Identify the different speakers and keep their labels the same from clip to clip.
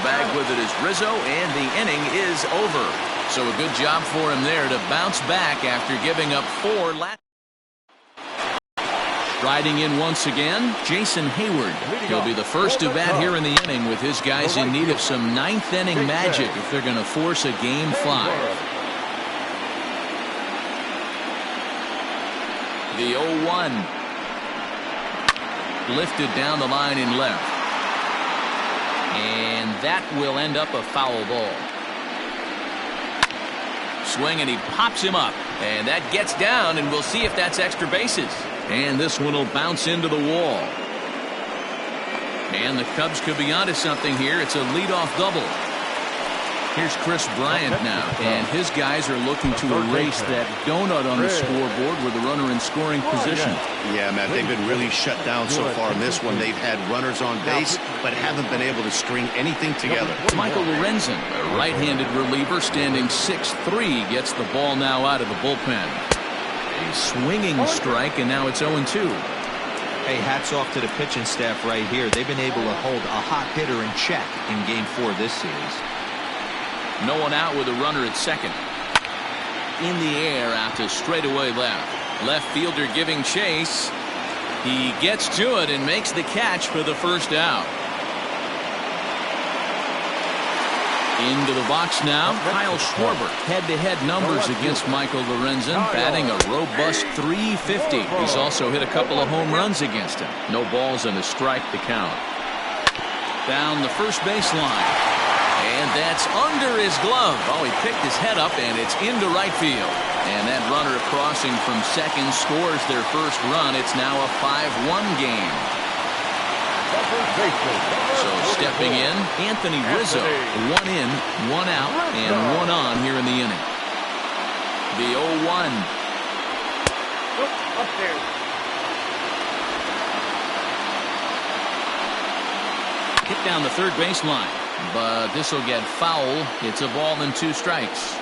Speaker 1: bag with it is Rizzo, and the inning is over. So a good job for him there to bounce back after giving up 4 last. Riding in once again, Jason Hayward. He'll be the first to bat here in the inning with his guys in need of some 9th inning magic if they're going to force a Game 5. The 0-1. Lifted down the line in left. And that will end up a foul ball. Swing, and he pops him up. And that gets down, and we'll see if that's extra bases. And this one will bounce into the wall. And the Cubs could be onto something here. It's a leadoff double. Here's Chris Bryant now, and his guys are looking to erase that donut on the scoreboard with the runner in scoring position.
Speaker 2: Yeah, Matt, they've been really shut down so far in this one. They've had runners on base, but haven't been able to string anything together.
Speaker 1: Michael Lorenzen, a right-handed reliever, standing 6'3", gets the ball now out of the bullpen. A swinging strike, and now it's 0-2.
Speaker 3: Hey, hats off to the pitching staff right here. They've been able to hold a hot hitter in check in Game 4 of this series.
Speaker 1: No one out with a runner at second. In the air out to straightaway left. Left fielder giving chase. He gets to it and makes the catch for the first out. Into the box now, Kyle Schwarber. Head-to-head numbers against Michael Lorenzen, batting a robust .350. He's also hit a couple of home runs against him. No balls and a strike to count. Down the first base line. And that's under his glove. Oh, he picked his head up, and it's into right field. And that runner crossing from second scores their first run. It's now a 5-1 game. So stepping in, Anthony Rizzo. 1 in, 1 out, and 1 on here in the inning. The 0-1.
Speaker 4: Up there.
Speaker 1: Hit down the third baseline. But this will get foul. It's a ball and 2 strikes.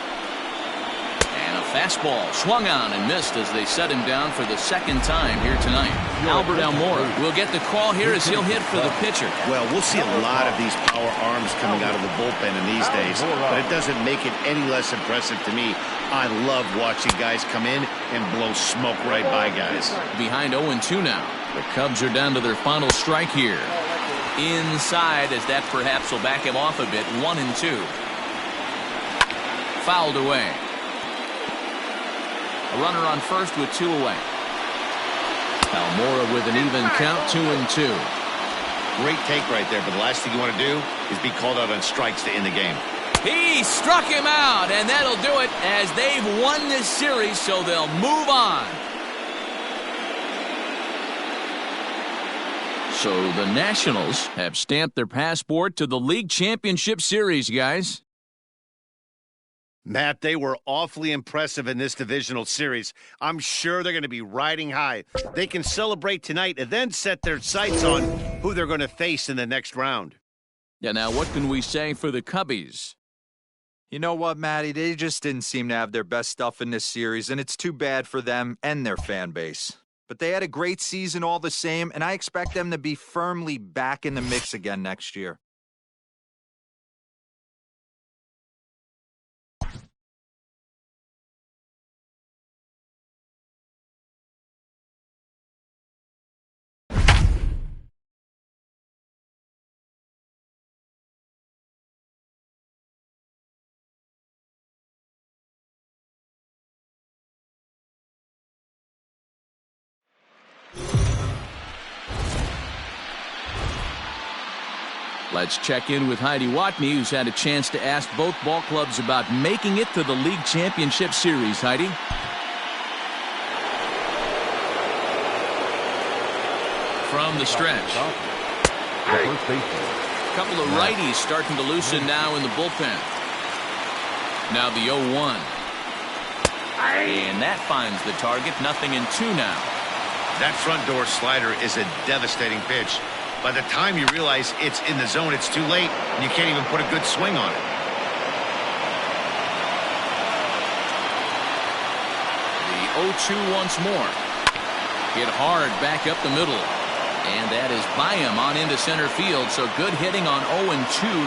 Speaker 1: And a fastball swung on and missed as they set him down for the second time here tonight. Albert Almora will get the call here as he'll hit for the pitcher.
Speaker 2: Well, we'll see a lot of these power arms coming out of the bullpen in these days, but it doesn't make it any less impressive to me. I love watching guys come in and blow smoke right by guys. Behind
Speaker 1: 0-2 now. The Cubs are down to their final strike here. Inside, as that perhaps will back him off a bit. 1-2. Fouled away. A runner on first with 2 away. Almora with an even count. 2-2.
Speaker 2: Great take right there, but the last thing you want to do is be called out on strikes to end the game.
Speaker 1: He struck him out, and that'll do it as they've won this series, so they'll move on. So the Nationals have stamped their passport to the League Championship Series, guys.
Speaker 2: Matt, they were awfully impressive in this divisional series. I'm sure they're going to be riding high. They can celebrate tonight and then set their sights on who they're going to face in the next round.
Speaker 1: Yeah, now what can we say for the Cubbies?
Speaker 3: You know what, Matty? They just didn't seem to have their best stuff in this series, and it's too bad for them and their fan base. But they had a great season all the same, and I expect them to be firmly back in the mix again next year.
Speaker 1: Let's check in with Heidi Watney, who's had a chance to ask both ball clubs about making it to the League Championship Series. Heidi? From the stretch. A couple of righties starting to loosen now in the bullpen. Now the 0-1. And that finds the target. 0-2 now.
Speaker 2: That front door slider is a devastating pitch. By the time you realize it's in the zone, it's too late, and you can't even put a good swing on it.
Speaker 1: The 0-2 once more. Hit hard back up the middle. And that is by him on into center field. So good hitting on 0-2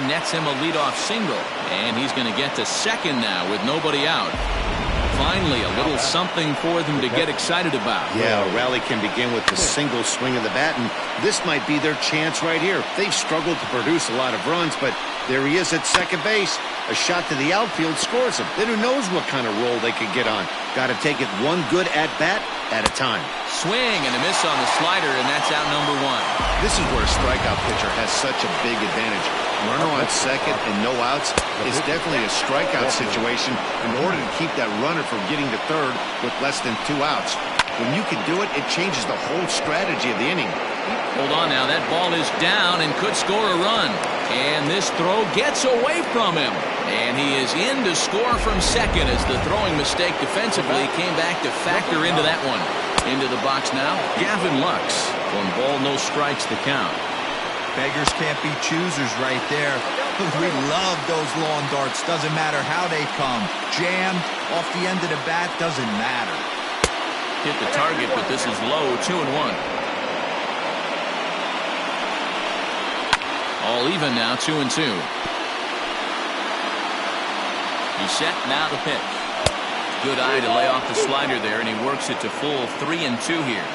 Speaker 1: nets him a leadoff single. And he's going to get to second now with nobody out. Finally, a little something for them to get excited about.
Speaker 2: Yeah, a rally can begin with a single swing of the bat, and this might be their chance right here. They've struggled to produce a lot of runs, but there he is at second base. A shot to the outfield scores him. Then who knows what kind of roll they could get on. Got to take it one good at-bat at a time.
Speaker 1: Swing and a miss on the slider, and that's out number one.
Speaker 2: This is where a strikeout pitcher has such a big advantage. Runner on second and no outs is definitely a strikeout situation in order to keep that runner from getting to third with less than 2 outs. When you can do it, it changes the whole strategy of the inning.
Speaker 1: Hold on now. That ball is down and could score a run. And this throw gets away from him. And he is in to score from second as the throwing mistake defensively came back to factor into that one. Into the box now, Gavin Lux. 1 ball, no strikes to count.
Speaker 3: Beggars can't be choosers right there. We love those lawn darts. Doesn't matter how they come. Jammed, off the end of the bat, doesn't matter.
Speaker 1: Hit the target, but this is low, 2-1. All even now, 2-2. He's set, now the pitch. Good eye to lay off the slider there, and he works it to full 3-2 here.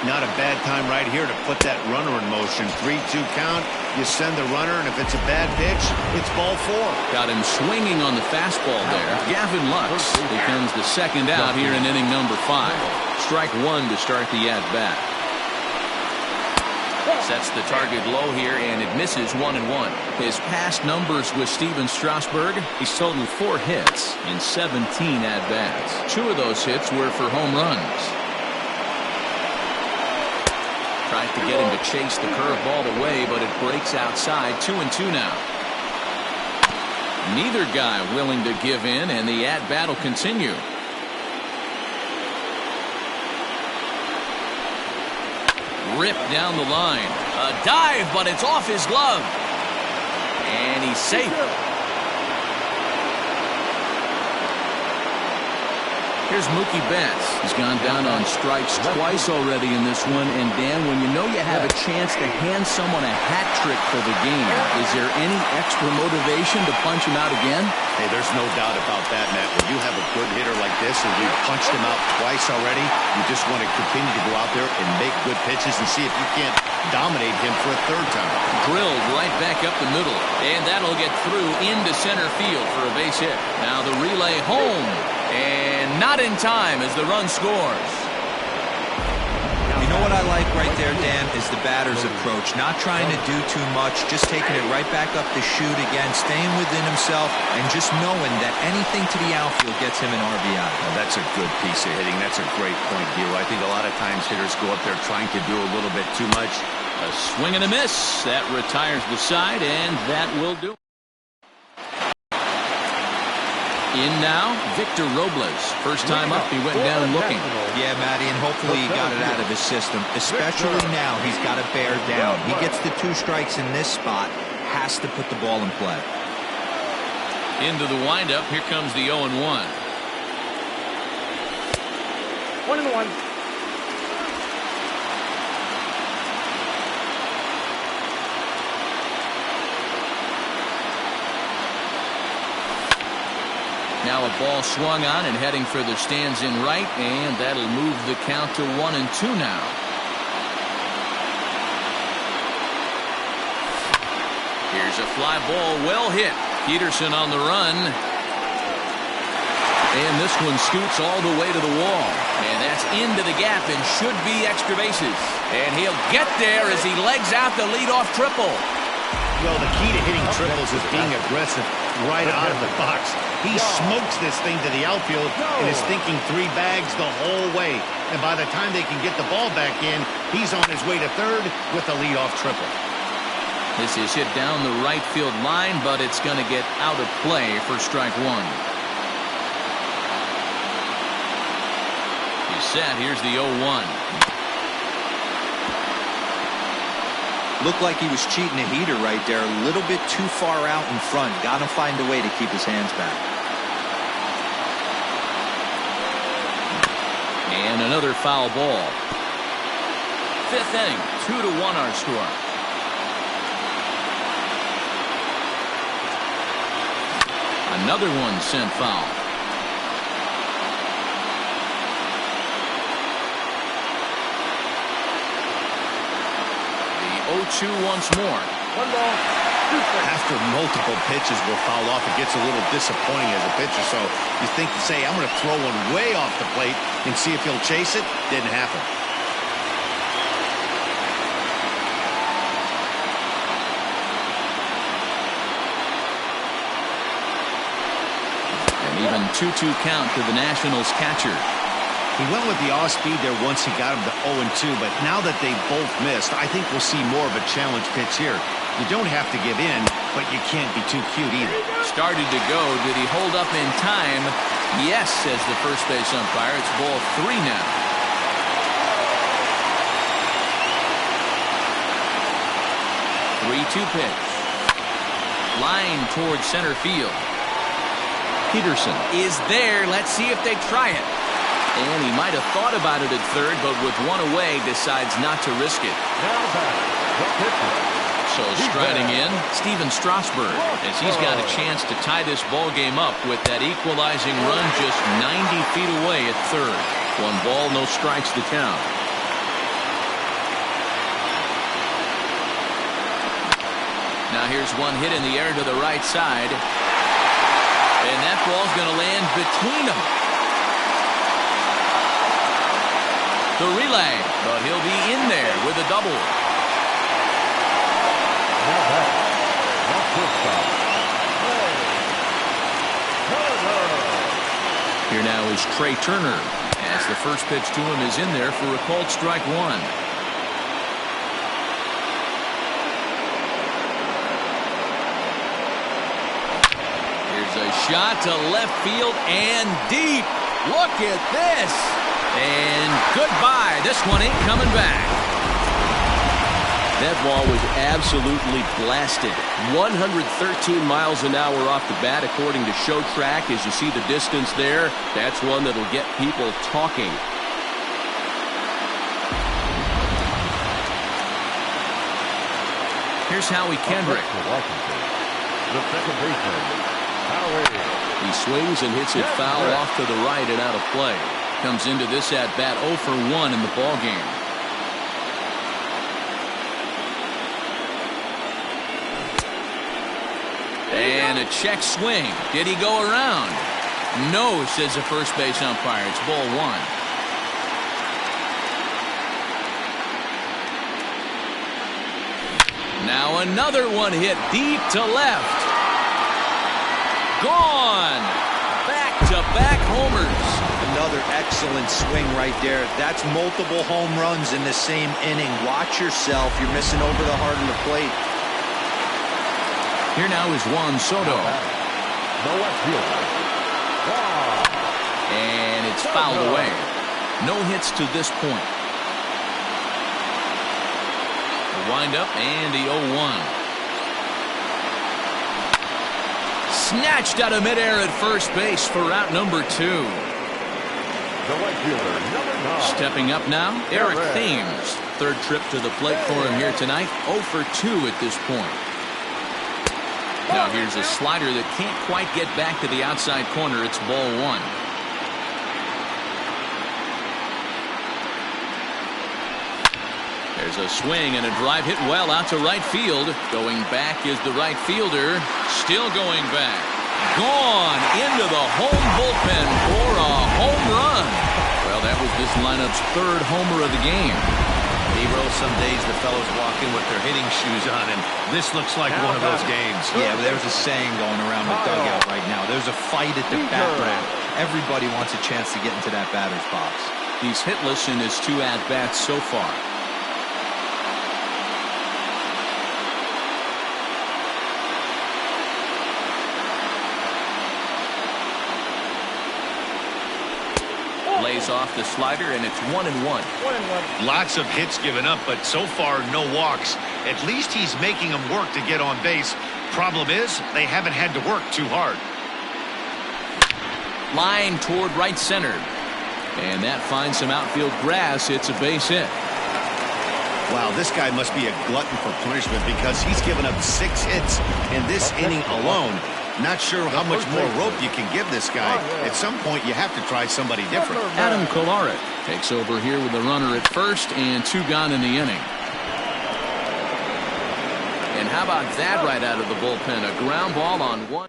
Speaker 2: Not a bad time right here to put that runner in motion. 3-2 count. You send the runner, and if it's a bad pitch, it's ball 4.
Speaker 1: Got him swinging on the fastball there. Gavin Lux becomes the second out here in inning number 5. Strike 1 to start the at-bat. Sets the target low here, and it misses 1-1. His past numbers with Steven Strasburg, he's totaled 4 hits in 17 at-bats. 2 of those hits were for home runs. Tried to get him to chase the curveball away, but it breaks outside. 2-2 now. Neither guy willing to give in, and the at-bat will continue. Ripped down the line. A dive, but it's off his glove. And he's safe. Here's Mookie Betts. He's gone down on strikes twice already in this one. And Dan, when you know you have a chance to hand someone a hat trick for the game, is there any extra motivation to punch him out again?
Speaker 2: Hey, there's no doubt about that, Matt. When you have a good hitter like this and you've punched him out twice already, you just want to continue to go out there and make good pitches and see if you can't dominate him for a 3rd time.
Speaker 1: Drilled right back up the middle, and that'll get through into center field for a base hit. Now the relay home, and not in time as the run scores.
Speaker 3: You know what I like right there, Dan, is the batter's approach. Not trying to do too much, just taking it right back up the chute again, staying within himself, and just knowing that anything to the outfield gets him an RBI.
Speaker 2: Well, that's a good piece of hitting. That's a great point, Hero. I think a lot of times hitters go up there trying to do a little bit too much.
Speaker 1: A swing and a miss. That retires the side, and that will do. In now, Victor Robles. First time up, he went down looking.
Speaker 3: Yeah, Matty, and hopefully he got it out of his system. Especially now, he's got to bear down. He gets the 2 strikes in this spot, has to put the ball in play.
Speaker 1: Into the windup, here comes the 0-1.
Speaker 4: 1-1.
Speaker 1: Now a ball swung on and heading for the stands in right, and that'll move the count to 1-2 now. Here's a fly ball, well hit. Peterson on the run. And this one scoots all the way to the wall. And that's into the gap and should be extra bases. And he'll get there as he legs out the leadoff triple.
Speaker 2: Well, the key to hitting triples is being aggressive right out of the box. He smokes this thing to the outfield and is thinking 3 bags the whole way. And by the time they can get the ball back in, he's on his way to third with a leadoff triple.
Speaker 1: This is hit down the right field line, but it's going to get out of play for strike 1. He's set. Here's the 0-1.
Speaker 3: Looked like he was cheating a heater right there. A little bit too far out in front. Got to find a way to keep his hands back.
Speaker 1: And another foul ball. Fifth inning, 2-1 our score. Another one sent foul. The 0-2 once more.
Speaker 4: 1 ball, 2 strikes.
Speaker 2: After multiple pitches will foul off, it gets a little disappointing as a pitcher. So you think to say, I'm going to throw one way off the plate and see if he'll chase it. Didn't happen.
Speaker 1: Even 2-2 count to the Nationals catcher.
Speaker 2: He went with the off speed there once he got him to 0-2, but now that they both missed, I think we'll see more of a challenge pitch here. You don't have to give in, but you can't be too cute either.
Speaker 1: Started to go. Did he hold up in time? Yes, says the first base umpire. It's ball 3 now. Three-two pitch. Line towards center field. Peterson is there. Let's see if they try it. And he might have thought about it at third, but with one away, decides not to risk it. So striding in, Steven Strasburg, as he's got a chance to tie this ball game up with that equalizing run just 90 feet away at third. 1 ball, no strikes to count. Now here's one hit in the air to the right side. And that ball's going to land between them. The relay, but he'll be in there with a double. Here now is Trey Turner, as the first pitch to him is in there for a called strike 1. A shot to left field and deep. Look at this. And goodbye. This one ain't coming back. That ball was absolutely blasted. 113 miles an hour off the bat, according to Show Track. As you see the distance there, that's one that'll get people talking. Here's Howie Kendrick.
Speaker 5: The second baseman.
Speaker 1: He swings and hits it foul off to the right and out of play. Comes into this at bat 0 for 1 in the ball game. And a check swing. Did he go around? No, says the first base umpire. It's ball 1. Now another one hit deep to left. Gone. Back-to-back homers.
Speaker 3: Another excellent swing right there. That's multiple home runs in the same inning. Watch yourself. You're missing over the heart of the plate.
Speaker 1: Here now is Juan Soto.
Speaker 5: The left fielder.
Speaker 1: And it's fouled away. No hits to this point. The windup and the 0-1. Snatched out of midair at first base for out number 2.
Speaker 5: The right fielder, number 9.
Speaker 1: Stepping up now, Eric Thames. Third trip to the plate for him here tonight. 0 for 2 at this point. Now here's a slider that can't quite get back to the outside corner. It's ball 1. There's a swing and a drive hit well out to right field. Going back is the right fielder. Still going back. Gone into the home bullpen for a home run. Well, that was this lineup's 3rd homer of the game.
Speaker 2: Hero, some days the fellows walk in with their hitting shoes on, and this looks like one of those games.
Speaker 3: Yeah, but there's a saying going around the dugout right now. There's a fight at the bat ramp. Everybody wants a chance to get into that batter's box.
Speaker 1: He's hitless in his 2 at-bats so far. Lays off the slider, and it's 1-1.
Speaker 4: 1-1.
Speaker 2: Lots of hits given up, but so far no walks. At least he's making them work to get on base. Problem is, they haven't had to work too hard.
Speaker 1: Line toward right center. And that finds some outfield grass. It's a base hit.
Speaker 2: Wow, this guy must be a glutton for punishment because he's given up 6 hits in this inning alone. Not sure how much more rope you can give this guy. At some point, you have to try somebody different.
Speaker 1: Adam Kolarek takes over here with a runner at first and 2 gone in the inning. And how about that right out of the bullpen? A ground ball on 1.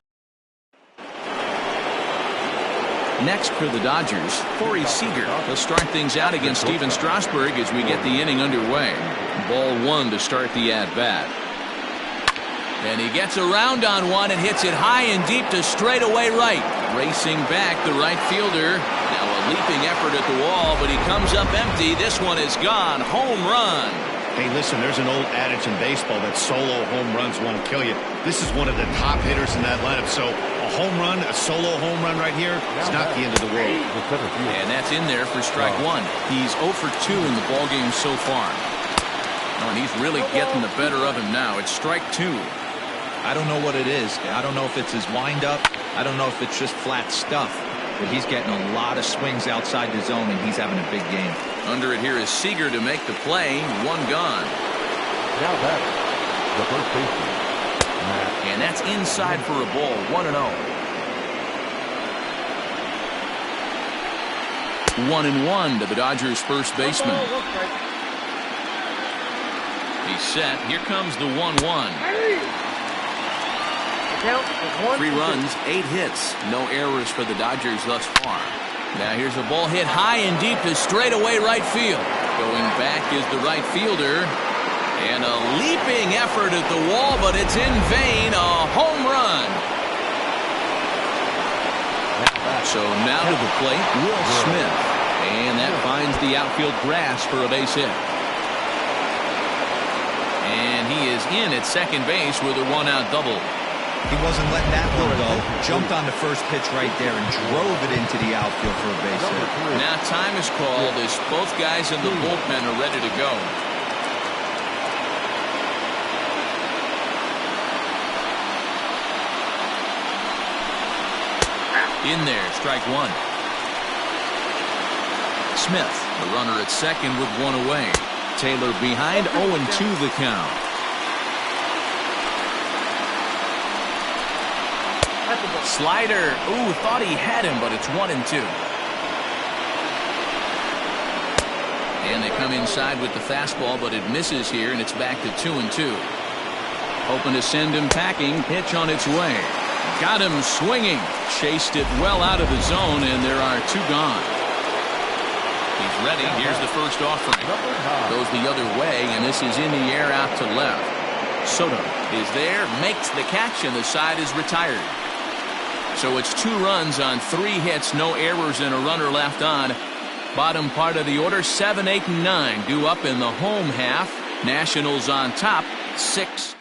Speaker 1: Next for the Dodgers, Corey Seager. He'll start things out against Steven Strasburg as we get the inning underway. Ball 1 to start the at-bat. And he gets around on one and hits it high and deep to straightaway right. Racing back the right fielder. Now a leaping effort at the wall, but he comes up empty. This one is gone. Home run.
Speaker 2: Hey, listen, there's an old adage in baseball that solo home runs won't kill you. This is one of the top hitters in that lineup. So a home run, a solo home run right here, it's not the end of the world.
Speaker 1: And that's in there for strike 1. He's 0 for 2 in the ballgame so far. Oh, and he's really getting the better of him now. It's strike 2.
Speaker 3: I don't know what it is. I don't know if it's his windup. I don't know if it's just flat stuff. But he's getting a lot of swings outside the zone, and he's having a big game.
Speaker 1: Under it here is Seager to make the play. 1 gone.
Speaker 5: Now back, the first baseman.
Speaker 1: And that's inside for a ball. 1-0. 1-1 to the Dodgers' first baseman. He's set. Here comes the 1-1. 3 runs, 8 hits. No errors for the Dodgers thus far. Now here's a ball hit high and deep to straightaway right field. Going back is the right fielder. And a leaping effort at the wall, but it's in vain. A home run. So now to the plate, Will Smith. And that finds the outfield grass for a base hit. And he is in at second base with a 1-out double.
Speaker 3: He wasn't letting that one go. Jumped on the first pitch right there and drove it into the outfield for a base hit.
Speaker 1: Now time is called as both guys in the bullpen are ready to go. In there, strike 1. Smith, the runner at second with 1 away. Taylor behind, 0-2 the count. Slider. Ooh, thought he had him, but it's 1-2. And they come inside with the fastball, but it misses here, and it's back to 2-2. Hoping to send him packing. Pitch on its way. Got him swinging. Chased it well out of the zone, and there are 2 gone. He's ready. Here's the first offering. Goes the other way, and this is in the air out to left. Soto is there, makes the catch, and the side is retired. So it's 2 runs on 3 hits, no errors, and a runner left on. Bottom part of the order, 7, 8, and 9 due up in the home half. Nationals on top, 6.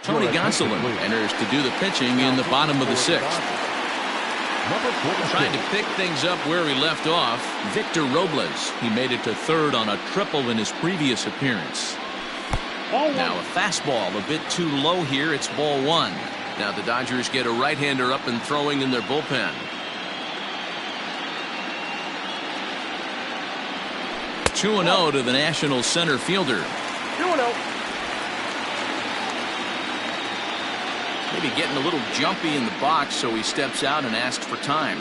Speaker 1: Tony Gonsolin enters to do the pitching in the bottom of the 6th. Trying to pick things up where he left off, Victor Robles. He made it to 3rd on a triple in his previous appearance. Now a fastball a bit too low here. It's ball 1. Now the Dodgers get a right-hander up and throwing in their bullpen. 2-0 to the National center fielder.
Speaker 4: 2-0.
Speaker 1: Maybe getting a little jumpy in the box, so he steps out and asks for time.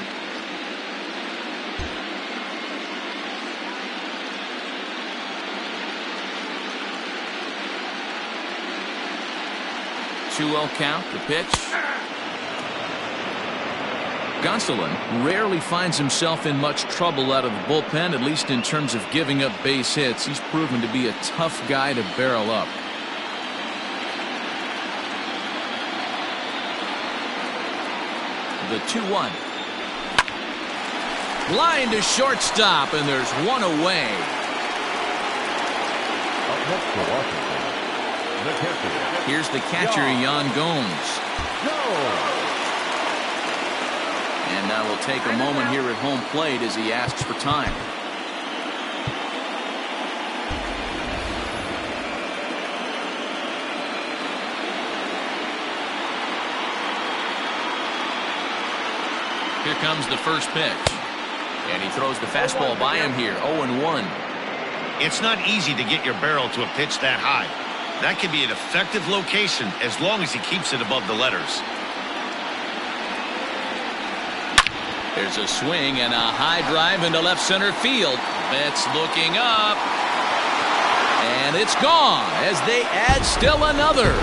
Speaker 1: Two-0 count, the pitch. Gonsolin rarely finds himself in much trouble out of the bullpen, at least in terms of giving up base hits. He's proven to be a tough guy to barrel up. The 2-1. Line to shortstop, and there's 1 away.
Speaker 5: Up next for Washington, the catcher.
Speaker 1: Here's the catcher, Yan Gomes. And now we'll take a moment here at home plate as he asks for time. Here comes the first pitch. And he throws the fastball by him here. 0-1.
Speaker 2: It's not easy to get your barrel to a pitch that high. That can be an effective location as long as he keeps it above the letters.
Speaker 1: There's a swing and a high drive into left center field. Betts looking up. And it's gone as they add still another.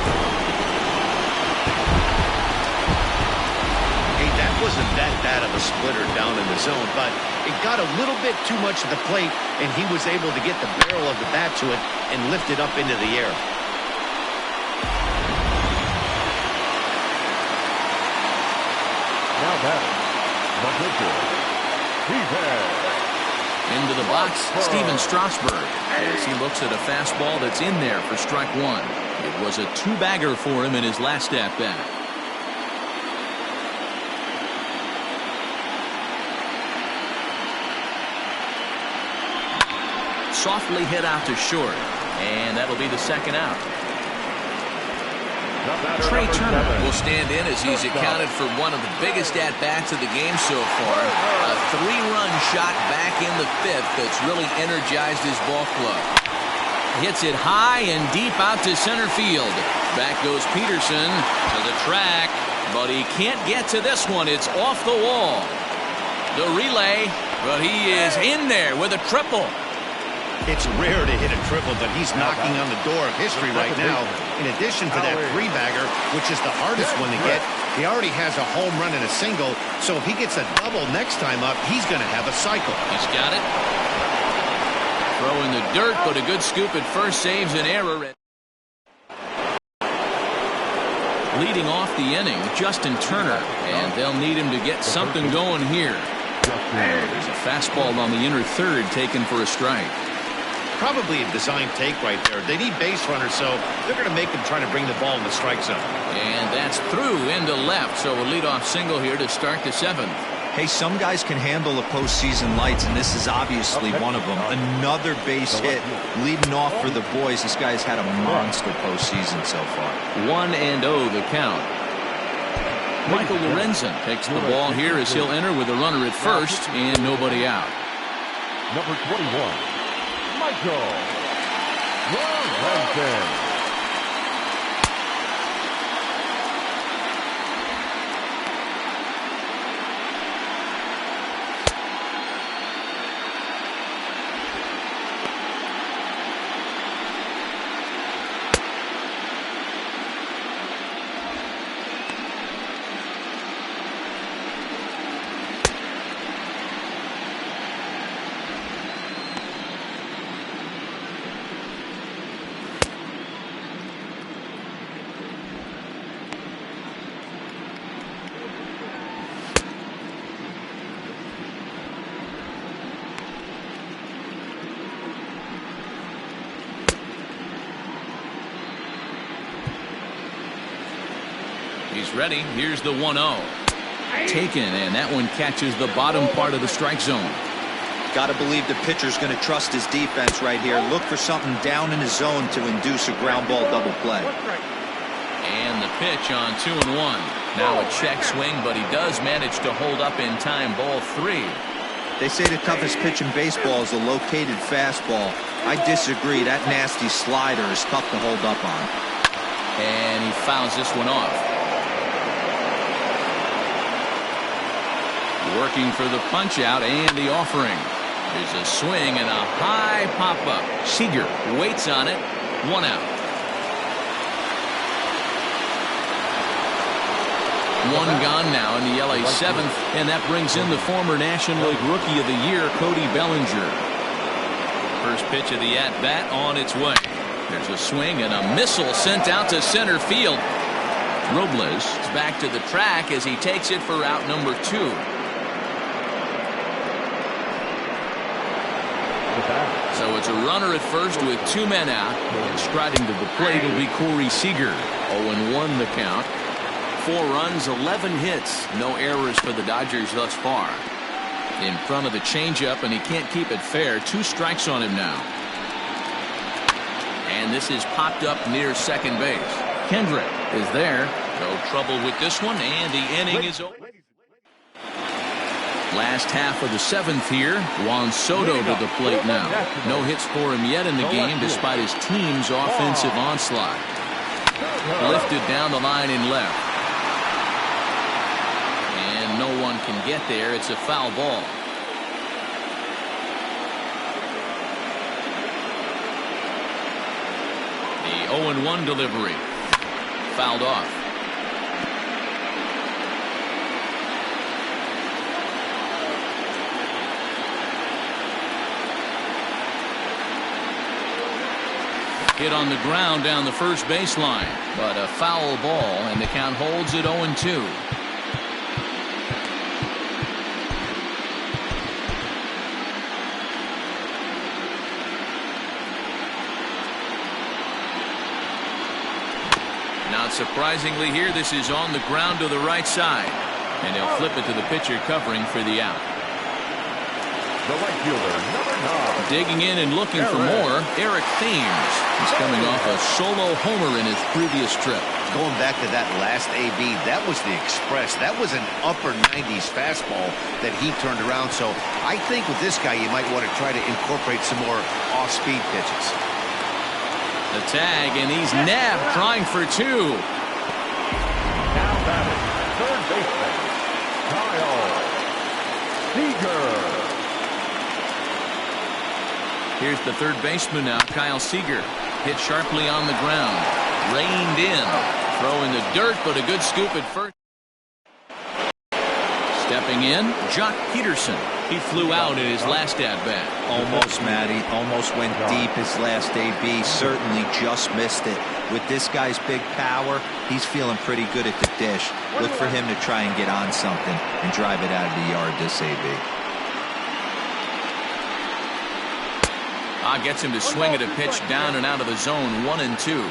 Speaker 2: Hey, that wasn't that bad of a splitter down in the zone, but it got a little bit too much of the plate, and he was able to get the barrel of the bat to it and lift it up into the air.
Speaker 5: Now batting, the pitcher,
Speaker 1: Into the box, Steven Strasburg, as he looks at a fastball that's in there for strike one. It was a two-bagger for him in his last at-bat. Softly hit out to short, and that'll be the second out. Trey Turner will stand in as he's accounted for one of the biggest at-bats of the game so far. A three-run shot back in the fifth that's really energized his ball club. Hits it high and deep out to center field. Back goes Peterson to the track, but he can't get to this one. It's off the wall. The relay, but he is in there with a triple.
Speaker 2: It's rare to hit a triple, but he's knocking on the door of history right now. In addition to that three-bagger, which is the hardest one to get, he already has a home run and a single, so if he gets a double next time up, he's going to have a cycle.
Speaker 1: He's got it. Throw in the dirt, but a good scoop at first saves an error. Leading off the inning, Justin Turner, and they'll need him to get something going here. There's a fastball on the inner third taken for a strike.
Speaker 2: Probably a design take right there. They need base runners, so they're going to make them try to bring the ball in the strike zone.
Speaker 1: And that's through into left, so a leadoff single here to start the seventh.
Speaker 3: Hey, some guys can handle the postseason lights, and this is obviously one of them. Another base hit leading off for the boys. This guy's had a monster postseason so far.
Speaker 1: 1-0 the count. Michael Lorenzen takes the ball here as he'll enter with a runner at first and nobody out.
Speaker 5: number 21, Michael Lorenzen.
Speaker 1: He's ready. Here's the 1-0. Taken, and that one catches the bottom part of the strike zone.
Speaker 3: Got to believe the pitcher's going to trust his defense right here. Look for something down in his zone to induce a ground ball double play.
Speaker 1: And the pitch on 2-1. Now a check swing, but he does manage to hold up in time. Ball 3.
Speaker 3: They say the toughest pitch in baseball is a located fastball. I disagree. That nasty slider is tough to hold up on.
Speaker 1: And he fouls this one off. Working for the punch out and the offering. There's a swing and a high pop-up. Seager waits on it. 1 out. 1 gone now in the LA 7th, and that brings in the former National League Rookie of the Year, Cody Bellinger. First pitch of the at-bat on its way. There's a swing and a missile sent out to center field. Robles is back to the track as he takes it for out number 2. So it's a runner at first with 2 men out, and striding to the plate will be Corey Seager. 0-1 the count. 4 runs, 11 hits, no errors for the Dodgers thus far. In front of the changeup, and he can't keep it fair. 2 strikes on him now. And this is popped up near second base. Kendrick is there. No trouble with this one, and the inning is over. Last half of the 7th here. Juan Soto to the plate now. No hits for him yet in the game despite his team's offensive onslaught. Lifted down the line in left. And no one can get there. It's a foul ball. The 0-1 delivery. Fouled off. Hit on the ground down the first baseline, but a foul ball, and the count holds at 0-2. Not surprisingly here, this is on the ground to the right side, and he'll flip it to the pitcher covering for the out.
Speaker 5: The right fielder, number 9.
Speaker 1: Digging in and looking for more, Eric Thames. He's coming off a solo homer in his previous trip.
Speaker 2: Going back to that last AB, that was the express. That was an upper 90s fastball that he turned around. So I think with this guy, you might want to try to incorporate some more off-speed pitches.
Speaker 1: The tag, and he's nabbed, trying for 2.
Speaker 5: Now batting, third baseman, Kyle Seager.
Speaker 1: Here's the third baseman now, Kyle Seager. Hit sharply on the ground. Reined in. Throw in the dirt, but a good scoop at first. Stepping in, Jock Peterson. He flew out in his last at-bat.
Speaker 3: Almost, Matty. Almost went deep his last AB. Certainly just missed it. With this guy's big power, he's feeling pretty good at the dish. Look for him to try and get on something and drive it out of the yard this AB.
Speaker 1: Gets him to swing at a pitch down and out of the zone. 1-2.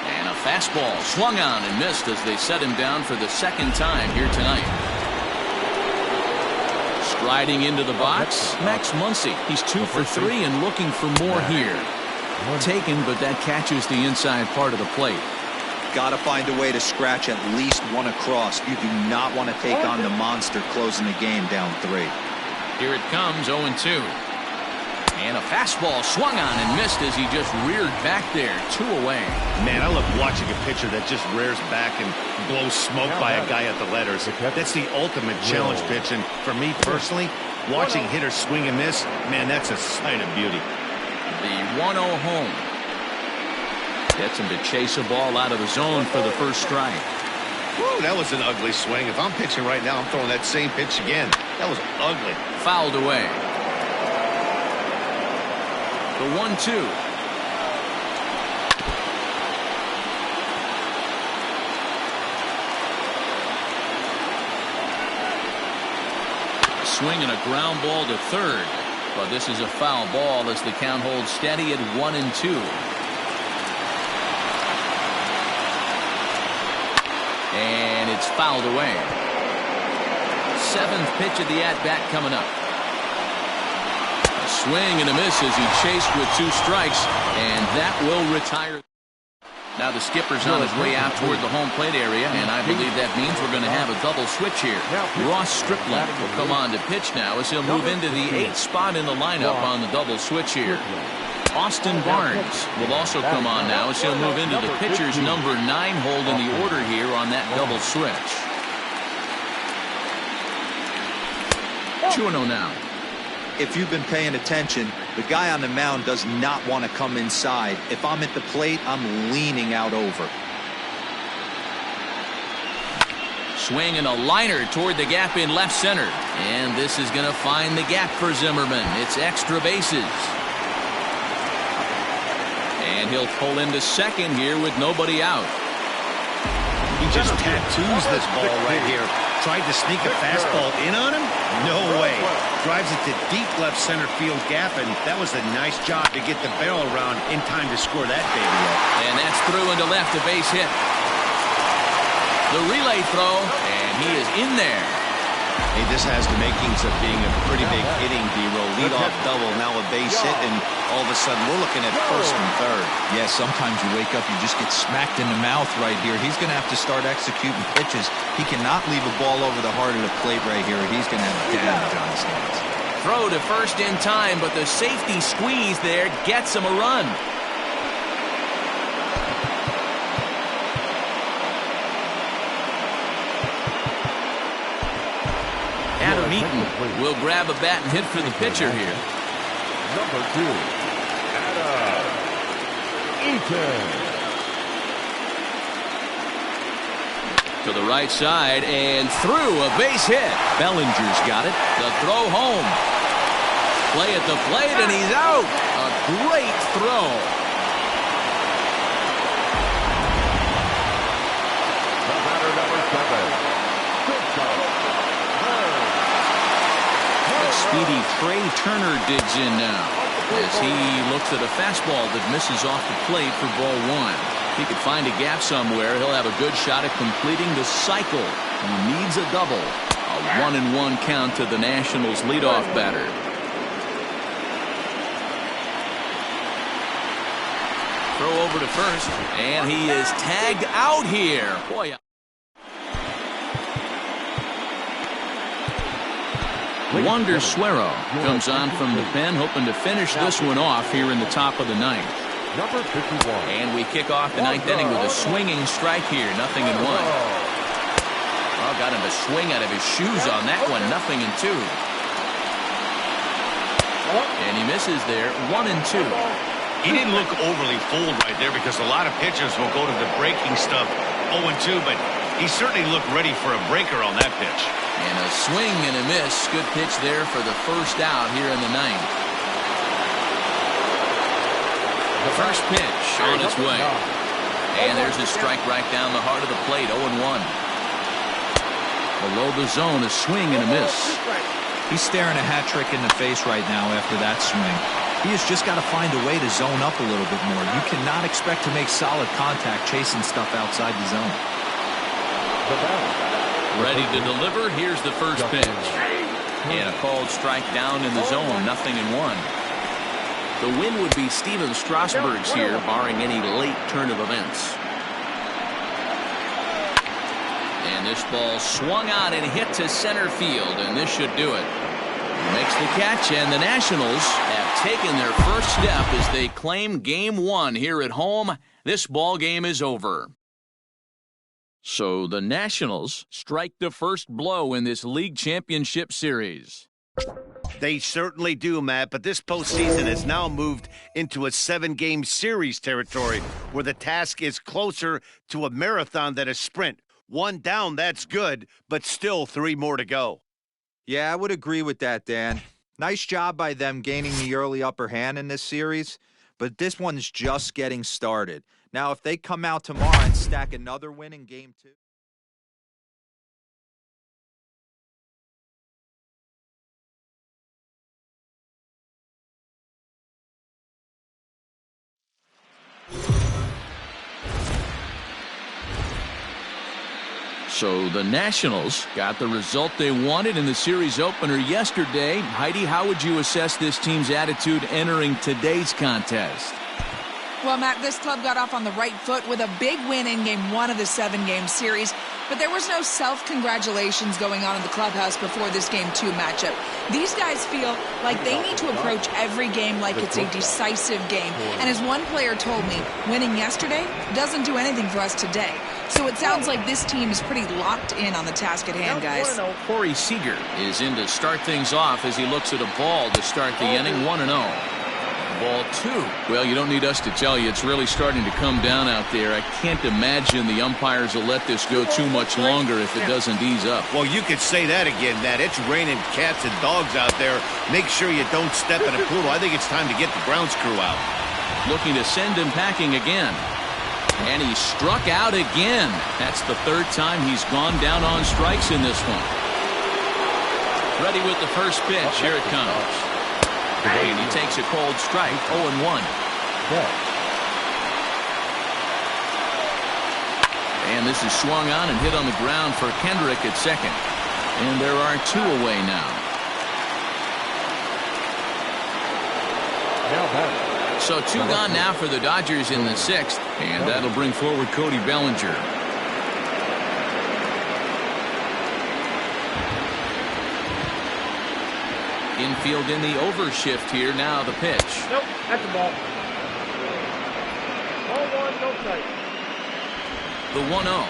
Speaker 1: And a fastball swung on and missed as they set him down for the second time here tonight. Striding into the box, Max Muncy. He's 2 for 3 and looking for more here. Taken, but that catches the inside part of the plate.
Speaker 3: Got to find a way to scratch at least one across. You do not want to take on the monster closing the game down 3.
Speaker 1: Here it comes, 0-2. And a fastball swung on and missed as he just reared back there. 2 away.
Speaker 2: Man, I love watching a pitcher that just rears back and blows smoke by a guy at the letters. That's the ultimate challenge pitch. And for me personally, watching hitters swing and miss, man, that's a sight of beauty.
Speaker 1: The 1-0 home. Gets him to chase a ball out of the zone for the first strike.
Speaker 2: Woo, that was an ugly swing. If I'm pitching right now, I'm throwing that same pitch again. That was ugly.
Speaker 1: Fouled away. The 1-2. Swing and a ground ball to third. But this is a foul ball as the count holds steady at 1-2. And it's fouled away. 7th pitch of the at-bat coming up. A swing and a miss as he chased with 2 strikes, and that will retire. Now the skipper's on his way out toward the home plate area, and I believe that means we're going to have a double switch here. Ross Stripling will come on to pitch now as he'll move into the 8th spot in the lineup on the double switch here. Austin Barnes will also come on now as he'll move into the pitcher's number 9 hold in the order here on that double switch. 2-0 now.
Speaker 3: If you've been paying attention, the guy on the mound does not want to come inside. If I'm at the plate, I'm leaning out over.
Speaker 1: Swing and a liner toward the gap in left center. And this is going to find the gap for Zimmerman. It's extra bases. And he'll pull into second here with nobody out.
Speaker 2: He just tattoos this ball right here. Tried to sneak a fastball in on him? No way. Drives it to deep left center field gap, and that was a nice job to get the barrel around in time to score that baby up.
Speaker 1: And that's through into left, a base hit. The relay throw, and he is in there.
Speaker 2: Hey, this has the makings of being a pretty big inning, D-Roll. Leadoff double, now a base hit, and all of a sudden we're looking at first and third.
Speaker 3: Yeah, sometimes you wake up, you just get smacked in the mouth right here. He's going to have to start executing pitches. He cannot leave a ball over the heart of the plate right here, or he's going to have damage on his hands.
Speaker 1: Throw to first in time, but the safety squeeze there gets him a run. Adam Eaton will grab a bat and hit for the pitcher here.
Speaker 5: Number 2, Adam Eaton.
Speaker 1: To the right side and through, a base hit. Bellinger's got it. The throw home. Play at the plate, and he's out. A great throw.
Speaker 5: The batter, number 7, Victor.
Speaker 1: The speedy Trey Turner digs in now as he looks at a fastball that misses off the plate for ball 1. If he could find a gap somewhere, he'll have a good shot at completing the cycle. He needs a double. A 1-1 count to the Nationals leadoff batter. Throw over to first, and he is tagged out here. Boy. Wander Suero comes on from the pen, hoping to finish this one off here in the top of the 9th.
Speaker 5: Number 51.
Speaker 1: And we kick off the 9th inning with a swinging strike here, 0-1. Oh, got him to swing out of his shoes on that one, 0-2. And he misses there, 1-2.
Speaker 2: He didn't look overly fooled right there because a lot of pitchers will go to the breaking stuff 0-2, but he certainly looked ready for a breaker on that pitch.
Speaker 1: And a swing and a miss. Good pitch there for the first out here in the 9th. The first pitch on its way. And there's a strike right down the heart of the plate, 0-1. Below the zone, a swing and a miss.
Speaker 3: He's staring a hat trick in the face right now after that swing. He has just got to find a way to zone up a little bit more. You cannot expect to make solid contact chasing stuff outside the zone.
Speaker 2: Ready to deliver. Here's the first pitch.
Speaker 1: And a called strike down in the zone, 0-1. The win would be Steven Strasburg's here, barring any late turn of events. And this ball swung on and hit to center field, and this should do it. He makes the catch, and the Nationals have taken their first step as they claim Game 1 here at home. This ball game is over. So the Nationals strike the first blow in this league championship series.
Speaker 2: They certainly do, Matt, but this postseason has now moved into a 7-game series territory where the task is closer to a marathon than a sprint. 1 down, that's good, but still 3 more to go.
Speaker 3: Yeah, I would agree with that, Dan. Nice job by them gaining the early upper hand in this series, but this one's just getting started. Now, if they come out tomorrow and stack another win in Game 2.
Speaker 1: So the Nationals got the result they wanted in the series opener yesterday. Heidi, how would you assess this team's attitude entering today's contest?
Speaker 6: Well, Matt, this club got off on the right foot with a big win in Game 1 of the 7-game series, but there was no self-congratulations going on in the clubhouse before this Game 2 matchup. These guys feel like they need to approach every game like it's a decisive game. And as one player told me, winning yesterday doesn't do anything for us today. So it sounds like this team is pretty locked in on the task at hand, guys.
Speaker 1: Corey Seager is in to start things off as he looks at a ball to start the inning, 1-0. Ball 2. Well, you don't need us to tell you it's really starting to come down out there. I can't imagine the umpires will let this go too much longer if it doesn't ease up.
Speaker 2: Well, you could say that again, Matt. It's raining cats and dogs out there. Make sure you don't step in a poodle. I think it's time to get the grounds crew out.
Speaker 1: Looking to send him packing again. And he struck out again. That's the 3rd time he's gone down on strikes in this one. Ready with the first pitch. Here it comes. And he takes a cold strike, 0-1. And this is swung on and hit on the ground for Kendrick at second. And there are 2 away now. So 2 gone now for the Dodgers in the 6th, and that'll bring forward Cody Bellinger. Infield in the overshift here. Now the pitch.
Speaker 4: Nope, that's the ball. Ball 1, no strike.
Speaker 1: The 1-0.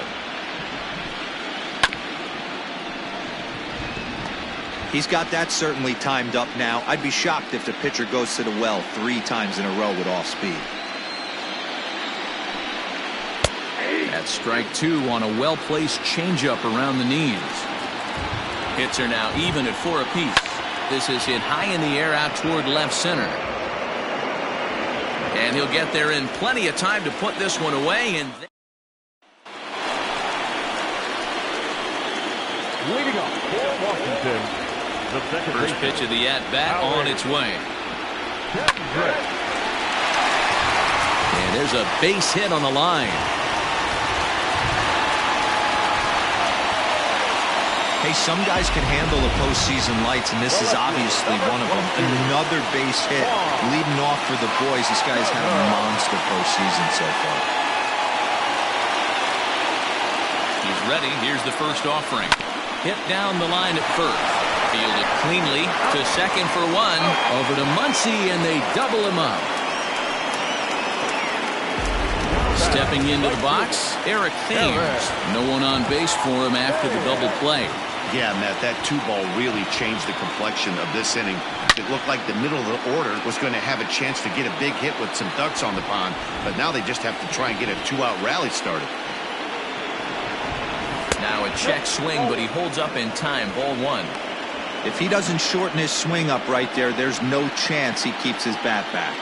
Speaker 3: He's got that certainly timed up now. I'd be shocked if the pitcher goes to the well 3 times in a row with off speed.
Speaker 1: That's strike 2 on a well-placed changeup around the knees. Hits are now even at 4 apiece. This is hit high in the air out toward left center. And he'll get there in plenty of time to put this one away. And
Speaker 5: leading up for Washington, the second
Speaker 1: first pitch of the at-bat on its way. And there's a base hit on the line.
Speaker 3: Hey, some guys can handle the postseason lights, and this is obviously one of them. Another base hit leading off for the boys. This guy's had a monster postseason so far.
Speaker 1: He's ready. Here's the first offering. Hit down the line at first. Fielded cleanly to second for 1. Over to Muncy, and they double him up. Stepping into the box, Eric Thames. No one on base for him after the double play.
Speaker 2: Yeah, Matt, that 2-ball really changed the complexion of this inning. It looked like the middle of the order was going to have a chance to get a big hit with some ducks on the pond, but now they just have to try and get a 2-out rally started.
Speaker 1: Now a check swing, but he holds up in time. Ball 1.
Speaker 3: If he doesn't shorten his swing up right there, there's no chance he keeps his bat back.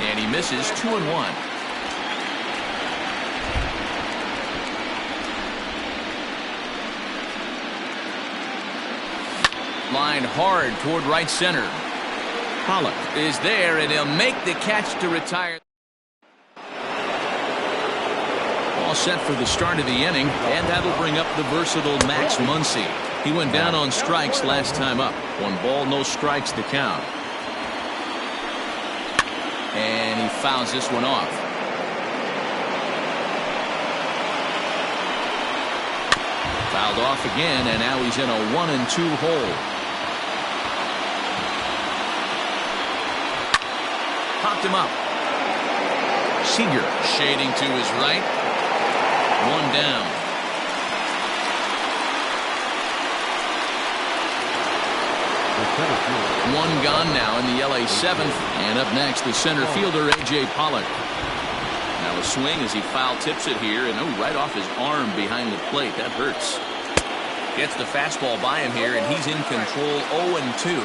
Speaker 1: And he misses 2-1. Line hard toward right center. Pollock is there, and he'll make the catch to retire. All set for the start of the inning, and that'll bring up the versatile Max Muncy. He went down on strikes last time up. 1 ball, no strikes to count. And he fouls this one off. Fouled off again, and now he's in a 1-2 hole. Popped him up. Seager shading to his right. 1 down. One gone now in the LA 7th. And up next, the center fielder, A.J. Pollock. Now a swing as he foul tips it here, and right off his arm behind the plate. That hurts. Gets the fastball by him here, and he's in control. 0-2.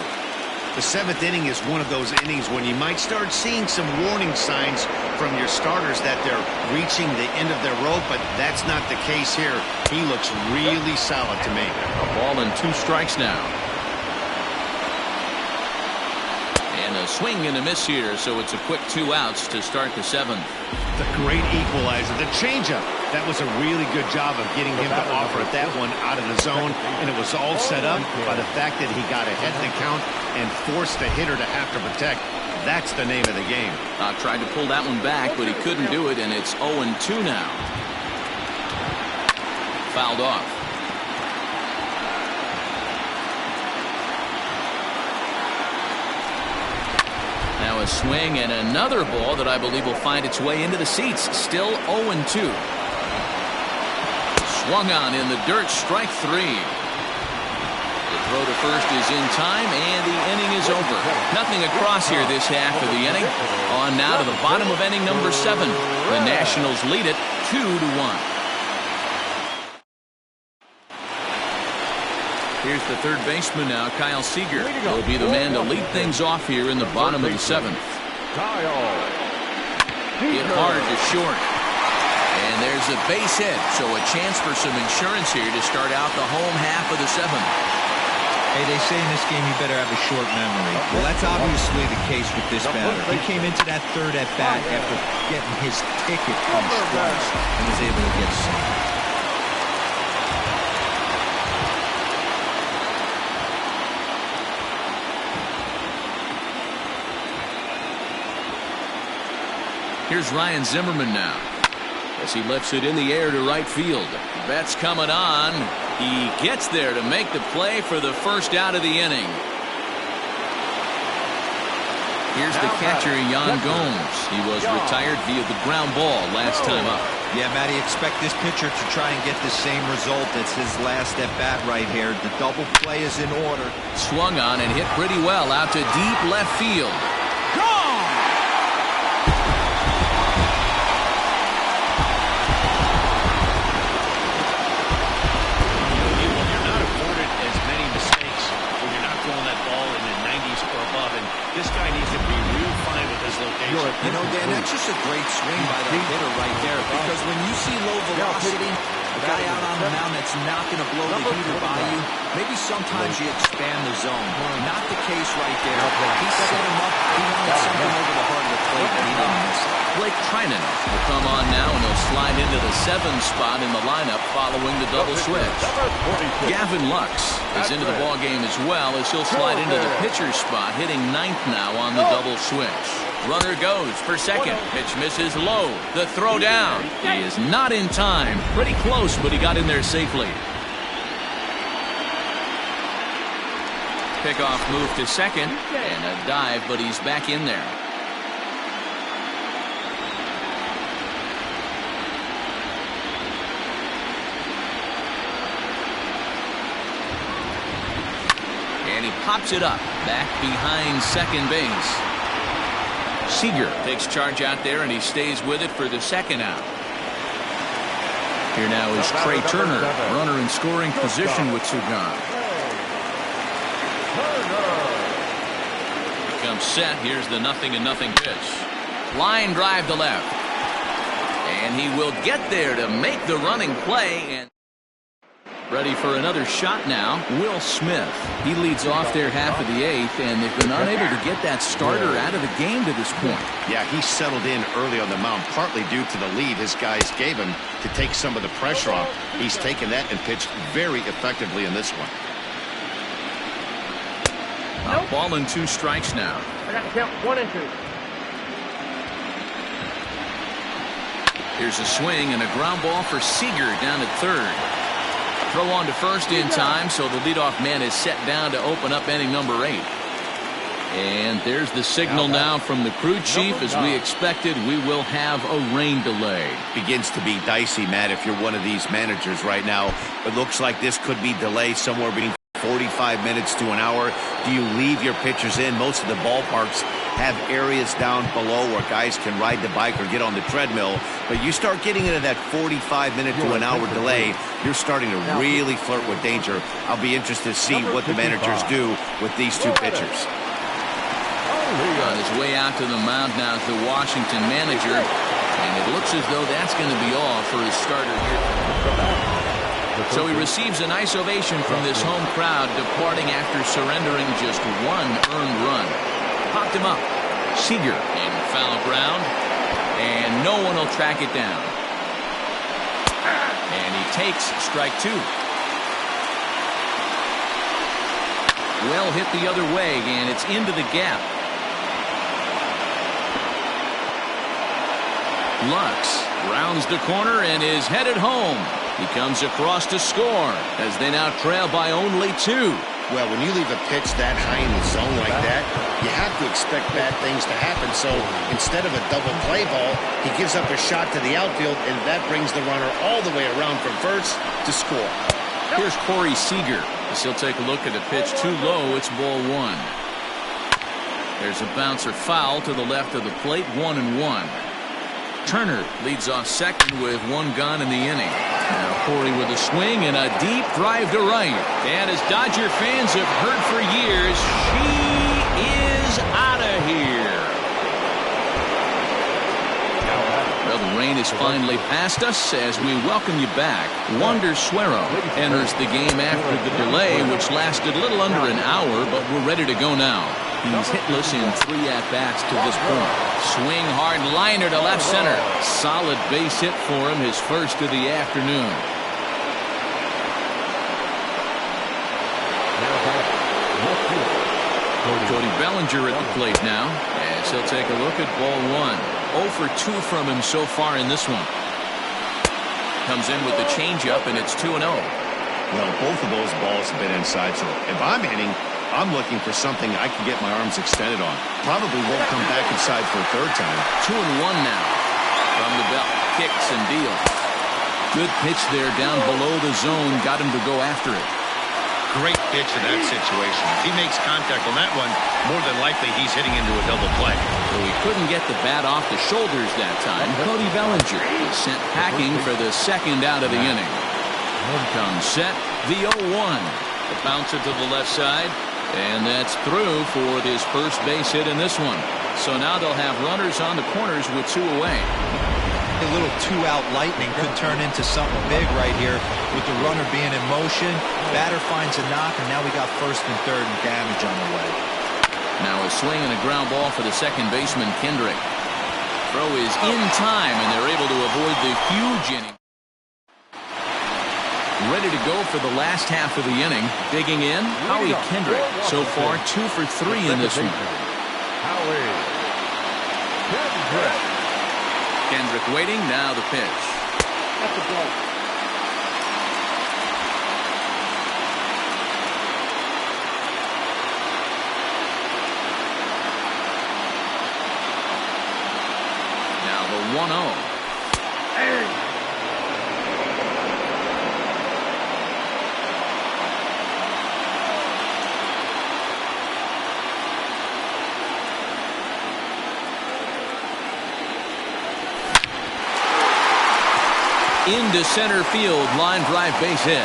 Speaker 2: The 7th inning is one of those innings when you might start seeing some warning signs from your starters that they're reaching the end of their rope, but that's not the case here. He looks really solid to me.
Speaker 1: A ball and 2 strikes now. And a swing and a miss here, so it's a quick 2 outs to start the 7th.
Speaker 2: The great equalizer, the changeup. That was a really good job of getting him to offer at that one out of the zone, and it was all set up by the fact that he got ahead of the count and forced the hitter to have to protect. That's the name of the game.
Speaker 1: Tried to pull that one back, but he couldn't do it, and it's 0-2 now. Fouled off. Now a swing and another ball that I believe will find its way into the seats. Still 0-2. Swung on in the dirt, strike 3. The throw to first is in time, and the inning is over. Nothing across here this half of the inning. On now to the bottom of inning number 7. The Nationals lead it 2-1. Here's the third baseman now, Kyle Seager. He'll be the man to lead things off here in the bottom of the 7th. Hit hard to short. And there's a base hit, so a chance for some insurance here to start out the home half of the 7th.
Speaker 3: Hey, they say in this game you better have a short memory. Well, that's obviously the case with this batter. He came into that third at bat after getting his ticket punched twice and was able to get a single.
Speaker 1: Here's Ryan Zimmerman now as he lifts it in the air to right field. Betts coming on. He gets there to make the play for the first out of the inning. Here's the catcher, Yan Gomes. He was retired via the ground ball last time up.
Speaker 3: Yeah, Matty, expect this pitcher to try and get the same result as his last at bat right here. The double play is in order.
Speaker 1: Swung on and hit pretty well out to deep left field.
Speaker 2: This guy needs to be real fine with his location.
Speaker 3: You know, Dan, that's just a great swing by the hitter right there. Because when you see low velocity, a guy out on the mound that's not going to blow the heater by you, maybe sometimes you expand the zone. Not the case right there. He set him up. He wanted something over the heart of the plate, and he didn't miss it.
Speaker 1: Blake Trinan will come on now, and he'll slide into the 7th spot in the lineup following the double switch. Gavin Lux is into the ballgame as well as he'll slide into the pitcher's spot, hitting 9th now on the double switch. Runner goes for second. Pitch misses low. The throw down. He is not in time. Pretty close, but he got in there safely. Pickoff move to second, and a dive, but he's back in there. And he pops it up back behind second base. Seager takes charge out there, and he stays with it for the second out. Here now is Trey Turner, runner in scoring position with two gone. Becomes set. Here's the 0-0 pitch. Line drive to left. And he will get there to make the running play. And ready for another shot now, Will Smith. He leads off their half of the 8th, and they've been unable to get that starter out of the game to this point.
Speaker 2: Yeah, he settled in early on the mound, partly due to the lead his guys gave him to take some of the pressure off. He's taken that and pitched very effectively in this one.
Speaker 1: A ball and 2 strikes now.
Speaker 4: I got to count 1 and 2.
Speaker 1: Here's a swing and a ground ball for Seager down at third. Throw on to first in time, so the leadoff man is set down to open up inning number 8. And there's the signal now from the crew chief. As we expected, we will have a rain delay.
Speaker 2: Begins to be dicey, Matt, if you're one of these managers right now. It looks like this could be delayed somewhere between 45 minutes to an hour. Do you leave your pitchers in? Most of the ballparks have areas down below where guys can ride the bike or get on the treadmill. But you start getting into that 45-minute to an hour delay, you're starting to really flirt with danger. I'll be interested to see what the managers do with these two pitchers.
Speaker 1: On his way out to the mound now is the Washington manager, and it looks as though that's going to be all for his starter here. So he receives a nice ovation from this home crowd, departing after surrendering just 1 earned run. Popped him up. Seager in foul ground, and no one will track it down. And he takes strike 2. Well hit the other way, and it's into the gap. Lux rounds the corner and is headed home. He comes across to score as they now trail by only 2.
Speaker 2: Well, when you leave a pitch that high in the zone like that, you have to expect bad things to happen. So instead of a double play ball, he gives up a shot to the outfield, and that brings the runner all the way around from first to score.
Speaker 1: Here's Corey Seager as he'll take a look at a pitch too low. It's ball 1. There's a bouncer foul to the left of the plate, 1-1. Turner leads off second with 1 gone in the inning. Now Corey with a swing and a deep drive to right. And as Dodger fans have heard for years, she is out of here. Well, the rain has finally passed us as we welcome you back. Wander Suero enters the game after the delay, which lasted a little under an hour, but we're ready to go now. He's hitless in 3 at-bats to this point. Swing hard liner to left center. Solid base hit for him, his first of the afternoon. Cody Bellinger at the plate now, as he'll take a look at ball 1. 0 for 2 from him so far in this one. Comes in with the changeup, and it's 2-0.
Speaker 2: Well, both of those balls have been inside, so if I'm hitting, I'm looking for something I can get my arms extended on. Probably won't come back inside for a third time.
Speaker 1: 2-1 now. From the belt, kicks and deals. Good pitch there down below the zone, got him to go after it.
Speaker 2: Great pitch in that situation. If he makes contact on that one, more than likely he's hitting into a double play.
Speaker 1: So he couldn't get the bat off the shoulders that time. Cody Bellinger is sent packing for the second out of the inning. Comes set, the 0-1. The bouncer to the left side, and that's through for this first base hit in this one. So now they'll have runners on the corners with 2 away.
Speaker 3: A little 2-out lightning could turn into something big right here with the runner being in motion. Batter finds a knock, and now we got first and third and damage on the way.
Speaker 1: Now a swing and a ground ball for the second baseman, Kendrick. Throw is in time, and they're able to avoid the huge inning. Ready to go for the last half of the inning. Digging in, Howie Kendrick. So far, 2 for 3 in this one.
Speaker 5: Howie Kendrick.
Speaker 1: Kendrick waiting, now the pitch.
Speaker 4: That's a ball.
Speaker 1: Now the 1-0. Into center field, line drive base hit.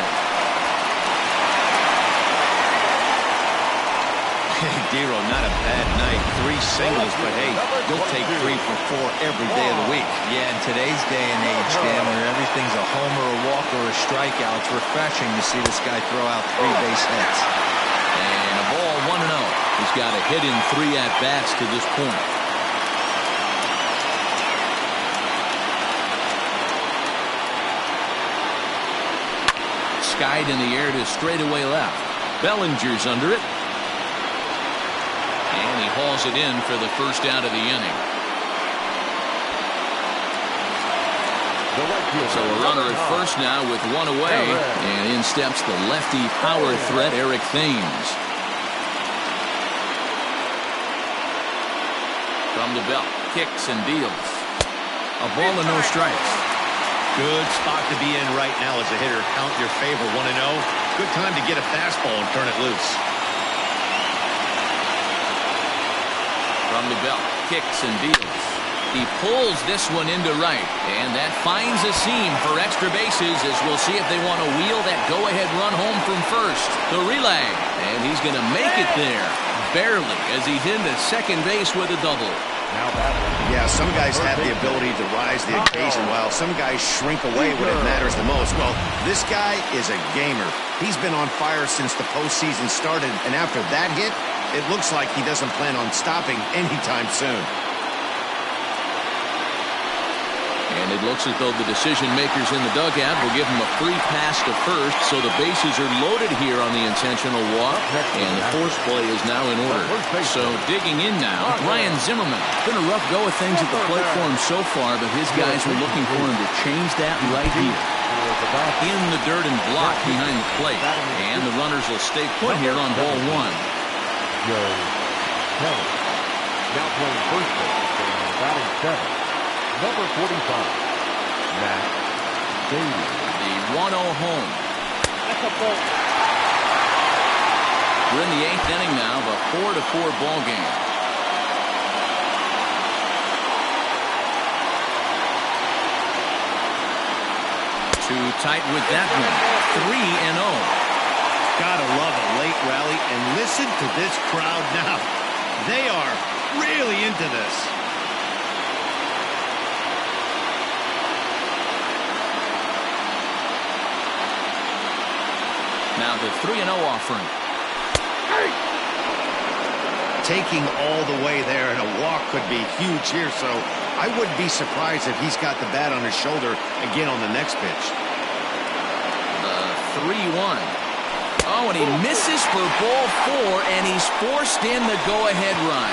Speaker 2: Hey, Dero, not a bad night. 3 singles, but hey, you'll take 3 for 4 every day of the week.
Speaker 3: Yeah, in today's day and age, Dan, where everything's a homer, a walk, or a strikeout, it's refreshing to see this guy throw out 3 base hits.
Speaker 1: And a ball 1-0. He's got a hit in 3 at-bats to this point. Skied in the air to straightaway left. Bellinger's under it. And he hauls it in for the first out of the inning. So a runner at first now with 1 away. And in steps the lefty power threat, Eric Thames. From the belt, kicks and deals. A ball and no strikes.
Speaker 2: Good spot to be in right now as a hitter. Count your favor, 1-0. Good time to get a fastball and turn it loose.
Speaker 1: From the belt, kicks and deals. He pulls this one into right, and that finds a seam for extra bases as we'll see if they want to wheel that go-ahead run home from first. The relay, and he's going to make it there, barely, as he's into second base with a double.
Speaker 2: Yeah, some guys have the ability to rise the occasion while some guys shrink away when it matters the most. Well, this guy is a gamer. He's been on fire since the postseason started, and after that hit, it looks like he doesn't plan on stopping anytime soon.
Speaker 1: And it looks as though the decision makers in the dugout will give him a free pass to first, so the bases are loaded here on the intentional walk, and the force play is now in order. So digging in now, Ryan Zimmerman. Been a rough go of things at the plate for him so far, but his guys are looking for him to change that right here. In the dirt and block behind the plate, and the runners will stay put here on ball 1.
Speaker 5: Now playing first base, batting 7. Number 45, Matt Beatty.
Speaker 1: The 1-0 home.
Speaker 4: That's a ball.
Speaker 1: We're in the 8th inning now, of a 4-4 ball game. Too tight with that one. 3-0.
Speaker 2: Gotta love a late rally, and listen to this crowd now. They are really into this.
Speaker 1: the 3-0 offering.
Speaker 2: Taking all the way there, and a walk could be huge here, so I wouldn't be surprised if he's got the bat on his shoulder again on the next pitch.
Speaker 1: The 3-1. Oh, and he misses for ball 4, and he's forced in the go-ahead run.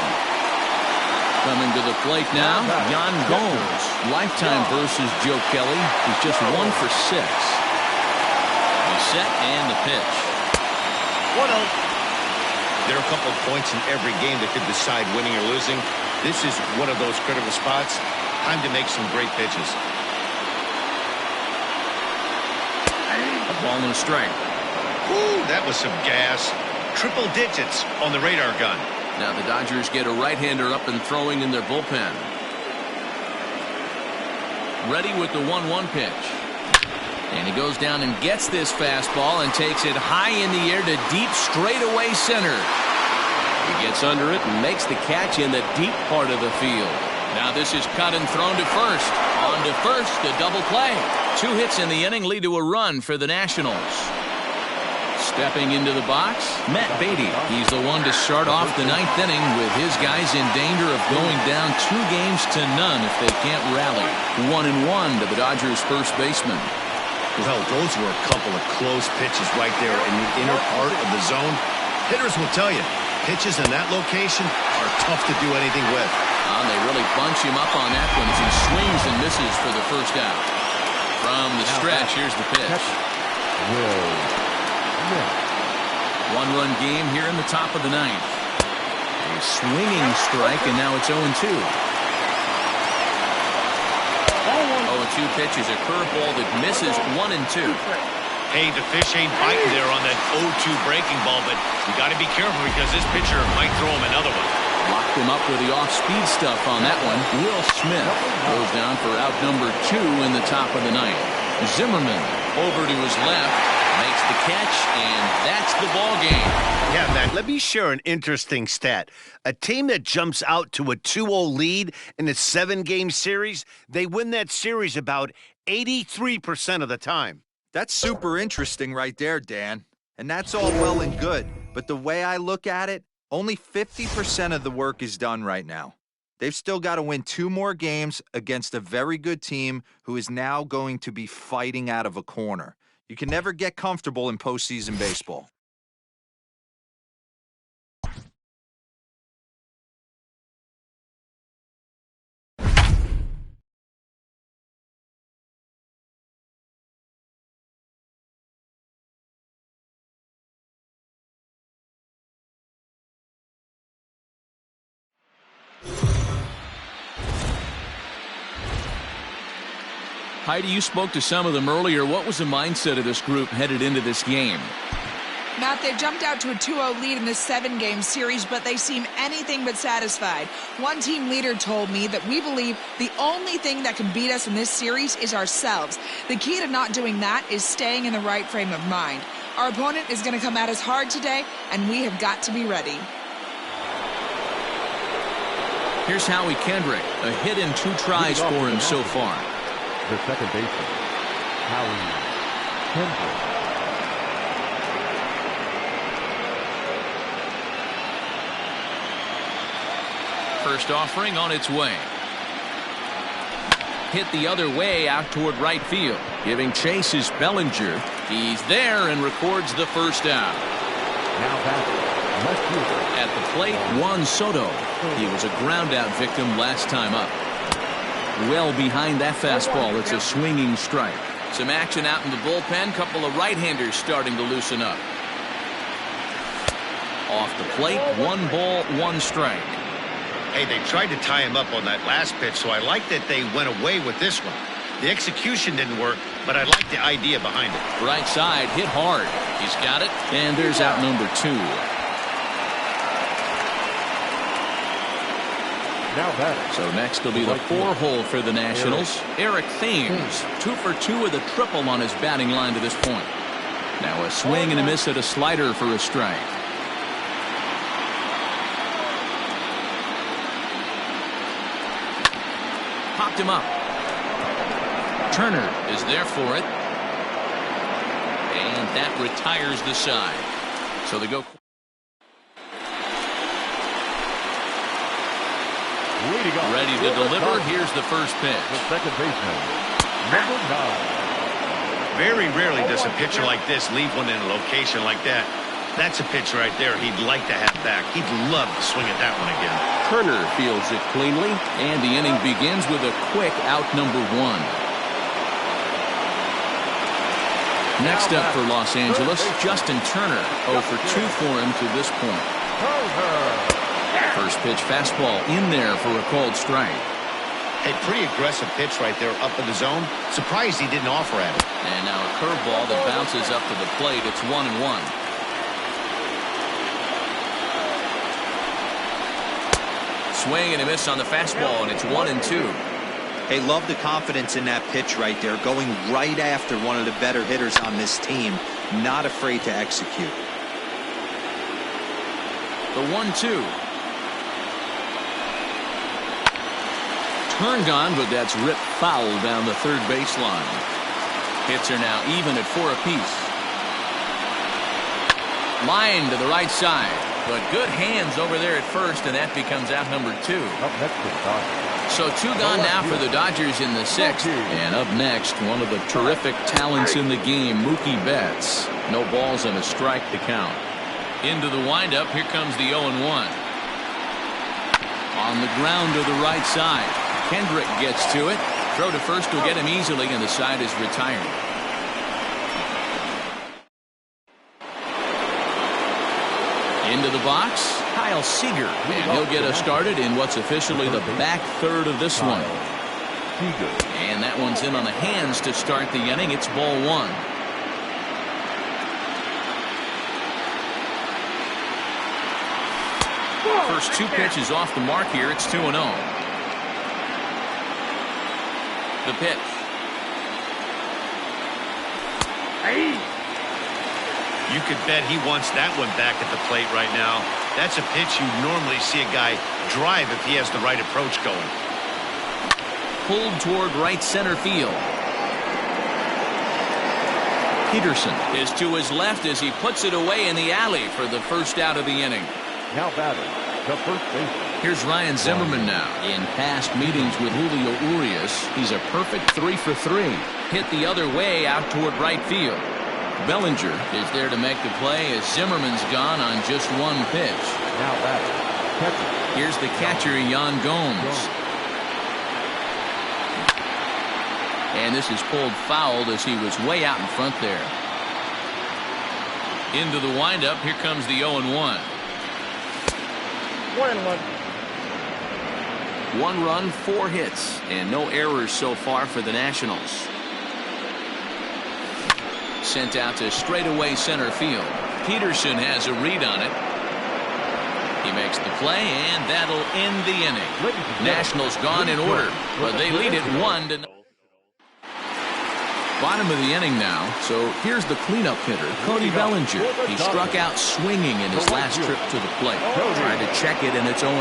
Speaker 1: Coming to the plate now, Yan Gomes. Lifetime versus Joe Kelly. He's just 1 for 6. He's set and the pitch.
Speaker 2: 1-0. There are a couple of points in every game that could decide winning or losing. This is one of those critical spots. Time to make some great pitches.
Speaker 1: A ball and a strike.
Speaker 2: Ooh, that was some gas. Triple digits on the radar gun.
Speaker 1: Now the Dodgers get a right-hander up and throwing in their bullpen. Ready with the 1-1 pitch. And he goes down and gets this fastball and takes it high in the air to deep straightaway center. He gets under it and makes the catch in the deep part of the field. Now this is cut and thrown to first. On to first, the double play. 2 hits in the inning lead to a run for the Nationals. Stepping into the box, Matt Beatty. He's the one to start off the 9th inning with his guys in danger of going down 2 games to none if they can't rally. 1-1 to the Dodgers' first baseman.
Speaker 2: Well, those were a couple of close pitches right there in the inner part of the zone. Hitters will tell you, pitches in that location are tough to do anything with.
Speaker 1: They really bunch him up on that one as he swings and misses for the first out. From the stretch, here's the pitch. 1-run game here in the top of the 9th. A swinging strike, and now it's 0-2. 0-2 pitch is a curveball that misses 1-2.
Speaker 2: Hey, the fish ain't biting there on that 0-2 breaking ball, but you got to be careful because this pitcher might throw him another one.
Speaker 1: Locked him up with the off-speed stuff on that one. Will Smith goes down for out number 2 in the top of the 9th. Zimmerman over to his left. Makes the catch, and that's the ball game.
Speaker 2: Yeah, Matt, let me share an interesting stat. A team that jumps out to a 2-0 lead in a 7-game series, they win that series about 83% of the time.
Speaker 3: That's super interesting right there, Dan. And that's all well and good. But the way I look at it, only 50% of the work is done right now. They've still got to win 2 more games against a very good team who is now going to be fighting out of a corner. You can never get comfortable in postseason baseball.
Speaker 1: Heidi, you spoke to some of them earlier. What was the mindset of this group headed into this game?
Speaker 6: Matt, they've jumped out to a 2-0 lead in this 7-game series, but they seem anything but satisfied. One team leader told me that we believe the only thing that can beat us in this series is ourselves. The key to not doing that is staying in the right frame of mind. Our opponent is going to come at us hard today, and we have got to be ready.
Speaker 1: Here's Howie Kendrick. A hit and 2 tries for him so far.
Speaker 5: The second baseman, Howie Kendrick.
Speaker 1: First offering on its way. Hit the other way out toward right field. Giving chase is Bellinger. He's there and records the first out.
Speaker 5: Now batting, left fielder.
Speaker 1: At the plate, Juan Soto. He was a ground out victim last time up. Well behind that fastball, it's a swinging strike. Some action out in the bullpen. Couple of right-handers starting to loosen up. Off the plate, 1 ball, 1 strike.
Speaker 2: Hey, they tried to tie him up on that last pitch, so I like that they went away with this one. The execution didn't work, but I like the idea behind it.
Speaker 1: Right side, hit hard. He's got it, and there's out number 2.
Speaker 5: Now batting.
Speaker 1: So next will be the 4-hole for the Nationals. Eric Thames, 2 for 2 with a triple on his batting line to this point. Now a swing and a miss at a slider for a strike. Popped him up. Turner is there for it. And And that retires the side. So they go. Ready to deliver. Here's the first pitch.
Speaker 5: The second baseman, number 9.
Speaker 2: Very rarely does a pitcher like this leave one in a location like that. That's a pitch right there he'd like to have back. He'd love to swing at that one again.
Speaker 1: Turner fields it cleanly, and the inning begins with a quick out number 1. Next up for Los Angeles, Justin Turner. 0 for 2 for him to this point. First pitch fastball in there for a called strike.
Speaker 2: A pretty aggressive pitch right there up in the zone. Surprised he didn't offer at it.
Speaker 1: And now a curveball that bounces up to the plate. It's 1-1. Swing and a miss on the fastball, and it's 1-2.
Speaker 3: Hey, love the confidence in that pitch right there. Going right after one of the better hitters on this team. Not afraid to execute.
Speaker 1: The 1-2. Turned on, but that's ripped foul down the third baseline. Hits are now even at 4 apiece. Line to the right side, but good hands over there at first, and that becomes out number 2.
Speaker 5: Up next is Dodgers.
Speaker 1: So 2 gone now for the Dodgers in the 6th. And up next, one of the terrific talents in the game, Mookie Betts. No balls and a strike to count. Into the windup, here comes the 0-1. On the ground to the right side. Kendrick gets to it. Throw to first will get him easily, and the side is retired. Into the box, Kyle Seager, and he'll get us started in what's officially the back third of this one. And that one's in on the hands to start the inning. It's ball 1. First 2 pitches off the mark here. It's 2-0. The pitch.
Speaker 2: You could bet he wants that one back at the plate right now. That's a pitch you normally see a guy drive if he has the right approach going.
Speaker 1: Pulled toward right center field. Peterson is to his left as he puts it away in the alley for the first out of the inning.
Speaker 5: Now batting, the first baseman.
Speaker 1: Here's Ryan Zimmerman now. In past meetings with Julio Urias, he's a perfect 3 for 3. Hit the other way out toward right field. Bellinger is there to make the play as Zimmerman's gone on just 1 pitch.
Speaker 5: Now batting, catcher.
Speaker 1: Here's the catcher, Yan Gomes. And this is pulled fouled as he was way out in front there. Into the windup, here comes the 0-1. 1 run, 4 hits, and no errors so far for the Nationals. Sent out to straightaway center field. Peterson has a read on it. He makes the play, and that'll end the inning. Nationals gone in order, but they lead it 1-0. Bottom of the inning now, so here's the cleanup hitter, Cody Bellinger. He struck out swinging in his last trip to the plate. Tried to check it, and it's 0-1.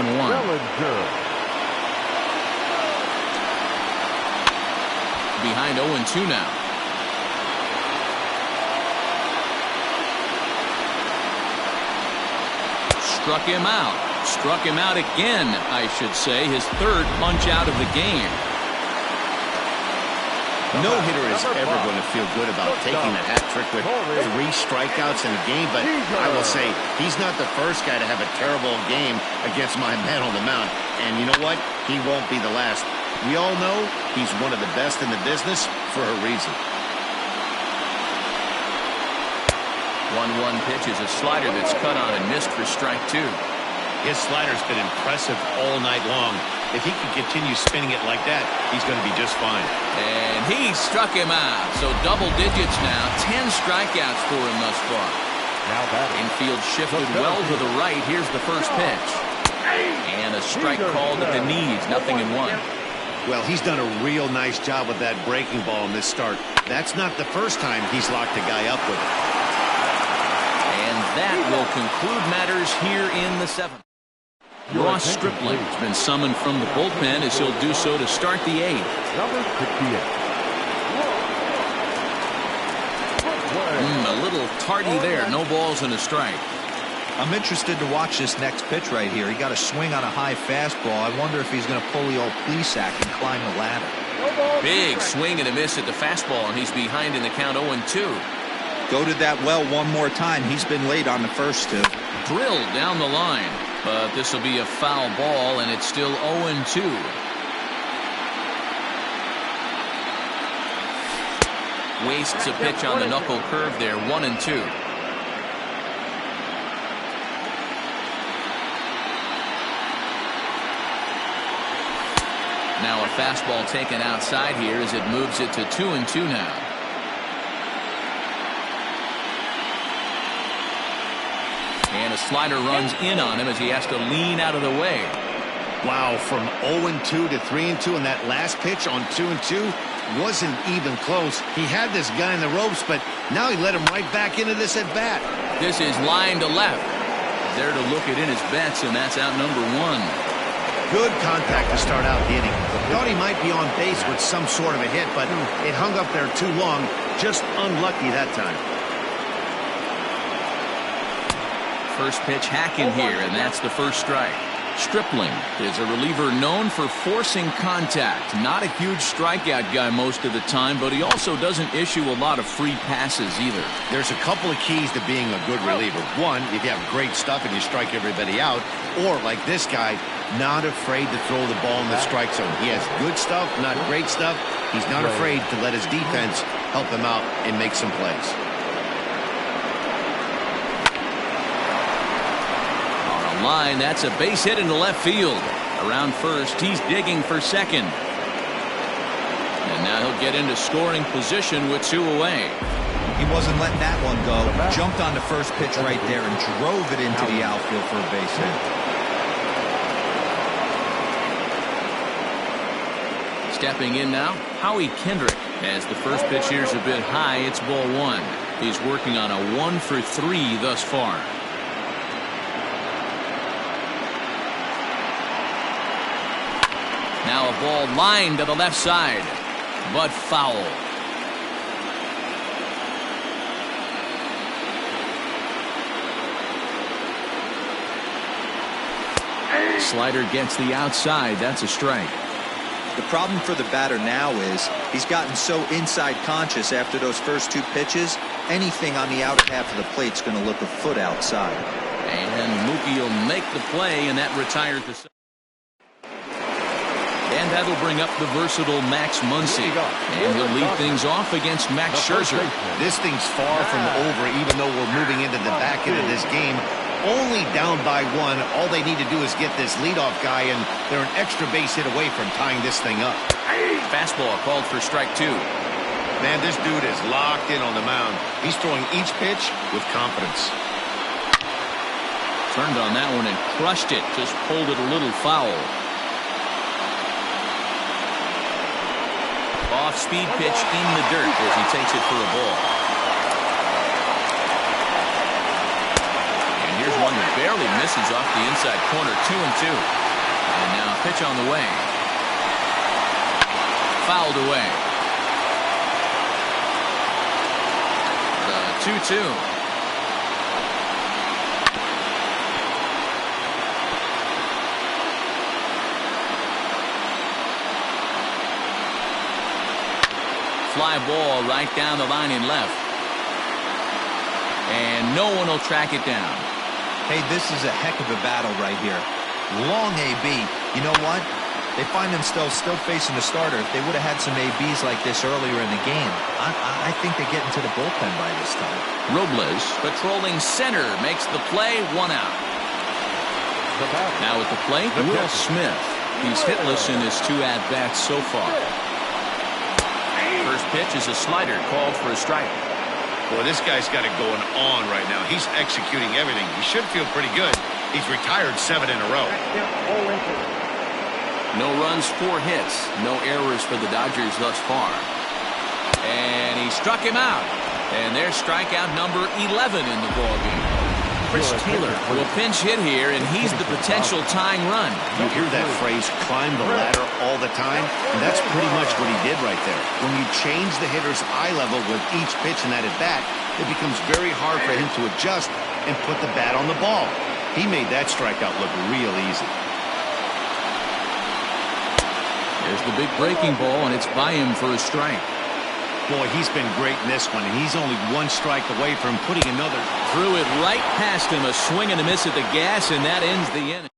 Speaker 1: Behind 0-2 now. Struck him out. Struck him out again, I should say. His 3rd punch out of the game.
Speaker 2: No hitter is ever going to feel good about taking a hat trick with 3 strikeouts in a game, but I will say he's not the first guy to have a terrible game against my man on the mound. And you know what? He won't be the last. We all know he's one of the best in the business for a reason.
Speaker 1: 1-1 pitch is a slider that's cut on and missed for strike 2.
Speaker 2: His slider's been impressive all night long. If he can continue spinning it like that, he's going to be just fine.
Speaker 1: And he struck him out. So double digits now. 10 strikeouts for him thus far.
Speaker 5: Now batting.
Speaker 1: Infield shifted well to the right. Here's the first pitch. And a strike called at the knees. 0-1.
Speaker 2: Well, he's done a real nice job with that breaking ball in this start. That's not the first time he's locked a guy up with it.
Speaker 1: And that will conclude matters here in the 7th. Ross Stripling has been summoned from the bullpen as he'll do so to start the 8th.
Speaker 5: Number 68.
Speaker 1: A little tardy there. No balls and a strike.
Speaker 3: I'm interested to watch this next pitch right here. He got a swing on a high fastball. I wonder if he's going to pull the old Plesac and climb the ladder.
Speaker 1: Big swing and a miss at the fastball, and he's behind in the count 0-2.
Speaker 3: Go to that well one more time. He's been late on the first two.
Speaker 1: Drilled down the line, but this will be a foul ball, and it's still 0-2. Wastes a pitch on the knuckle curve there, 1-2. Now a fastball taken outside here as it moves it to 2-2 now. And a slider runs in on him as he has to lean out of the way.
Speaker 2: Wow, from 0-2 to 3-2, and that last pitch on 2-2 wasn't even close. He had this guy in the ropes, but now he let him right back into this at bat.
Speaker 1: This is line to left. There to look it in his bets, and that's out number 1.
Speaker 2: Good contact to start out the inning. Thought he might be on base with some sort of a hit, but it hung up there too long. Just unlucky that time.
Speaker 1: First pitch hacking here, and that's the first strike. Stripling is a reliever known for forcing contact. Not a huge strikeout guy most of the time, but he also doesn't issue a lot of free passes either.
Speaker 2: There's a couple of keys to being a good reliever. One, if you have great stuff and you strike everybody out, or like this guy, not afraid to throw the ball in the strike zone. He has good stuff, not great stuff. He's not afraid to let his defense help him out and make some plays.
Speaker 1: Line, that's a base hit into left field. Around first, he's digging for second. And now he'll get into scoring position with 2 away.
Speaker 3: He wasn't letting that one go. Jumped on the first pitch right there and drove it into the outfield for a base hit.
Speaker 1: Stepping in now, Howie Kendrick. As the first pitch here's a bit high, it's ball 1. He's working on a 1-for-3 thus far. Now a ball lined to the left side, but foul. Slider gets the outside. That's a strike.
Speaker 3: The problem for the batter now is he's gotten so inside conscious after those first 2 pitches. Anything on the outer half of the plate's going to look a foot outside.
Speaker 1: And Mookie will make the play, and that retires the. And that'll bring up the versatile Max Muncy. And he'll lead things off against Max Scherzer.
Speaker 2: This thing's far from over, even though we're moving into the back end of this game. Only down by 1. All they need to do is get this leadoff guy, and they're an extra base hit away from tying this thing up.
Speaker 1: Fastball called for strike 2.
Speaker 2: Man, this dude is locked in on the mound. He's throwing each pitch with confidence.
Speaker 1: Turned on that one and crushed it. Just pulled it a little foul. Off-speed pitch in the dirt as he takes it for a ball. And here's one that barely misses off the inside corner, 2-2. And now a pitch on the way. Fouled away. The 2-2. Fly ball right down the line in left. And no one will track it down.
Speaker 3: Hey, this is a heck of a battle right here. Long AB. You know what? They find themselves still facing the starter. If they would have had some ABs like this earlier in the game, I think they get into the bullpen by this time.
Speaker 1: Robles patrolling center makes the play, 1 out. Now at the plate, Will Smith. He's hitless in his 2 at-bats so far. First pitch is a slider called for a strike.
Speaker 2: Boy, this guy's got it going on right now. He's executing everything. He should feel pretty good. He's retired 7 in a row.
Speaker 1: No runs, 4 hits. No errors for the Dodgers thus far. And he struck him out. And there's strikeout number 11 in the ballgame. Chris Taylor will pinch hit here, and he's the potential tying run.
Speaker 2: You hear that phrase, climb the ladder, all the time, and that's pretty much what he did right there. When you change the hitter's eye level with each pitch in that at-bat, it becomes very hard for him to adjust and put the bat on the ball. He made that strikeout look real easy.
Speaker 1: There's the big breaking ball, and it's by him for a strike.
Speaker 2: Boy, he's been great in this one, and he's only one strike away from putting another.
Speaker 1: Threw it right past him, a swing and a miss at the gas, and that ends the inning.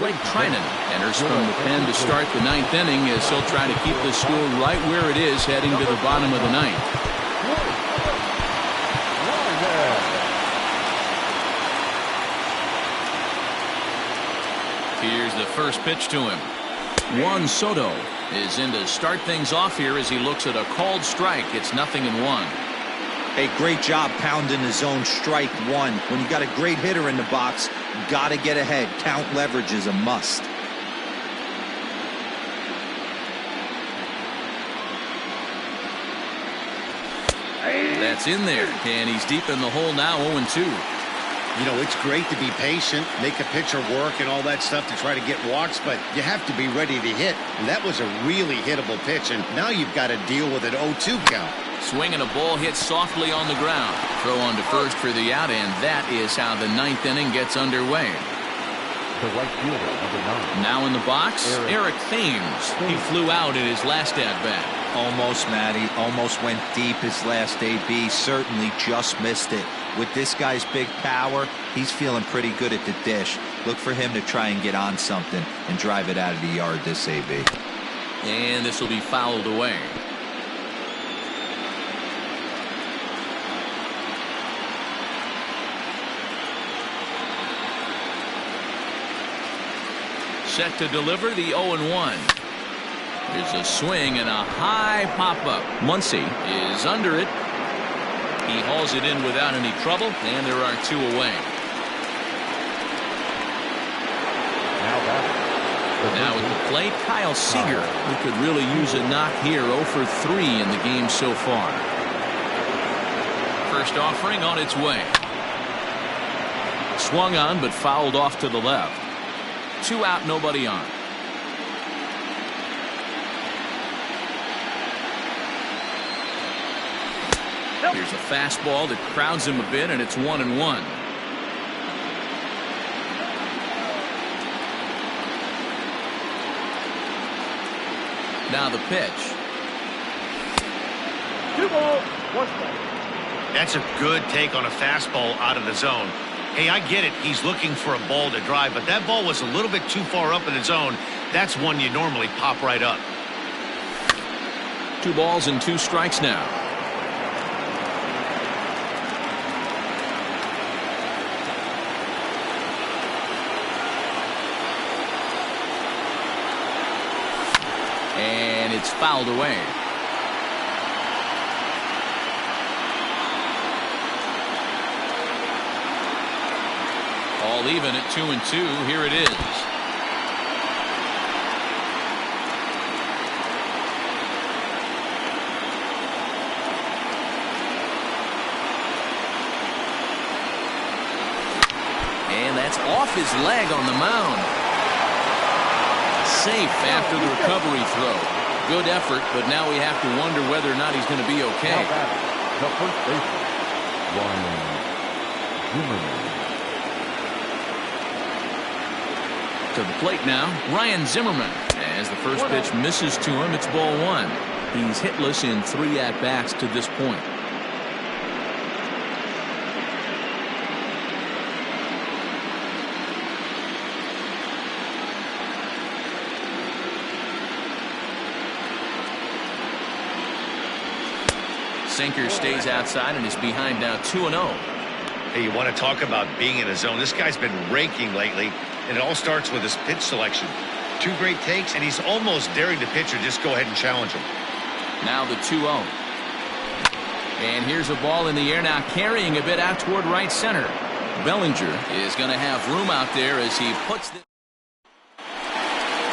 Speaker 1: Blake Trinan enters from the pen to start the ninth inning as he'll try to keep the score right where it is heading to the bottom of the ninth. Here's the first pitch to him. Juan Soto is in to start things off here as he looks at a called strike. It's 0-1.
Speaker 3: Hey, great job pounding the zone, strike one. When you got a great hitter in the box, got to get ahead. Count leverage is a must.
Speaker 1: That's in there, and he's deep in the hole now, 0-2.
Speaker 2: You know, it's great to be patient, make a pitcher work and all that stuff to try to get walks, but you have to be ready to hit. And that was a really hittable pitch, and now you've got to deal with an 0-2 count.
Speaker 1: Swinging a ball hit softly on the ground. Throw on to first for the out, and that is how the ninth inning gets underway.
Speaker 5: The right fielder, number 9.
Speaker 1: Now in the box, Eric Thames. He flew out in his last at-bat.
Speaker 3: Almost, Matty. Almost went deep his last AB. Certainly just missed it. With this guy's big power, he's feeling pretty good at the dish. Look for him to try and get on something and drive it out of the yard this AB.
Speaker 1: And this will be fouled away. Set to deliver the 0-1. There's a swing and a high pop-up. Muncy is under it. He hauls it in without any trouble, and there are 2 away. Now at the plate, Kyle Seager, who could really use a knock here. 0 for 3 in the game so far. First offering on its way. Swung on, but fouled off to the left. 2 out, nobody on. Here's a fastball that crowds him a bit, and it's 1-1. Now the pitch.
Speaker 4: 2 balls, 1 strike.
Speaker 2: That's a good take on a fastball out of the zone. Hey, I get it. He's looking for a ball to drive, but that ball was a little bit too far up in the zone. That's one you normally pop right up.
Speaker 1: 2 balls and 2 strikes now. And it's fouled away. All even at 2-2. Here it is. And that's off his leg on the mound. Safe after the recovery throw. Good effort, but now we have to wonder whether or not he's going to be okay.
Speaker 5: The first baseman, Ryan Zimmerman.
Speaker 1: To the plate now, Ryan Zimmerman. As the first pitch misses to him, it's ball 1. He's hitless in 3 at-bats to this point. Sinker stays outside and is behind now 2-0.
Speaker 2: Hey, you want to talk about being in a zone? This guy's been raking lately, and it all starts with his pitch selection. 2 great takes, and he's almost daring the pitcher just go ahead and challenge him.
Speaker 1: Now the 2-0. And here's a ball in the air now, carrying a bit out toward right center. Bellinger is going to have room out there as he puts the...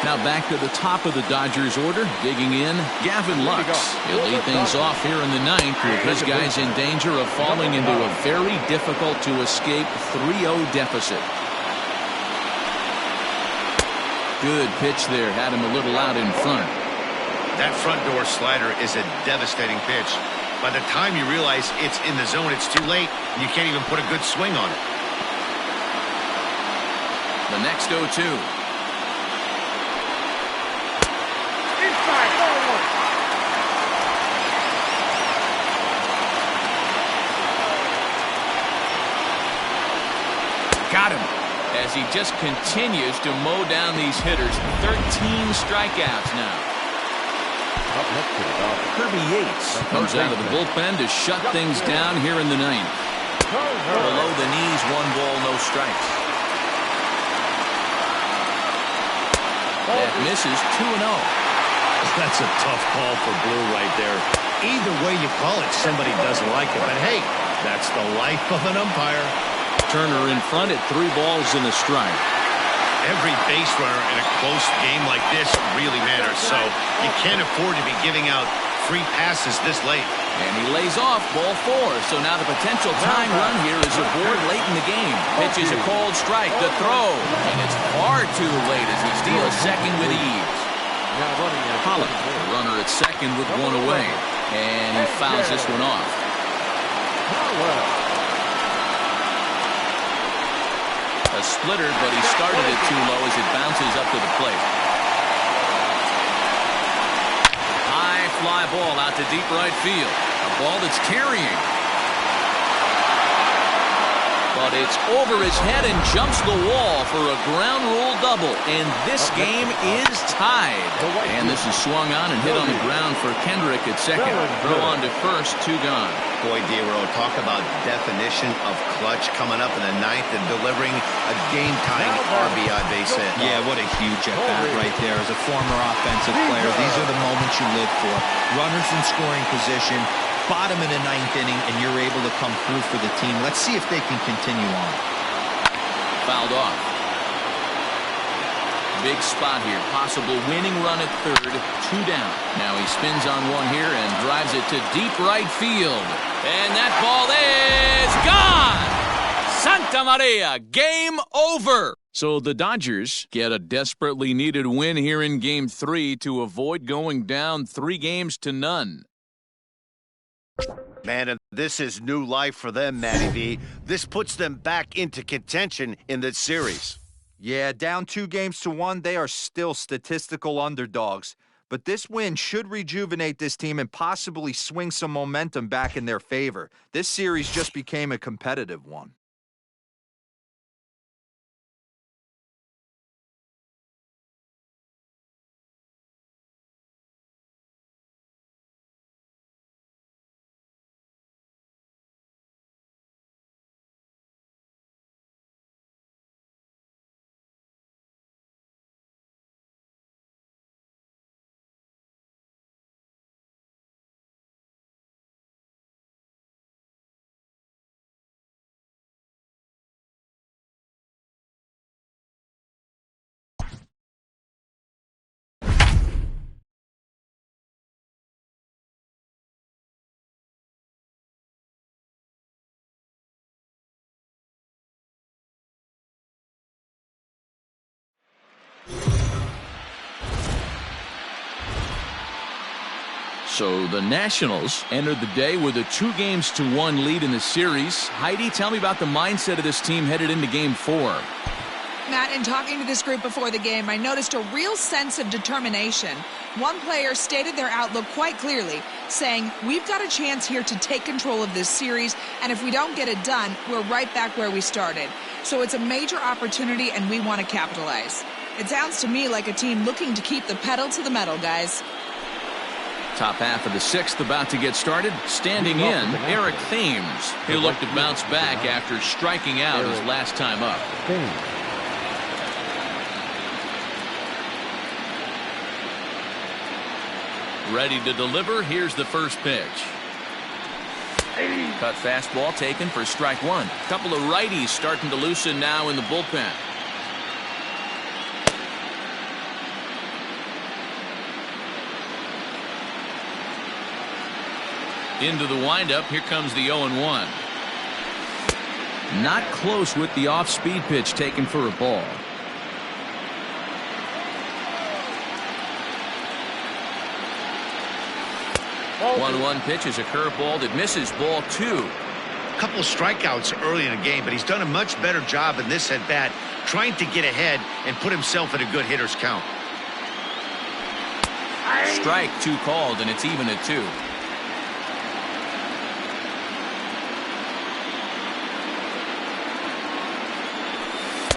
Speaker 1: Now back to the top of the Dodgers order. Digging in, Gavin Lux. He'll lead things off here in the ninth with his guys in danger of falling into a very difficult to escape 3-0 deficit. Good pitch there. Had him a little out in front.
Speaker 2: That front door slider is a devastating pitch. By the time you realize it's in the zone, it's too late. You can't even put a good swing on it.
Speaker 1: The next 0-2.
Speaker 4: Inside, ball one.
Speaker 1: Got him. As he just continues to mow down these hitters. 13 strikeouts now.
Speaker 5: Up next to the Dodgers,
Speaker 1: Kirby Yates comes out of the bullpen to shut things down here in the ninth. Below the knees, 1 ball, no strikes. That misses 2-0.
Speaker 2: That's a tough call for Blue right there. Either way you call it, somebody doesn't like it. But hey, that's the life of an umpire.
Speaker 1: Turner in front at 3 balls and a strike.
Speaker 2: Every base runner in a close game like this really matters, so you can't afford to be giving out free passes this late.
Speaker 1: And he lays off ball 4, so now the potential tying run here is aboard late in the game. Pitches a cold strike, the throw, and it's far too late as he steals second with ease. Pollock, the runner at second with 1 away, and he fouls this one off. A splitter, but he started it too low as it bounces up to the plate. High fly ball out to deep right field. A ball that's carrying. But it's over his head and jumps the wall for a ground rule double. And this game is tied. And this is swung on and hit on the ground for Kendrick at second. Throw on to first, 2 gone.
Speaker 2: Boy, D-Row, talk about definition of clutch coming up in the ninth and delivering a game-tying RBI base hit.
Speaker 7: Yeah, what a huge at-bat right there. As a former offensive player, these are the moments you live for. Runners in scoring position, bottom of the ninth inning, and you're able to come through for the team. Let's see if they can continue on.
Speaker 1: Fouled off. Big spot here. Possible winning run at third. 2 down. Now he spins on one here and drives it to deep right field. And that ball is gone! Santa Maria, game over! So the Dodgers get a desperately needed win here in Game 3 to avoid going down 3-0.
Speaker 2: Man, and this is new life for them, Matty V. This puts them back into contention in this series.
Speaker 3: Yeah, down 2-1, they are still statistical underdogs. But this win should rejuvenate this team and possibly swing some momentum back in their favor. This series just became a competitive one.
Speaker 1: So the Nationals entered the day with a 2-1 lead in the series. Heidi, tell me about the mindset of this team headed into Game 4.
Speaker 6: Matt, in talking to this group before the game, I noticed a real sense of determination. One player stated their outlook quite clearly, saying, "We've got a chance here to take control of this series, and if we don't get it done, we're right back where we started. So it's a major opportunity, and we want to capitalize." It sounds to me like a team looking to keep the pedal to the metal, guys.
Speaker 1: Top half of the 6th about to get started. Standing in, Eric Thames. He'll look to bounce back after striking out his last time up. Ready to deliver. Here's the first pitch. Cut fastball taken for strike 1. Couple of righties starting to loosen now in the bullpen. Into the windup. Here comes the 0-1. Not close with the off-speed pitch taken for a ball. 1-1 pitch is a curveball that misses, ball 2.
Speaker 2: A couple of strikeouts early in the game, but he's done a much better job in this at-bat trying to get ahead and put himself in a good hitter's count.
Speaker 1: Strike 2 called, and it's even at 2.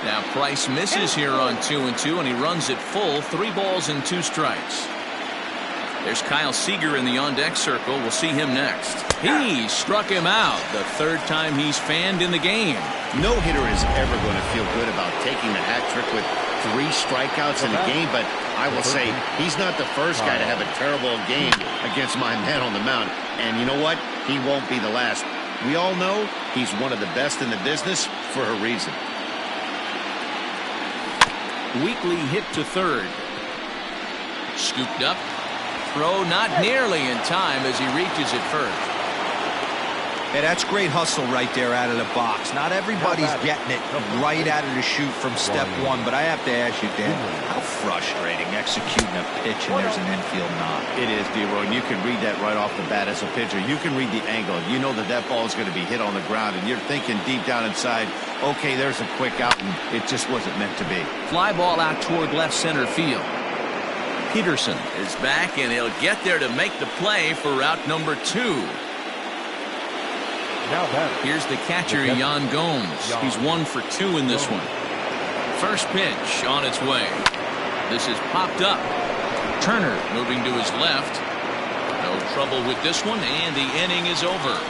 Speaker 1: Now Price misses here on 2-2, and he runs it full. 3 balls and 2 strikes. There's Kyle Seager in the on-deck circle. We'll see him next. He struck him out. The 3rd time he's fanned in the game.
Speaker 2: No hitter is ever going to feel good about taking the hat trick with 3 strikeouts in a game, but I will say he's not the first guy to have a terrible game against my man on the mound. And you know what? He won't be the last. We all know he's one of the best in the business for a reason.
Speaker 1: Weekly hit to 3rd. Scooped up. Throw not nearly in time as he reaches it first.
Speaker 7: Hey, that's great hustle right there out of the box. Not everybody's getting it right out of the chute from step 1, but I have to ask you, Dan, how frustrating executing a pitch and there's an infield knock.
Speaker 2: It is, D-Roy, and you can read that right off the bat as a pitcher. You can read the angle. You know that ball is going to be hit on the ground, and you're thinking deep down inside, okay, there's a quick out, and it just wasn't meant to be.
Speaker 1: Fly ball out toward left center field. Peterson is back, and he'll get there to make the play for route number 2. Here's the catcher, Yan Gomes. He's 1 for 2 in this one. First pitch on its way. This is popped up. Turner moving to his left. No trouble with this one, and the inning is over.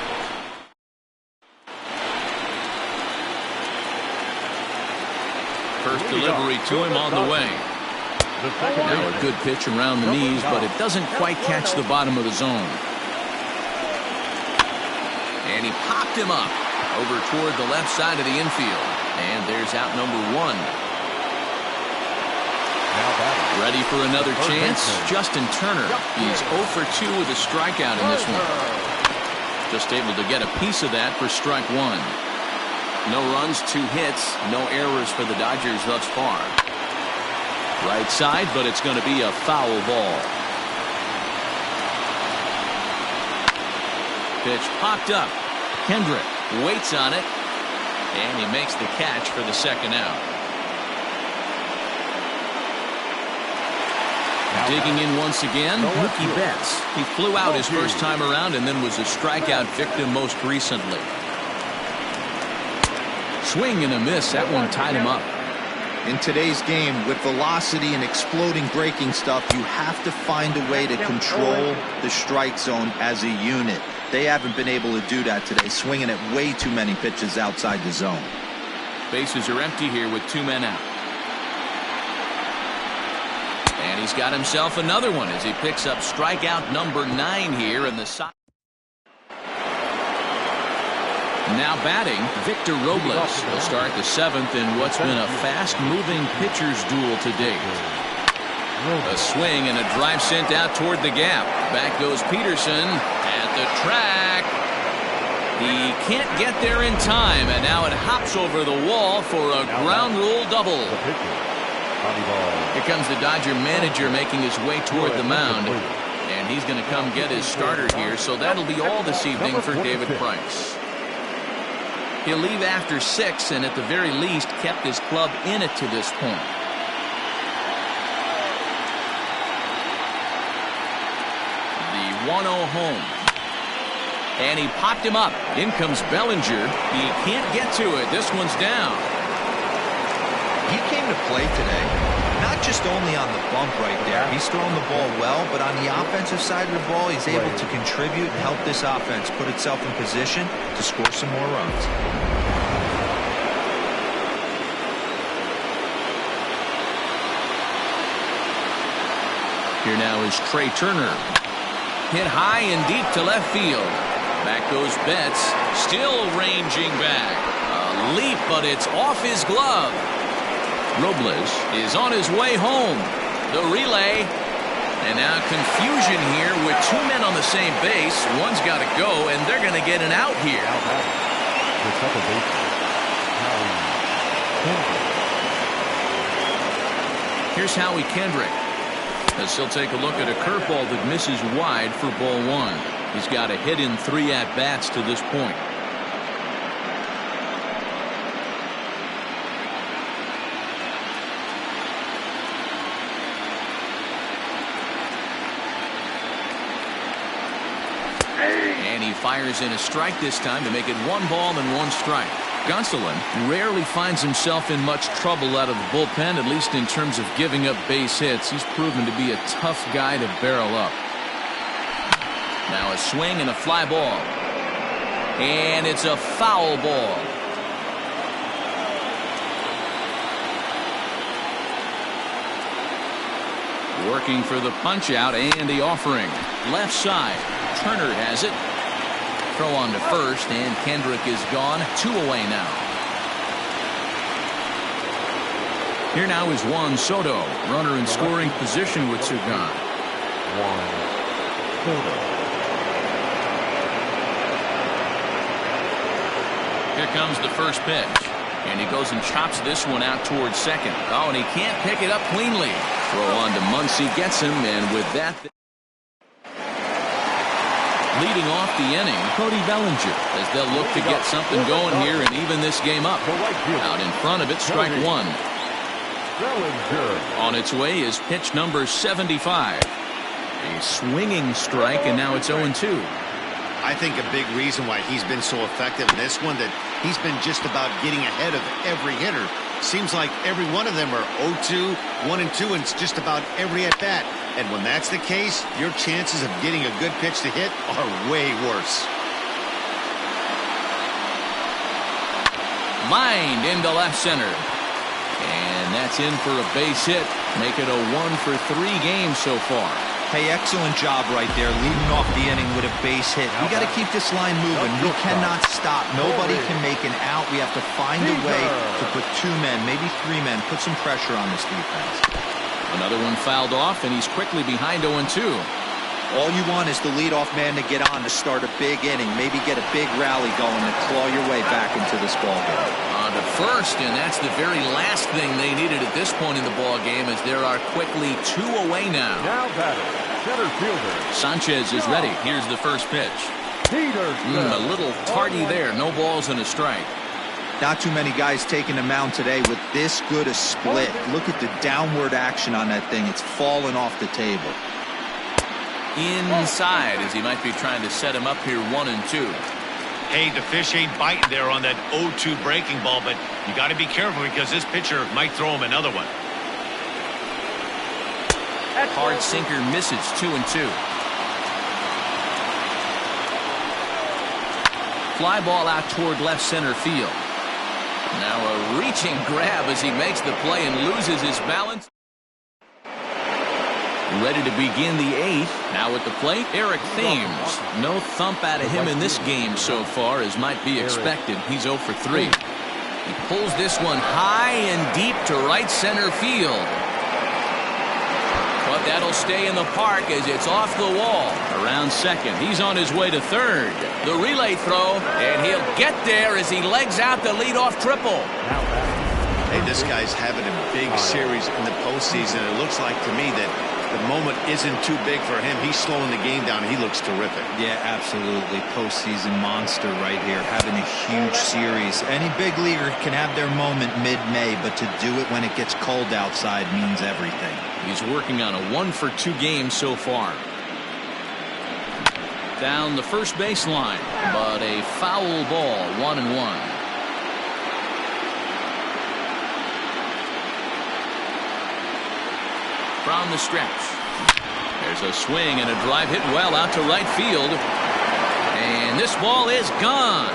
Speaker 1: First delivery to him on the way. Now a good pitch around the knees, but it doesn't quite catch the bottom of the zone. And he popped him up over toward the left side of the infield. And there's out number 1. Ready for another chance? Justin Turner. He's 0 for 2 with a strikeout in this one. Just able to get a piece of that for strike 1. No runs, 2 hits, no errors for the Dodgers thus far. Right side, but it's going to be a foul ball. Pitch popped up. Hendrick waits on it, and he makes the catch for the 2nd out. Digging in once again, Mookie Betts. He flew out his first time around and then was a strikeout victim most recently. Swing and a miss. That one tied him up.
Speaker 7: In today's game, with velocity and exploding breaking stuff, you have to find a way to control the strike zone as a unit. They haven't been able to do that today, swinging at way too many pitches outside the zone.
Speaker 1: Bases are empty here with 2 men out. And he's got himself another one as he picks up strikeout number 9 here in the side. Now batting, Victor Robles. He'll start the 7th in what's been a fast-moving pitcher's duel to date. A swing and a drive sent out toward the gap. Back goes Peterson at the track. He can't get there in time, and now it hops over the wall for a ground rule double. Here comes the Dodger manager making his way toward the mound, and he's going to come get his starter here, so that'll be all this evening for David Price. He'll leave after 6 and at the very least kept his club in it to this point. The 1-0 home. And he popped him up. In comes Bellinger. He can't get to it. This one's down.
Speaker 7: He came to play today, not just only on the bump right there. He's throwing the ball well, but on the offensive side of the ball, he's able to contribute and help this offense put itself in position to score some more runs.
Speaker 1: Here now is Trey Turner. Hit high and deep to left field. Back goes Betts, still ranging back. A leap, but it's off his glove. Robles is on his way home. The relay, And now confusion here with two men on the same base. One's got to go, and they're going to get an out here.
Speaker 5: The second baseman,
Speaker 1: Here's Howie Kendrick, as he'll take a look at a curveball that misses wide for ball one. He's got a hit in 3 at-bats to this point. And he fires in a strike this time to make it 1 ball and 1 strike. Gonsolin rarely finds himself in much trouble out of the bullpen, at least in terms of giving up base hits. He's proven to be a tough guy to barrel up. Now a swing and a fly ball. And it's a foul ball. Working for the punch out and the offering. Left side. Turner has it. Throw on to first, and Kendrick is gone. 2 away now. Here now is Juan Soto. Runner in scoring position with 2 gone.
Speaker 5: Juan Soto.
Speaker 1: Here comes the first pitch. And he goes and chops this one out towards second. Oh, and he can't pick it up cleanly. Throw on to Muncy, gets him, and with that, leading off the inning, Cody Bellinger, as they'll look to get something going here and even this game up. Out in front of it, strike 1. On its way is pitch number 75. A swinging strike, and now it's 0-2.
Speaker 2: I think a big reason why he's been so effective in this one, that he's been just about getting ahead of every hitter. Seems like every one of them are 0-2, 1-2, and it's just about every at-bat. And when that's the case, your chances of getting a good pitch to hit are way worse.
Speaker 1: Lined into left center. And that's in for a base hit. Make it a 1-for-3 game so far.
Speaker 7: Hey, excellent job right there, leading off the inning with a base hit. We got to keep this line moving. We cannot stop. Nobody can make an out. We have to find a way to put 2 men, maybe 3 men, put some pressure on this defense.
Speaker 1: Another one fouled off, and he's quickly behind 0-2.
Speaker 7: All you want is the leadoff man to get on to start a big inning, maybe get a big rally going to claw your way back into this ball game.
Speaker 1: On to first, and that's the very last thing they needed at this point in the ball game, as there are quickly 2 away now.
Speaker 5: Now batting, center fielder
Speaker 1: Sanchez is ready. Here's the first pitch. A little tardy there. No balls and a strike.
Speaker 7: Not too many guys taking the mound today with this good a split. Look at the downward action on that thing. It's falling off the table.
Speaker 1: Inside, as he might be trying to set him up here 1-2.
Speaker 2: Hey, the fish ain't biting there on that 0-2 breaking ball, but you got to be careful because this pitcher might throw him another one.
Speaker 1: Hard sinker misses. 2-2. Fly ball out toward left center field. Now a reaching grab as he makes the play and loses his balance. Ready to begin the 8th. Now at the plate, Eric Thames. No thump out of him in this game so far, as might be expected. He's 0-for-3. He pulls this one high and deep to right center field. But that'll stay in the park as it's off the wall. Around second. He's on his way to third. The relay throw, and he'll get there as he legs out the leadoff triple.
Speaker 2: Hey, this guy's having a big series in the postseason. It looks like to me that the moment isn't too big for him. He's slowing the game down. He looks terrific.
Speaker 7: Yeah, absolutely. Postseason monster right here, having a huge series. Any big leaguer can have their moment mid-May, but to do it when it gets cold outside means everything.
Speaker 1: He's working on a 1-for-2 game so far. Down the first baseline, but a foul ball, 1-1. From the stretch. There's a swing and a drive hit well out to right field. And this ball is gone.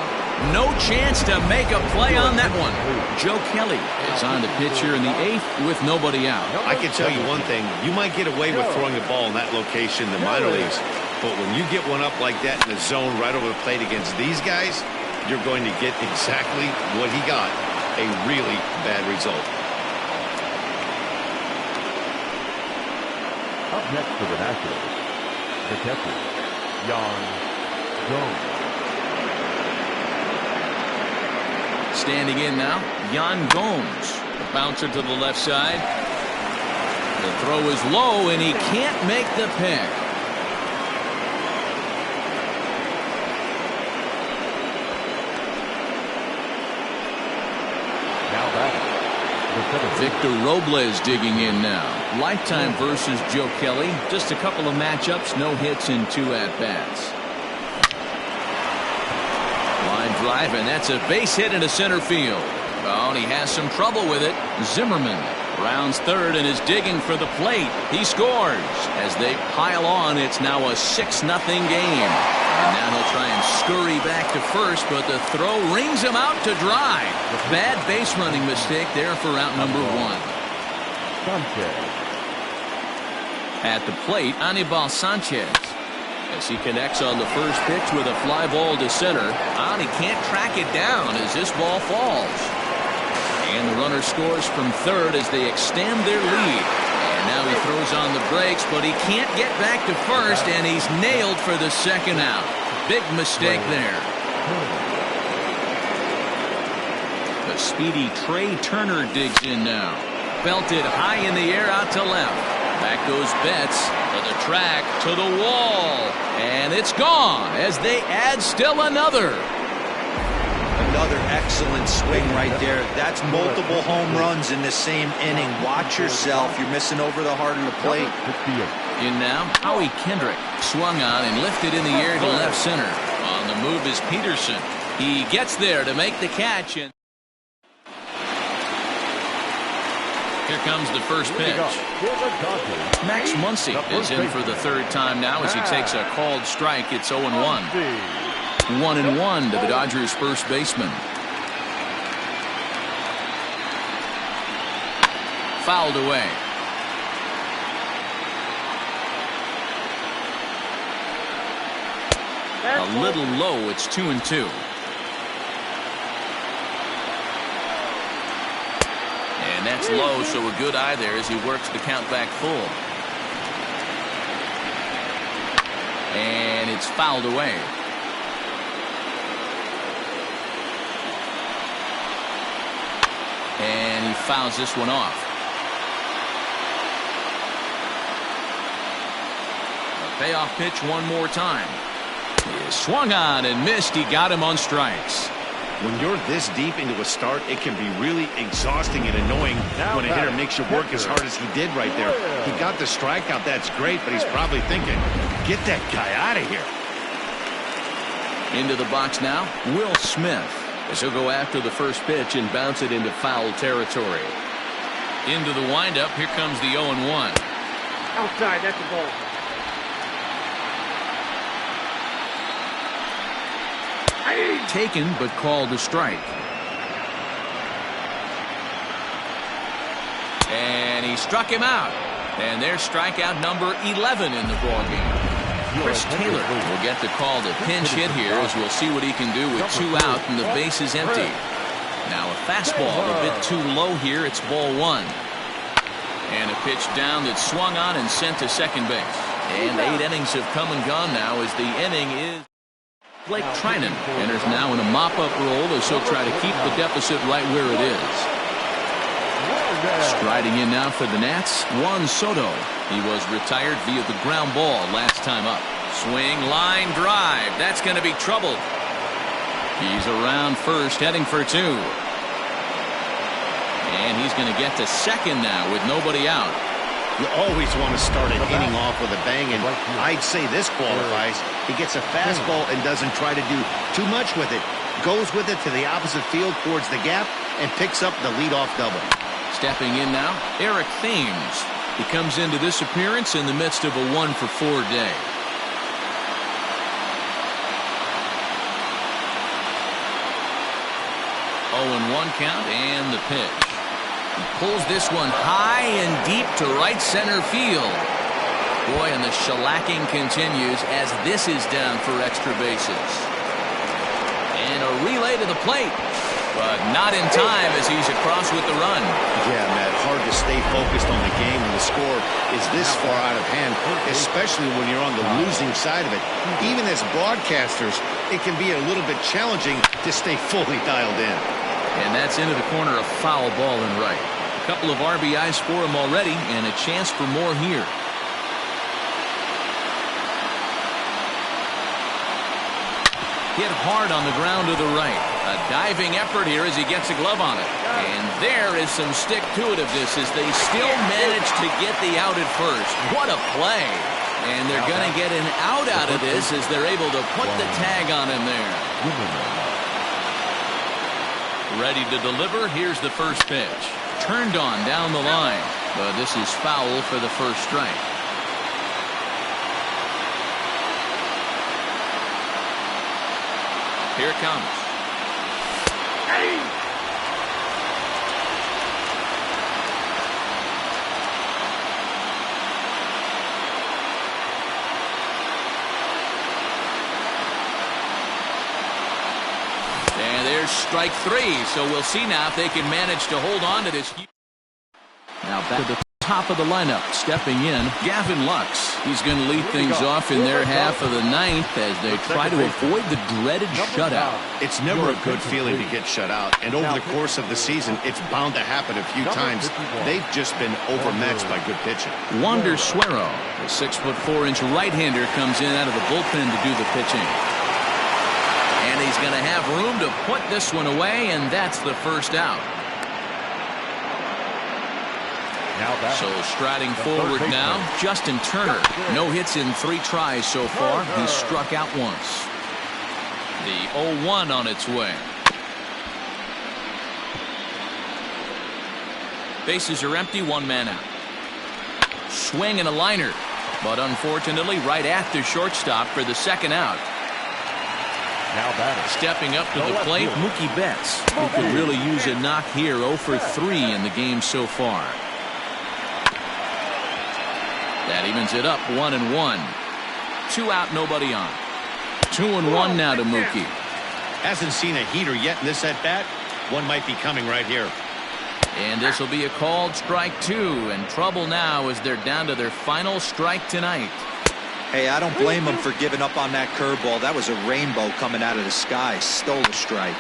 Speaker 1: No chance to make a play on that one. Joe Kelly is on the pitch here in the 8th with nobody out.
Speaker 2: I can tell you one thing. You might get away with throwing a ball in that location in the minor leagues. But when you get one up like that in the zone right over the plate against these guys, you're going to get exactly what he got. A really bad result.
Speaker 5: next for the Nationals, the catcher, Yan Gomes.
Speaker 1: Standing in now, Yan Gomes. The bouncer to the left side. The throw is low, and he can't make the pick.
Speaker 5: Now batting,
Speaker 1: Victor Robles digging in now. Lifetime versus Joe Kelly. Just a couple of matchups, no hits in 2 at-bats. Line drive, and that's a base hit into center field. Oh, and he has some trouble with it. Zimmerman rounds third and is digging for the plate. He scores. As they pile on, it's now a 6-0 game. And now he'll try and scurry back to first, but the throw rings him out to dry. Bad base running mistake there for out number 1.
Speaker 5: Sanchez.
Speaker 1: At the plate, Anibal Sanchez. As he connects on the first pitch with a fly ball to center. He can't track it down as this ball falls. And the runner scores from third as they extend their lead. And now he throws on the brakes, but he can't get back to first, and he's nailed for the second out. Big mistake there. The speedy Trey Turner digs in now. Belted high in the air out to left. Back goes Betts to the track, to the wall. And it's gone as they add still another.
Speaker 7: Another excellent swing right there. That's multiple home runs in the same inning. Watch yourself. You're missing over the heart of the plate.
Speaker 1: In now, Howie Kendrick swung on and lifted in the air to left center. On the move is Peterson. He gets there to make the catch. And here comes the first pitch. Max Muncy is in for the third time now as he takes a called strike. It's 0-1. 1-1 to the Dodgers' first baseman. Fouled away. A little low. It's 2-2. And that's low, so a good eye there as he works the count back full. And it's fouled away. And he fouls this one off. A payoff pitch one more time. He swung on and missed. He got him on strikes.
Speaker 2: When you're this deep into a start, it can be really exhausting and annoying when a hitter makes you work as hard as he did right there. He got the strikeout. That's great, but he's probably thinking, get that guy out of here.
Speaker 1: Into the box now, Will Smith. As he'll go after the first pitch and bounce it into foul territory. Into the windup, here comes the 0-1.
Speaker 4: Outside, that's a ball.
Speaker 1: Taken, but called a strike. And he struck him out. And there's strikeout number 11 in the ballgame. Chris Taylor will get the call to pinch hit here as we'll see what he can do with 2 out and the base is empty. Now a fastball a bit too low here. It's ball 1. And a pitch down that's swung on and sent to second base. And 8 innings have come and gone now as the inning is. Blake Trinan enters now in a mop-up role as he'll try to keep the deficit right where it is. Striding in now for the Nats, Juan Soto. He was retired via the ground ball last time up. Swing, line drive. That's going to be trouble. He's around first, heading for 2. And he's going to get to second now with nobody out.
Speaker 2: You always want to start an inning off with a bang, and I'd say this qualifies. He gets a fastball and doesn't try to do too much with it. Goes with it to the opposite field towards the gap and picks up the leadoff double.
Speaker 1: Stepping in now, Eric Thames. He comes into this appearance in the midst of a 1-for-4 day. Oh, 1 count and the pitch. He pulls this one high and deep to right center field. Boy, and the shellacking continues as this is down for extra bases. And a relay to the plate. but not in time as he's across with the run.
Speaker 2: Yeah, Matt, hard to stay focused on the game when the score is this far out of hand, especially when you're on the losing side of it. Even as broadcasters, it can be a little bit challenging to stay fully dialed in.
Speaker 1: And that's into the corner, a foul ball and right. A couple of RBIs for him already, and a chance for more here. Hit hard on the ground to the right. A diving effort here as he gets a glove on it. And there is some stick-to-itiveness as they still manage to get the out at first. What a play. And they're going to get an out of this as they're able to put the tag on him there. Ready to deliver. Here's the first pitch. Turned on down the line. But this is foul for the first strike. Here it comes. And there's strike three. So we'll see now if they can manage to hold on to this. Now back to the top of the lineup, stepping in, Gavin Lux. He's going to lead things off in their half of the ninth as they try to avoid the dreaded shutout.
Speaker 2: It's never a good feeling to get shut out, and over the course of the season, it's bound to happen a few times. They've just been overmatched by good pitching.
Speaker 1: Wander Suero, the 6'4" right-hander, comes in out of the bullpen to do the pitching. And he's going to have room to put this one away, and that's the first out. So striding forward now, Justin Turner. No hits in 3 tries so far. He's struck out once. The 0-1 on its way. Bases are empty, 1 man out. Swing and a liner, but unfortunately right at the shortstop for the second out. Stepping up to the plate, Mookie Betts, who could really use a knock here. 0 for 3 in the game so far. That evens it up, 1-1. 2 out, nobody on. 2-1 now to Mookie.
Speaker 2: Hasn't seen a heater yet in this at-bat. One might be coming right here.
Speaker 1: And this will be a called strike 2. And trouble now as they're down to their final strike tonight.
Speaker 3: Hey, I don't blame him for giving up on that curveball. That was a rainbow coming out of the sky. Stole a strike.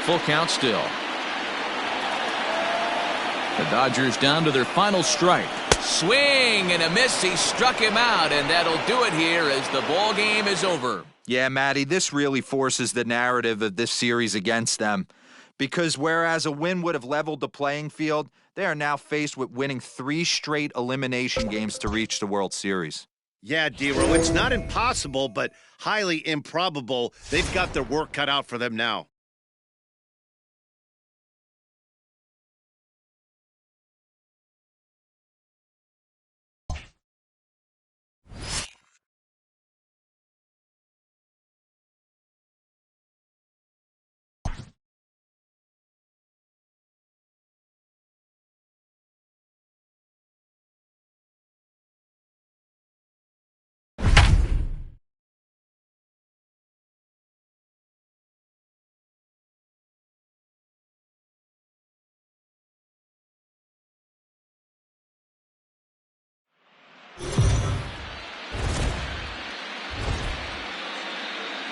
Speaker 1: Full count still. The Dodgers down to their final strike. Swing and a miss. He struck him out, and that'll do it here as the ball game is over.
Speaker 3: Yeah, Matty, this really forces the narrative of this series against them. Because whereas a win would have leveled the playing field, they are now faced with winning 3 straight elimination games to reach the World Series.
Speaker 2: Yeah, Dero, it's not impossible, but highly improbable. They've got their work cut out for them now.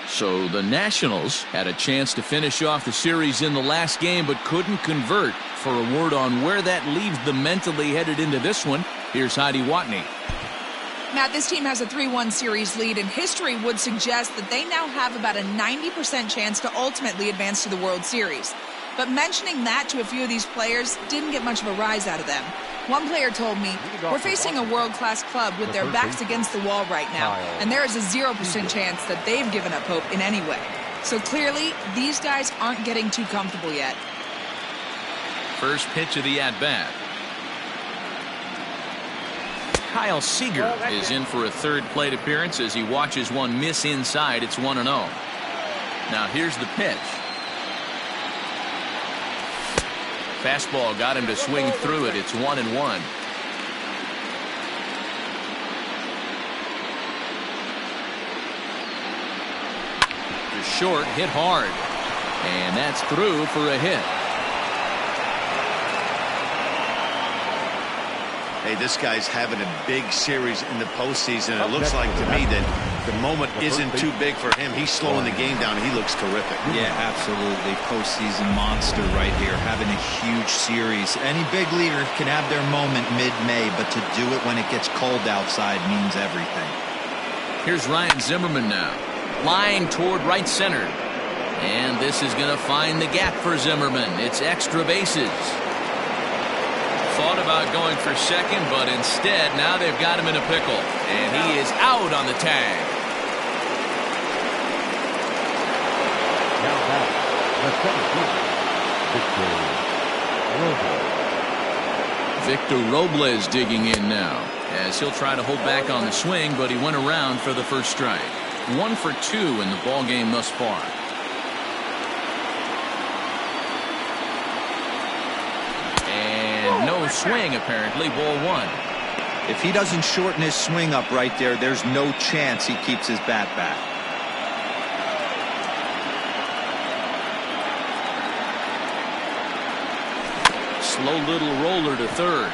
Speaker 1: So the Nationals had a chance to finish off the series in the last game but couldn't convert. For a word on where that leaves them mentally headed into this one, here's Heidi Watney.
Speaker 6: Matt, this team has a 3-1 series lead, and history would suggest that they now have about a 90% chance to ultimately advance to the World Series. But mentioning that to a few of these players didn't get much of a rise out of them. One player told me, "We're facing a world-class club with their backs against the wall right now, and there is a 0% chance that they've given up hope in any way." So clearly, these guys aren't getting too comfortable yet.
Speaker 1: First pitch of the at-bat. Kyle Seager is in for a third plate appearance as he watches one miss inside. It's 1-0. Now here's the pitch. Fastball got him to swing through it. It's 1-1. To short, hit hard. And that's through for a hit.
Speaker 2: Hey, this guy's having a big series in the postseason. It looks like to me that the moment isn't too big for him. He's slowing the game down. He looks terrific.
Speaker 7: Yeah, absolutely. Postseason monster right here, having a huge series. Any big leaguer can have their moment mid-May, but to do it when it gets cold outside means everything.
Speaker 1: Here's Ryan Zimmerman now. Line toward right center. And this is going to find the gap for Zimmerman. It's extra bases. Thought about going for second, but instead now they've got him in a pickle. And he is out on the tag.
Speaker 5: Now back, the center fielder,
Speaker 1: Victor Robles digging in now, as he'll try to hold back on the swing, but he went around for the first strike. 1 for 2 in the ball game thus far. And no swing, apparently. Ball 1.
Speaker 7: If he doesn't shorten his swing up right there, there's no chance he keeps his bat back.
Speaker 1: Slow little roller to third.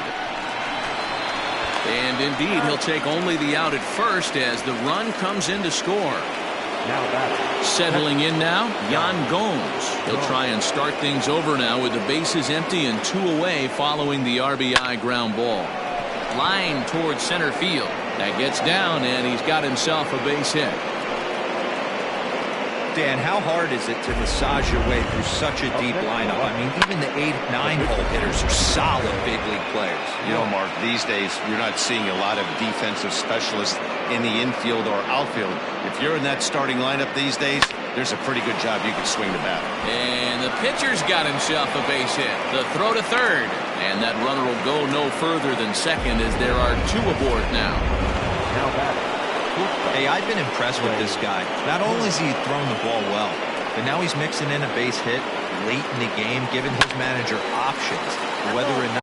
Speaker 1: And indeed, he'll take only the out at first as the run comes in to score.
Speaker 5: now back.
Speaker 1: Settling in now, Yan Gomes. He'll try and start things over now with the bases empty and 2 away following the RBI ground ball. Line towards center field. That gets down, and he's got himself a base hit.
Speaker 7: Dan, how hard is it to massage your way through such a deep lineup? I mean, even the 8, 9-hole hitters are solid big league players.
Speaker 2: You know, Mark, these days you're not seeing a lot of defensive specialists in the infield or outfield. If you're in that starting lineup these days, there's a pretty good job you can swing the bat.
Speaker 1: And the pitcher's got himself a base hit. The throw to third. And that runner will go no further than second as there are 2 aboard now.
Speaker 5: Now back.
Speaker 7: Hey, I've been impressed with this guy. Not only has he thrown the ball well, but now he's mixing in a base hit late in the game, giving his manager options, whether or not.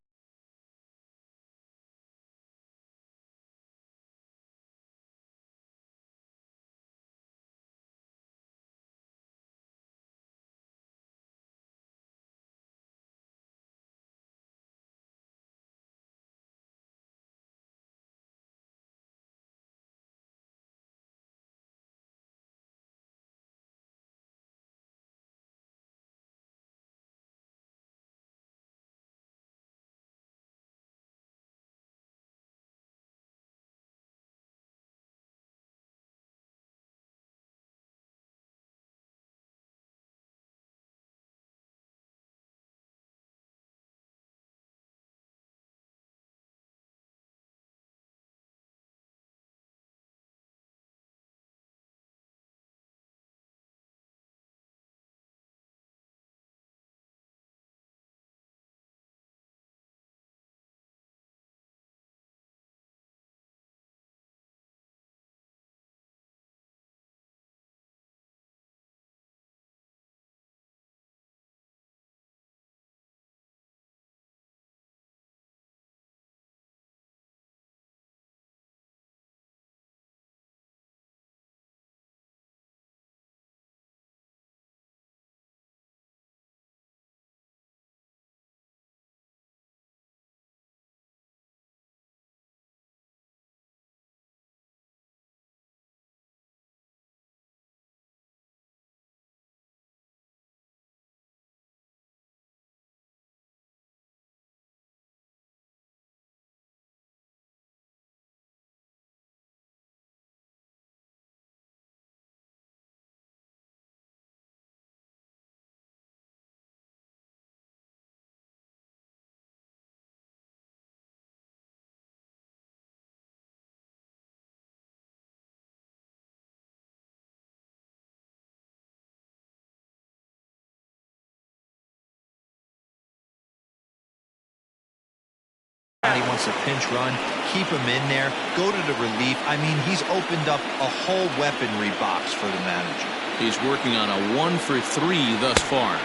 Speaker 7: He wants a pinch run, keep him in there, go to the relief. I mean, he's opened up a whole weaponry box for the manager.
Speaker 1: He's working on a 1 for 3 thus far.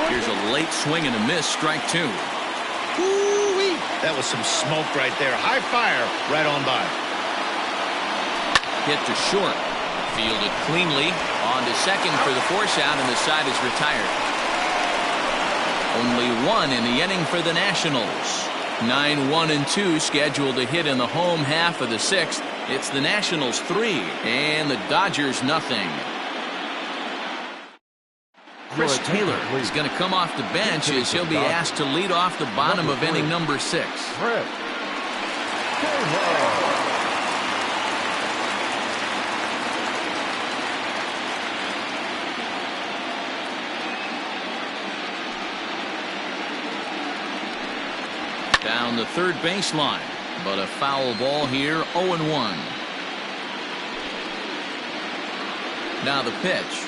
Speaker 1: Here's a late swing and a miss, strike 2.
Speaker 2: Woo-wee. That was some smoke right there. High fire right on by.
Speaker 1: Hit to short. Fielded cleanly. On to second for the force out, and the side is retired. Only one in the inning for the Nationals. 9-1-2 scheduled to hit in the home half of the sixth. It's the Nationals 3 and the Dodgers nothing. Chris Taylor is going to come off the bench as he'll be asked to lead off the bottom of inning number 6. Down the third baseline, but a foul ball here, 0-1. Now the pitch.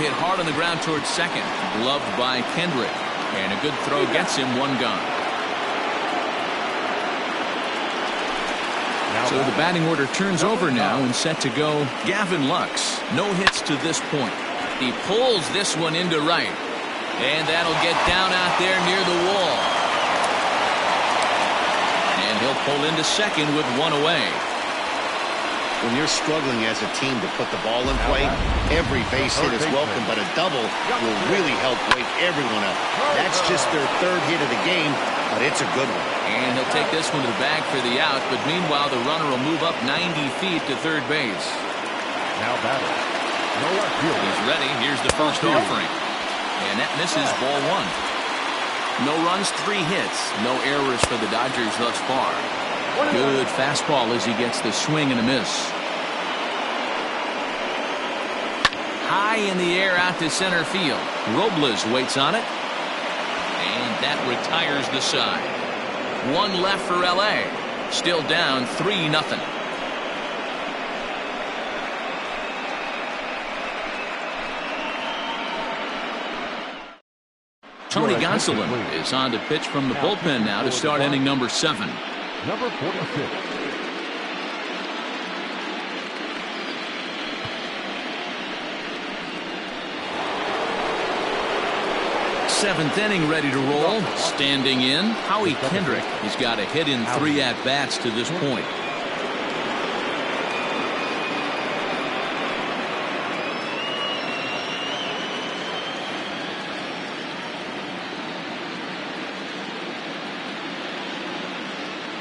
Speaker 1: Hit hard on the ground towards second. Gloved by Kendrick. And a good throw gets him one gone. So the batting order turns over now and set to go Gavin Lux. No hits to this point. He pulls this one into right. And that'll get down out there near the wall. And he'll pull into second with one away.
Speaker 2: When you're struggling as a team to put the ball in play, every base hit is welcome, but a double will really help wake everyone up. That's just their third hit of the game, but it's a good one.
Speaker 1: And he'll take this one to the bag for the out, but meanwhile the runner will move up 90 feet to third base.
Speaker 5: Now batter. No left field.
Speaker 1: He's ready. Here's the first offering. And that misses, ball 1. No runs, 3 hits. No errors for the Dodgers thus far. Good fastball as he gets the swing and a miss. High in the air out to center field. Robles waits on it. And that retires the side. One left for LA. Still down 3-0. Tony Gonsolin is on to pitch from the bullpen now to start inning number 7.
Speaker 5: Number 46.
Speaker 1: Seventh inning ready to roll. Standing in, Howie Kendrick. He's got a hit in 3 at-bats to this point.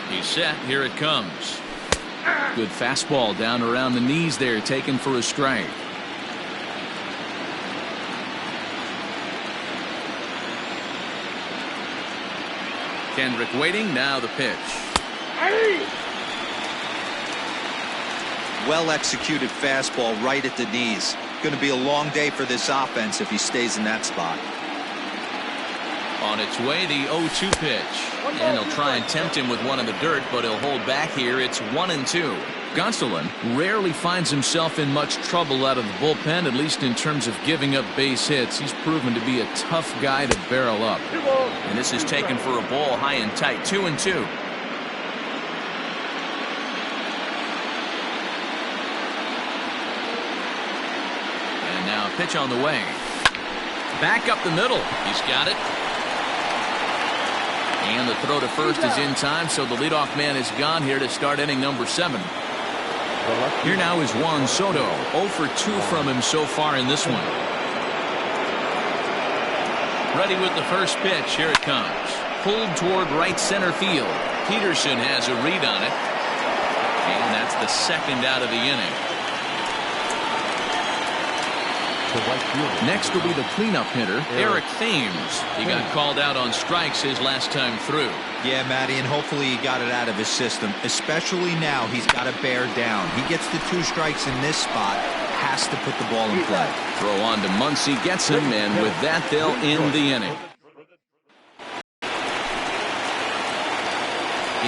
Speaker 1: He's set. Here it comes. Good fastball down around the knees there, taken for a strike. Kendrick waiting. Now the pitch.
Speaker 3: Well executed fastball right at the knees. Going to be a long day for this offense if he stays in that spot.
Speaker 1: On its way, the 0-2 pitch. And he'll try and tempt him with one in the dirt, but he'll hold back here. It's 1-2. Gonsolin rarely finds himself in much trouble out of the bullpen, at least in terms of giving up base hits. He's proven to be a tough guy to barrel up. And this is taken for a ball high and tight. 2-2. And now a pitch on the way. Back up the middle. He's got it. And the throw to first is in time, so the leadoff man is gone here to start inning number 7. Here now is Juan Soto. 0 for 2 from him so far in this one. Ready with the first pitch. Here it comes. Pulled toward right center field. Peterson has a read on it. And that's the second out of the inning. Next will be the cleanup hitter, Eric Thames. He got called out on strikes his last time through.
Speaker 7: Yeah, Matty, and hopefully he got it out of his system. Especially now, he's got to bear down. He gets the 2 strikes in this spot, has to put the ball in play.
Speaker 1: Throw on to Muncy, gets him, and with that, they'll end the inning.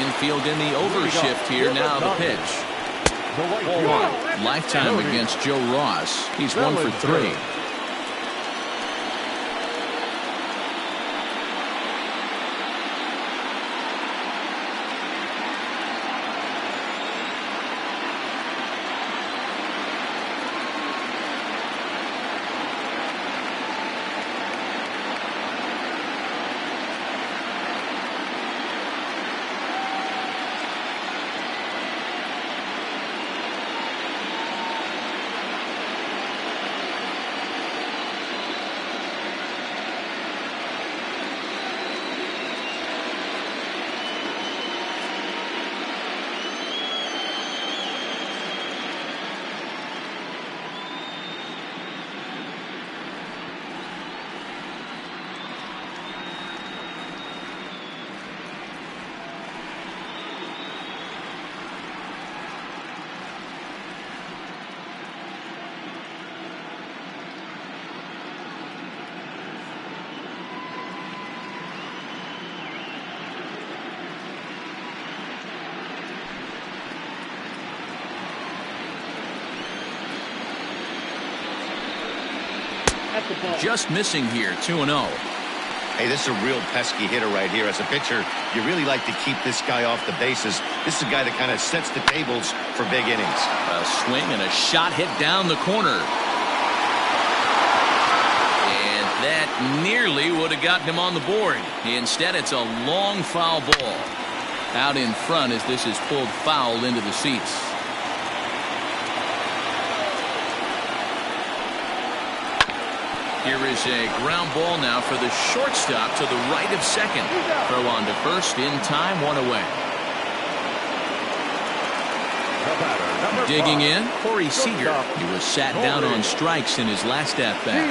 Speaker 1: Infield in the overshift here. Now the pitch. Lifetime against Joe Ross. He's 1 for 3.
Speaker 4: That's the ball.
Speaker 1: Just missing here, 2-0.
Speaker 2: Hey, this is a real pesky hitter right here. As a pitcher, you really like to keep this guy off the bases. This is a guy that kind of sets the tables for big innings.
Speaker 1: A swing and a shot hit down the corner. And that nearly would have gotten him on the board. Instead, it's a long foul ball. Out in front as this is pulled foul into the seats. Here is a ground ball now for the shortstop to the right of second. Throw on to first in time, one away. Digging in, Corey Seager. He was sat down on strikes in his last at-bat.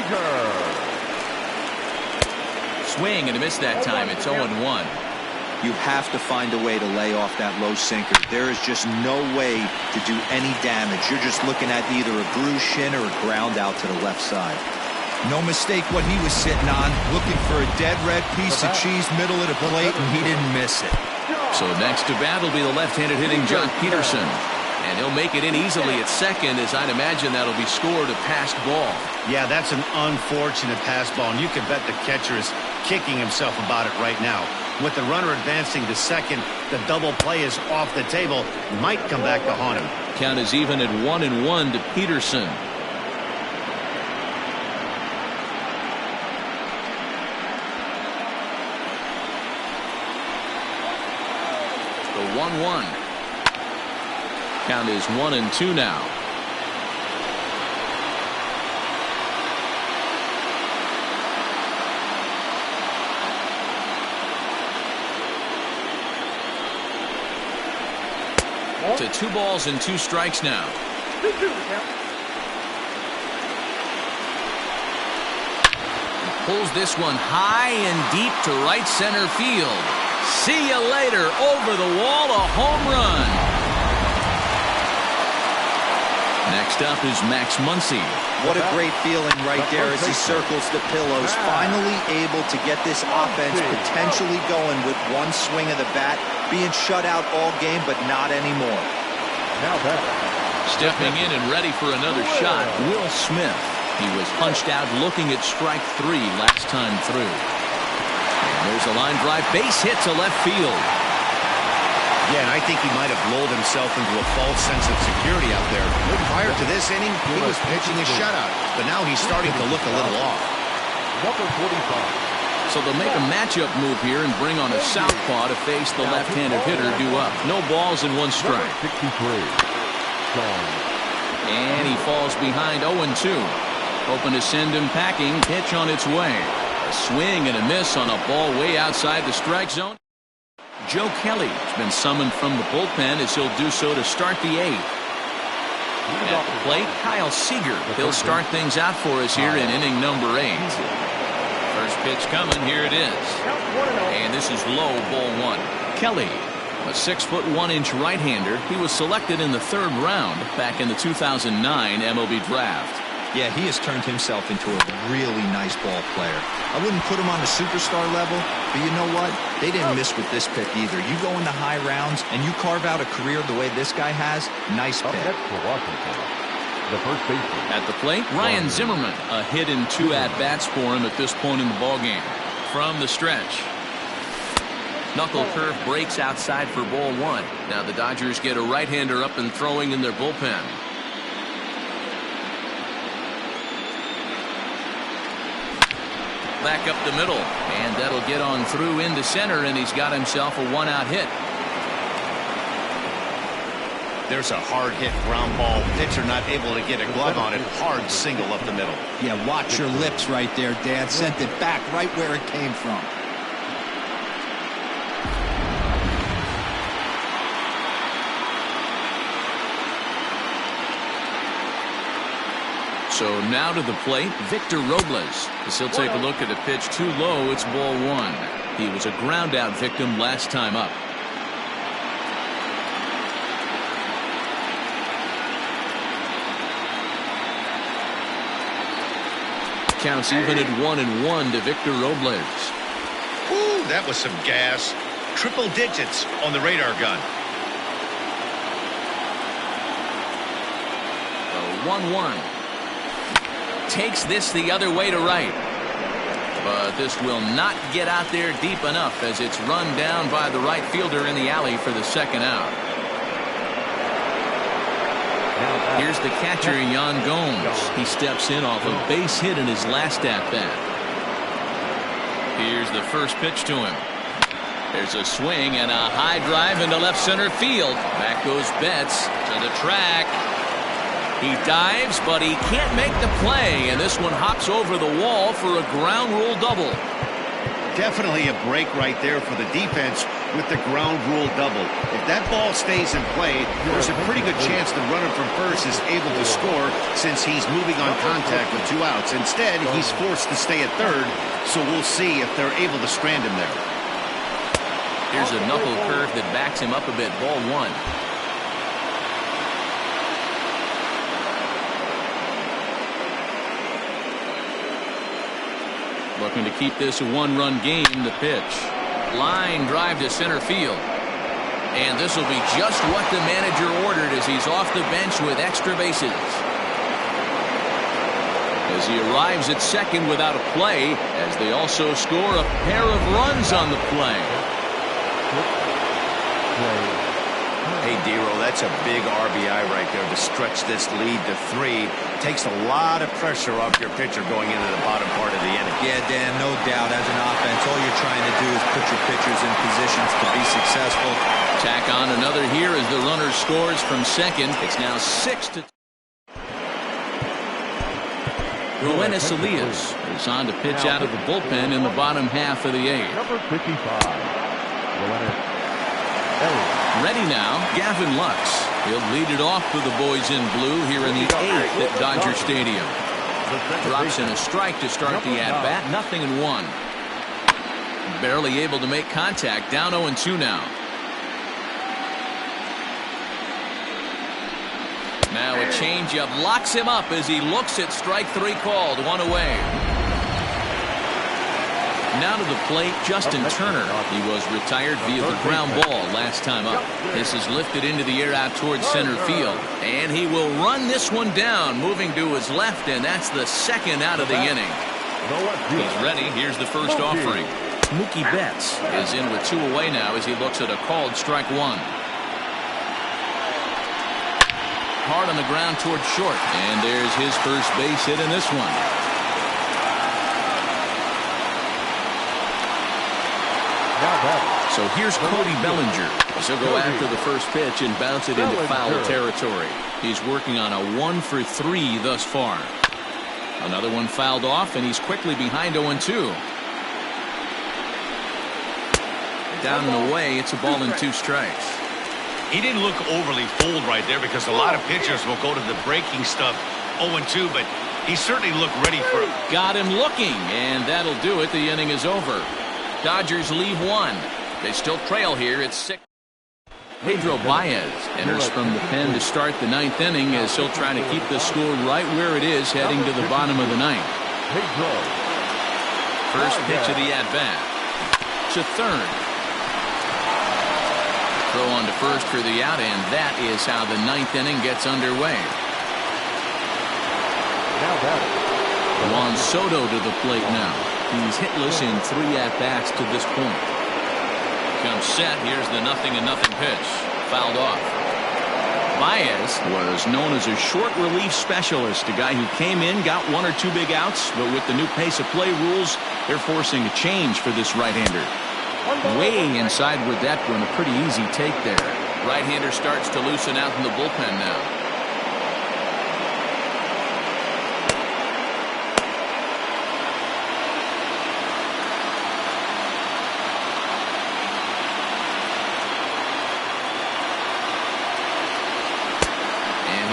Speaker 1: Swing and a miss that time. It's 0-1.
Speaker 7: You have to find a way to lay off that low sinker. There is just no way to do any damage. You're just looking at either a bruised shin or a ground out to the left side. No mistake what he was sitting on, looking for a dead red piece of cheese middle of the plate, and he didn't miss it.
Speaker 1: So next to bat will be the left-handed hitting John Peterson. And he'll make it in easily at second, as I'd imagine that'll be scored a passed ball.
Speaker 2: Yeah, that's an unfortunate pass ball, and you can bet the catcher is kicking himself about it right now. With the runner advancing to second, the double play is off the table. Might come back to haunt him.
Speaker 1: Count is even at 1-1 to Peterson. The 1-1. Count is 1-2 now. To 2 balls and 2 strikes now.
Speaker 4: 2-2.
Speaker 1: Pulls this one high and deep to right center field. See you later. Over the wall, a home run. Next up is Max Muncy.
Speaker 7: What a great feeling right there as he circles the pillows. Finally able to get this offense potentially going with one swing of the bat. Being shut out all game, but not anymore.
Speaker 5: Now that.
Speaker 1: Stepping in and ready for another shot, Will Smith. He was punched out looking at strike 3 last time through. And there's a line drive base hit to left field.
Speaker 2: Yeah, and I think he might have lulled himself into a false sense of security out there. Prior to this inning, he was pitching a shutout, but now he's starting to look a little off.
Speaker 5: Number 45.
Speaker 1: So they'll make a matchup move here and bring on a southpaw to face the left-handed hitter due up. No balls and 1 strike.
Speaker 5: 63. Gone.
Speaker 1: And he falls behind 0-2. Hoping to send him packing. Pitch on its way. A swing and a miss on a ball way outside the strike zone. Joe Kelly has been summoned from the bullpen as he'll do so to start the 8th. At the plate, Kyle Seager. He'll start things out for us here in inning number 8. First pitch coming. Here it is. And this is low, ball 1. Kelly, a 6'1" right-hander. He was selected in the 3rd round back in the 2009 MLB draft.
Speaker 7: Yeah, he has turned himself into a really nice ball player. I wouldn't put him on a superstar level, but you know what? They didn't miss with this pick either. You go in the high rounds and you carve out a career the way this guy has, nice pick.
Speaker 5: The first baseman.
Speaker 1: At the plate, Ryan Zimmerman. A hit in 2 at-bats for him at this point in the ballgame. From the stretch. Knuckle curve breaks outside for ball 1. Now the Dodgers get a right-hander up and throwing in their bullpen. Back up the middle, and that'll get on through into center, and he's got himself a 1-out hit.
Speaker 2: There's a hard-hit ground ball. Pitcher not able to get a glove on it. Hard single up the middle.
Speaker 7: Yeah, watch your lips right there, Dan. Sent it back right where it came from.
Speaker 1: So now to the plate, Victor Robles. As he'll take a look at a pitch too low, it's ball 1. He was a ground-out victim last time up. Counts even at 1-1 to Victor Robles.
Speaker 2: Ooh, that was some gas. Triple digits on the radar gun.
Speaker 1: The 1-1. takes this the other way to right. But this will not get out there deep enough as it's run down by the right fielder in the alley for the second out. Here's the catcher, Yan Gomes. He steps in off a base hit in his last at-bat. Here's the first pitch to him. There's a swing and a high drive into left center field. Back goes Betts to the track. He dives, but he can't make the play, and this one hops over the wall for a ground rule double.
Speaker 2: Definitely a break right there for the defense with the ground rule double. If that ball stays in play, there's a pretty good chance the runner from first is able to score since he's moving on contact with 2 outs. Instead, he's forced to stay at third, so we'll see if they're able to strand him there.
Speaker 1: Here's a knuckle curve that backs him up a bit. Ball 1. Looking to keep this a 1-run game. The pitch. Line drive to center field. And this will be just what the manager ordered as he's off the bench with extra bases. As he arrives at second without a play, as they also score a pair of runs on the play.
Speaker 2: Hey, Dero, that's a big RBI right there to stretch this lead to 3. Takes a lot of pressure off your pitcher going into the bottom part of the inning.
Speaker 7: Yeah, Dan, no doubt. As an offense, all you're trying to do is put your pitchers in positions to be successful.
Speaker 1: Tack on another here as the runner scores from second. It's now 6-2. Roenis Elias is on to pitch out of the bullpen in the bottom half of the 8th.
Speaker 5: Number 55.
Speaker 1: Ready now, Gavin Lux. He'll lead it off for the boys in blue here in the 8th at Dodger Stadium. Drops in a strike to start the at-bat. 0-1. Barely able to make contact. Down 0-2 now. Now a changeup locks him up as he looks at strike 3 called. 1 away. Now to the plate, Justin Turner. He was retired via the ground ball last time up. This is lifted into the air out towards center field. And he will run this one down, moving to his left, and that's the second out of the inning. He's ready. Here's the first offering. Mookie Betts is in with 2 away now as he looks at a called strike 1. Hard on the ground towards short. And there's his first base hit in this one. So here's Cody Bellinger. He'll go after the first pitch and bounce it into foul territory. He's working on a 1 for 3 thus far. Another one fouled off, and he's quickly behind 0-2. Down and away, it's a ball and 2 strikes.
Speaker 2: He didn't look overly fooled right there because a lot of pitchers will go to the breaking stuff 0-2, but he certainly looked ready for it.
Speaker 1: Got him looking, and that'll do it. The inning is over. Dodgers leave 1. They still trail here. It's 6. Pedro Baez enters from the pen to start the 9th inning as he'll try to keep the score right where it is heading to the bottom of the 9th. First pitch of the at-bat. To third. Throw on to first for the out, and that is how the 9th inning gets underway. Juan Soto to the plate now. He's hitless in 3 at-bats to this point. Comes set. Here's the 0-0 pitch. Fouled off. Baez was known as a short relief specialist, a guy who came in, got 1 or 2 big outs, but with the new pace of play rules, they're forcing a change for this right-hander. Way inside with that one, a pretty easy take there. Right-hander starts to loosen out in the bullpen now.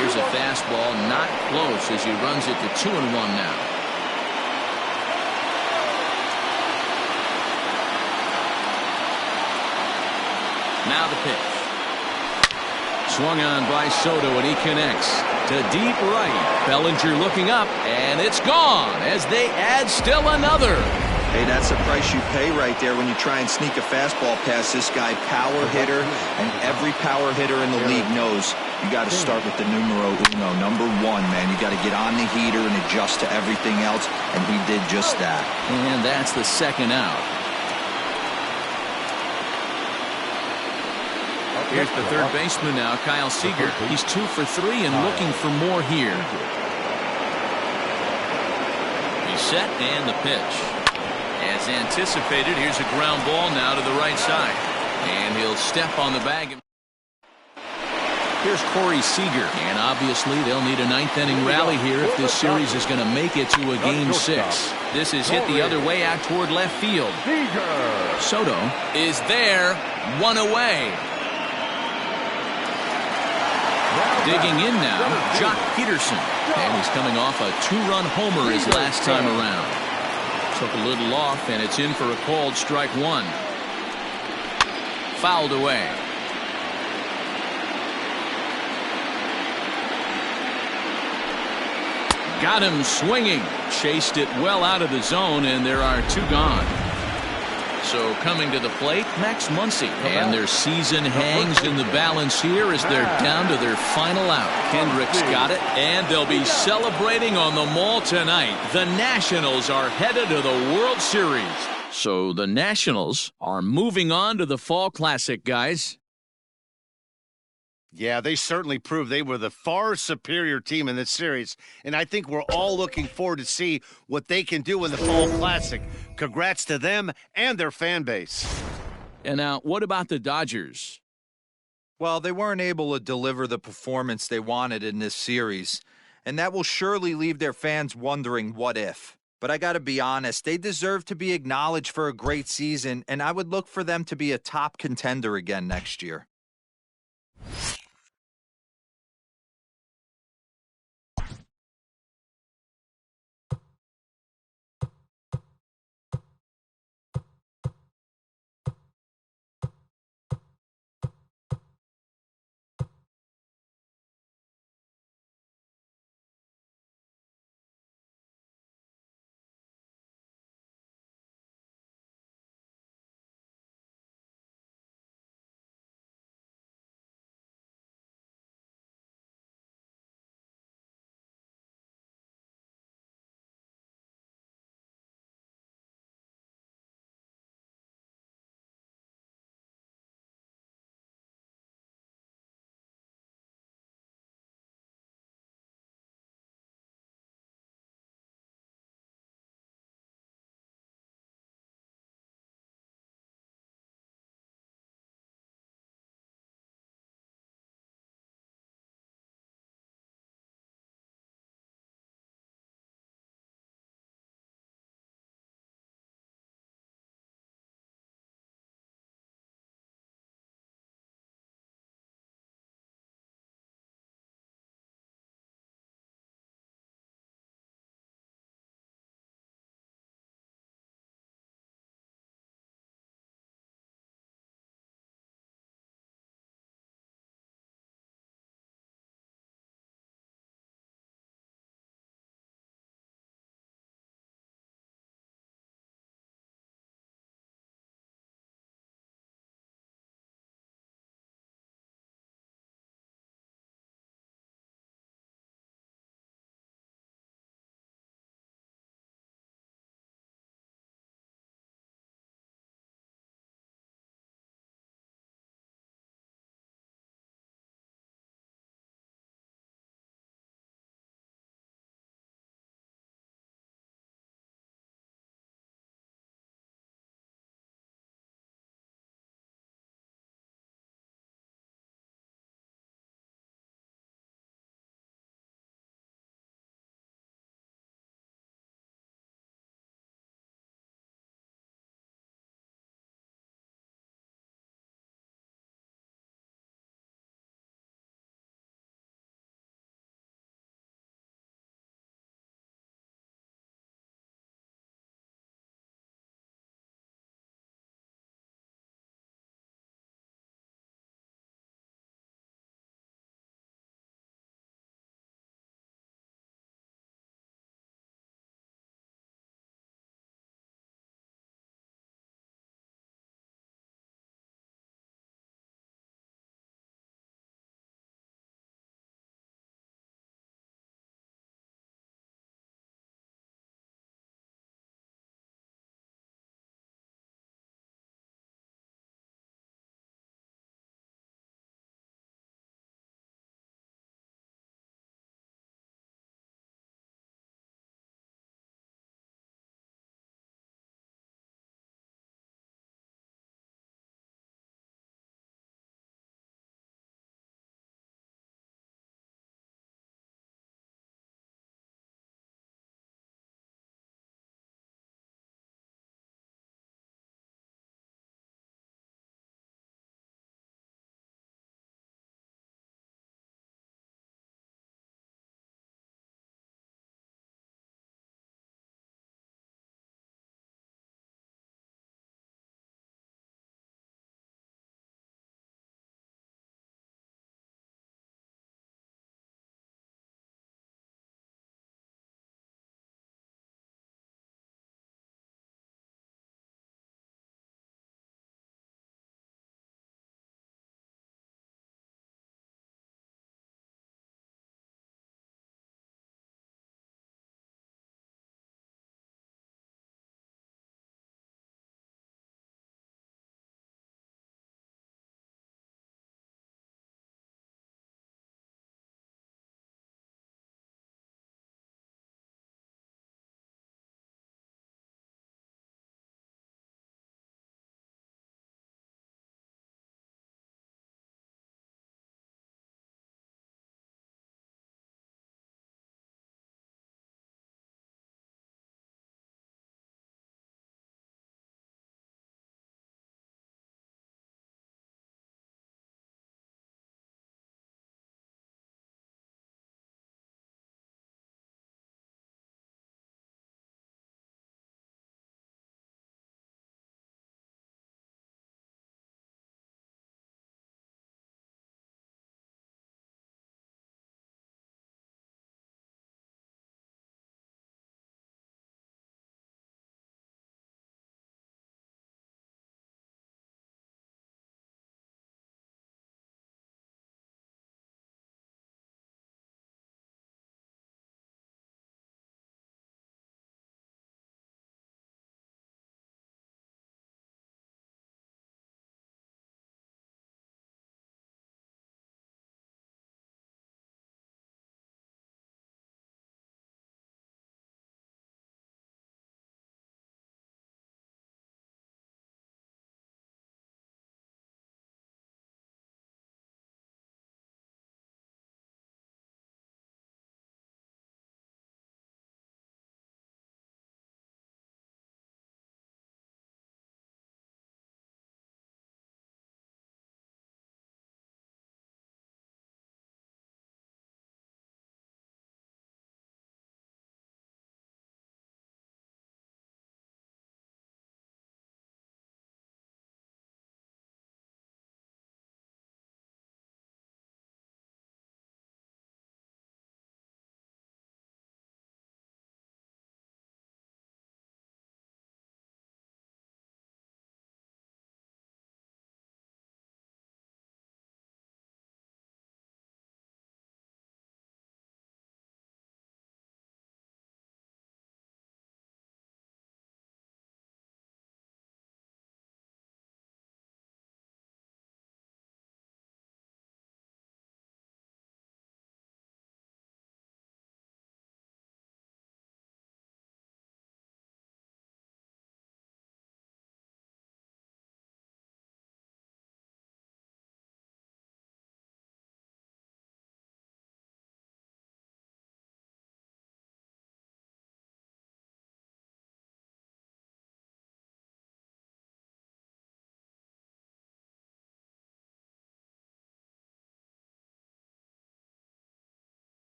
Speaker 1: Here's a fastball, not close as he runs it to 2-1 now. Now the pitch. Swung on by Soto, and he connects to deep right. Bellinger looking up, and it's gone as they add still another.
Speaker 7: Hey, that's the price you pay right there when you try and sneak a fastball past this guy. Power hitter, and every power hitter in the league knows You got to start with the numero uno, number one, man. You got to get on the heater and adjust to everything else, and he did just that.
Speaker 1: And that's the second out. Here's the third baseman now, Kyle Seager. He's 2 for 3 and looking for more here. He's set and the pitch. As anticipated, here's a ground ball now to the right side. And he'll step on the bag. Here's Corey Seager, and obviously they'll need a ninth-inning rally here if this series is going to make it to a Game 6. This is hit the other way out toward left field. Soto is there, one away. Digging in now, Jock Peterson, and he's coming off a 2-run homer his last time around. Took a little off, and it's in for a called strike 1. Fouled away. Got him swinging. Chased it well out of the zone, and there are 2 gone. So coming to the plate, Max Muncy. And their season hangs in the balance here as they're down to their final out. Kendrick's got it, and they'll be celebrating on the mall tonight. The Nationals are headed to the World Series. So the Nationals are moving on to the Fall Classic, guys.
Speaker 2: Yeah, they certainly proved they were the far superior team in this series, and I think we're all looking forward to see what they can do in the Fall Classic. Congrats to them and their fan base.
Speaker 1: And now, what about the Dodgers?
Speaker 3: Well, they weren't able to deliver the performance they wanted in this series, and that will surely leave their fans wondering what if. But I got to be honest, they deserve to be acknowledged for a great season, and I would look for them to be a top contender again next year.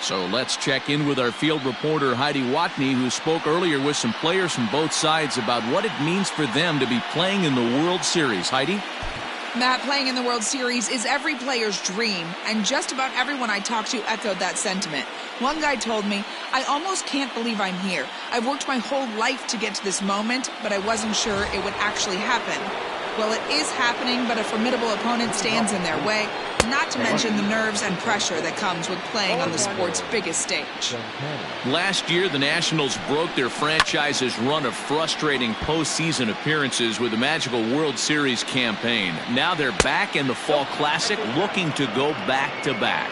Speaker 1: So let's check in with our field reporter Heidi Watney, who spoke earlier with some players from both sides about what it means for them to be playing in the World Series. Heidi?
Speaker 6: Matt, playing in the World Series is every player's dream, and just about everyone I talked to echoed that sentiment. One guy told me, "I almost can't believe I'm here. I've worked my whole life to get to this moment, but I wasn't sure it would actually happen." Well, it is happening, but a formidable opponent stands in their way, not to mention the nerves and pressure that comes with playing on the sport's biggest stage.
Speaker 1: Last year, the Nationals broke their franchise's run of frustrating postseason appearances with the magical World Series campaign. Now they're back in the Fall Classic, looking to go back-to-back.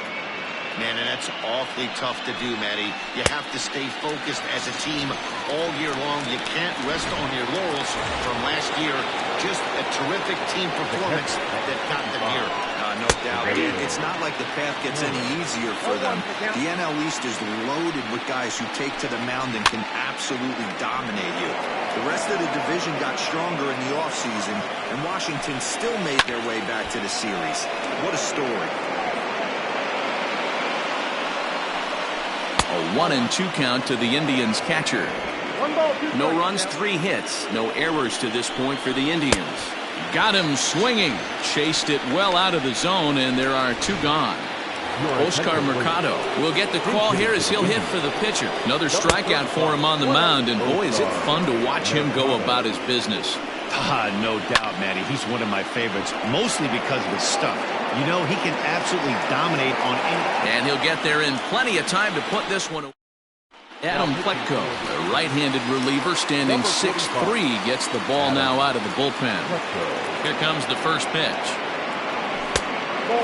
Speaker 2: Man, and that's awfully tough to do, Matty. You have to stay focused as a team all year long. You can't rest on your laurels from last year. Just a terrific team performance that got them here.
Speaker 3: No doubt. It's not like the path gets any easier for them. The NL East is loaded with guys who take to the mound and can absolutely dominate you. The rest of the division got stronger in the offseason, and Washington still made their way back to the series. What a story.
Speaker 1: A 1-2 count to the Indians catcher. No runs, 3 hits. No errors to this point for the Indians. Got him swinging. Chased it well out of the zone, and there are 2 gone. Oscar Mercado will get the call here as he'll hit for the pitcher. Another strikeout for him on the mound, and boy, is it fun to watch him go about his business.
Speaker 2: No doubt, Matty. He's one of my favorites, mostly because of his stuff. You know, he can absolutely dominate on any...
Speaker 1: And he'll get there in plenty of time to put this one away. Adam Pletko, the right-handed reliever, standing 6'3", gets the ball now out of the bullpen. Here comes the first pitch.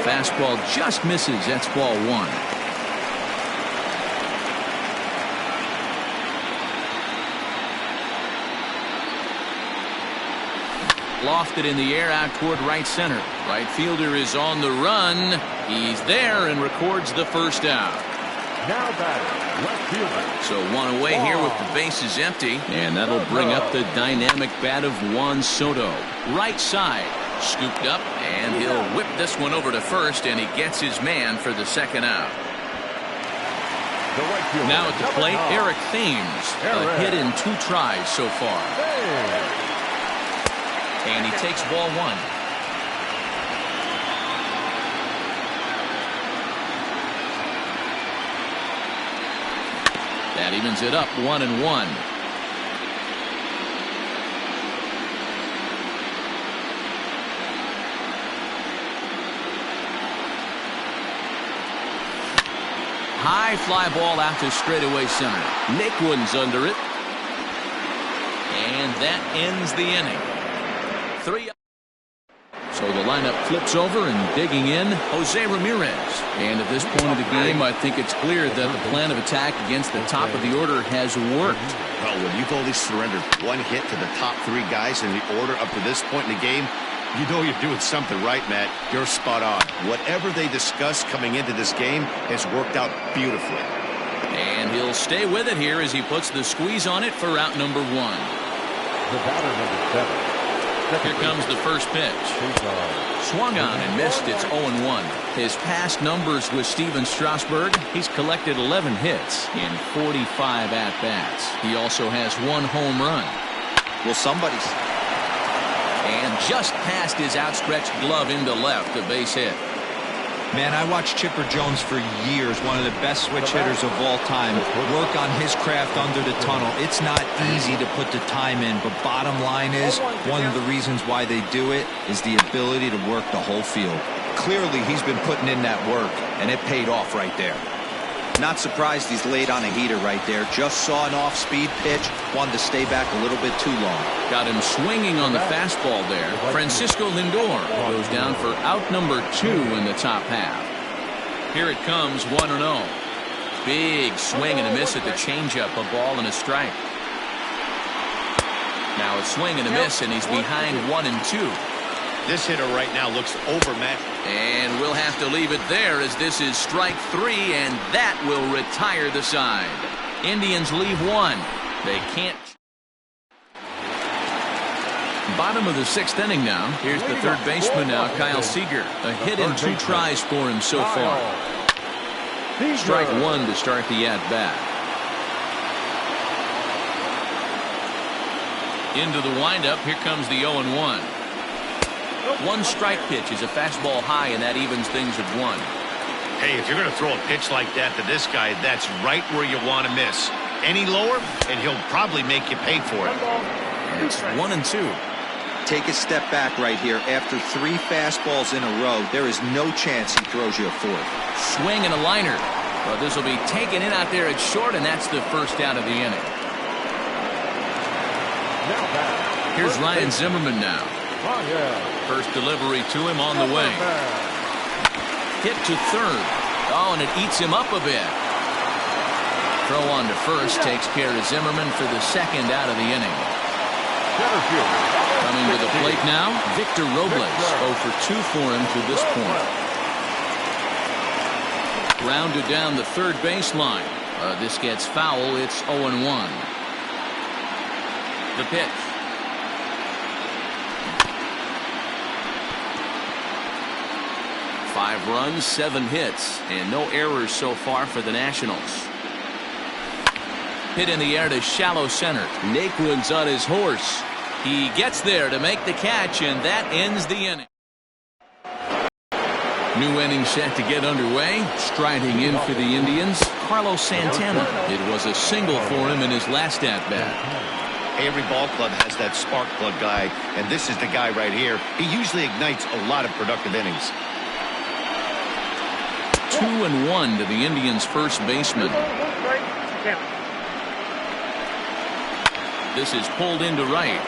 Speaker 1: Fastball just misses. That's ball 1. Lofted in the air out toward right center. Right fielder is on the run. He's there and records the first out.
Speaker 5: Now batting, left fielder.
Speaker 1: So 1 away here with the bases empty. And that'll bring up the dynamic bat of Juan Soto. Right side. Scooped up, and he'll whip this one over to first, and he gets his man for the second out. Now at the plate, Eric Thames. A hit in 2 tries so far. And he takes ball 1. That evens it up 1-1. High fly ball out to straightaway center. Nick Wooden's under it. And that ends the inning. 3. So the lineup flips over, and digging in, Jose Ramirez. And at this point of the game, I think it's clear that the plan of attack against the top of the order has worked.
Speaker 2: Well, when you've only surrendered 1 hit to the top 3 guys in the order up to this point in the game, you know you're doing something right, Matt. You're spot on. Whatever they discussed coming into this game has worked out beautifully.
Speaker 1: And he'll stay with it here as he puts the squeeze on it for out number 1.
Speaker 5: The batter, number 7.
Speaker 1: Here comes the first pitch. Swung on and missed. It's 0-1. His past numbers with Steven Strasburg, he's collected 11 hits in 45 at-bats. He also has 1 home run.
Speaker 3: Well, somebody's...
Speaker 1: And just past his outstretched glove into left, a base hit.
Speaker 3: Man, I watched Chipper Jones for years, one of the best switch hitters of all time, work on his craft under the tunnel. It's not easy to put the time in, but bottom line is, one of the reasons why they do it is the ability to work the whole field. Clearly, he's been putting in that work, and it paid off right there. Not surprised he's laid on a heater right there. Just saw an off-speed pitch, wanted to stay back a little bit too long. Got him swinging on the fastball there. Francisco Lindor goes down for out number 2 in the top half. Here it comes, 1-0. Big swing and a miss at the changeup, a ball and a strike. Now a swing and a miss, and he's behind 1-2.
Speaker 2: This hitter right now looks overmatched.
Speaker 1: And we'll have to leave it there as this is strike 3, and that will retire the side. Indians leave 1. They can't. Bottom of the 6th inning now. Here's the third baseman now, Kyle Seager. A hit in 2 tries for him so far. Strike one to start the at-bat. Into the windup. Here comes the 0-1. One strike pitch is a fastball high, and that evens things at one.
Speaker 2: Hey, if you're going to throw a pitch like that to this guy, that's right where you want to miss. Any lower, and he'll probably make you pay for it.
Speaker 1: And it's 1-2.
Speaker 3: Take a step back right here. After 3 fastballs in a row, there is no chance he throws you a fourth.
Speaker 1: Swing and a liner. But this will be taken in out there at short, and that's the first out of the inning. Here's Ryan Zimmerman now. First delivery to him on the way. Hit to third. Oh, and it eats him up a bit. Throw on to first takes care of Zimmerman for the second out of the inning. Coming to the plate now, Victor Robles. 0 for 2 for him to this point. Grounded down the third baseline. This gets foul. It's 0-1. The pitch. Five runs, 7 hits, and no errors so far for the Nationals. Hit in the air to shallow center. Naquin's on his horse. He gets there to make the catch, and that ends the inning. New inning set to get underway. Striding in for the Indians, Carlos Santana. It was a single for him in his last at-bat.
Speaker 2: Every ball club has that spark plug guy, and this is the guy right here. He usually ignites a lot of productive innings.
Speaker 1: 2-1 to the Indians' first baseman. This is pulled into right.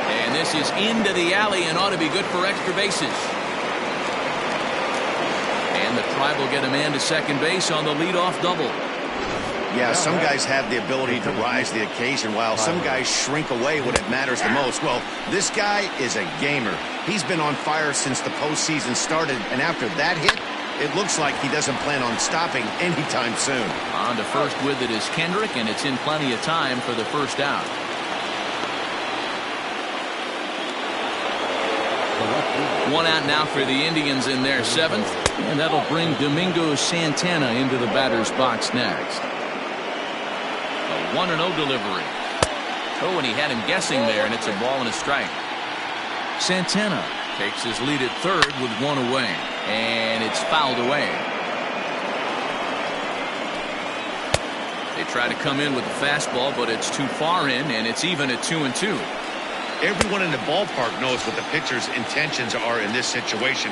Speaker 1: And this is into the alley and ought to be good for extra bases. And the Tribe will get a man to second base on the leadoff double.
Speaker 2: Yeah, some guys have the ability to rise the occasion while some guys shrink away when it matters the most. Well, this guy is a gamer. He's been on fire since the postseason started, and after that hit, it looks like he doesn't plan on stopping anytime soon.
Speaker 1: On to first with it is Kendrick, and it's in plenty of time for the first out. One out now for the Indians in their 7th, and that'll bring Domingo Santana into the batter's box next. A 1-0 delivery. Oh, and he had him guessing there, and it's a ball and a strike. Santana takes his lead at third with 1 away, and it's fouled away. They try to come in with the fastball, but it's too far in, and it's even at 2-2.
Speaker 2: Everyone in the ballpark knows what the pitcher's intentions are in this situation.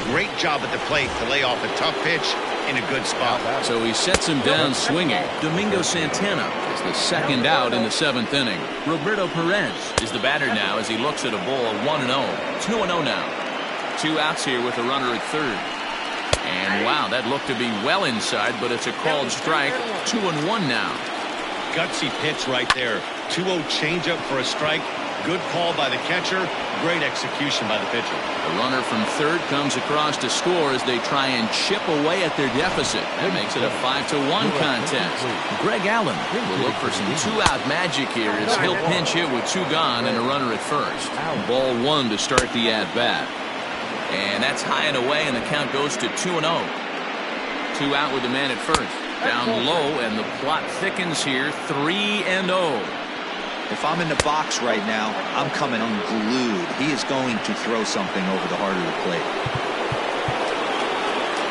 Speaker 2: Great job at the plate to lay off a tough pitch in a good spot.
Speaker 1: So he sets him down swinging. Domingo Santana is the second out in the 7th inning. Roberto Perez is the batter now as he looks at a ball 1-0. 2-0 now. 2 outs here with a runner at third. And wow, that looked to be well inside, but it's a called strike. 2-1 now.
Speaker 2: Gutsy pitch right there. 2-0 changeup for a strike. Good call by the catcher. Great execution by the pitcher.
Speaker 1: The runner from third comes across to score as they try and chip away at their deficit. That makes it a 5-1 contest. Greg Allen will look for some 2-out magic here as he'll pinch hit with 2 gone and a runner at first. Ball 1 to start the at-bat. And that's high and away, and the count goes to 2-0. 2 out with the man at first. Down low, and the plot thickens here. 3-0.
Speaker 3: If I'm in the box right now, I'm coming unglued. He is going to throw something over the heart of the plate.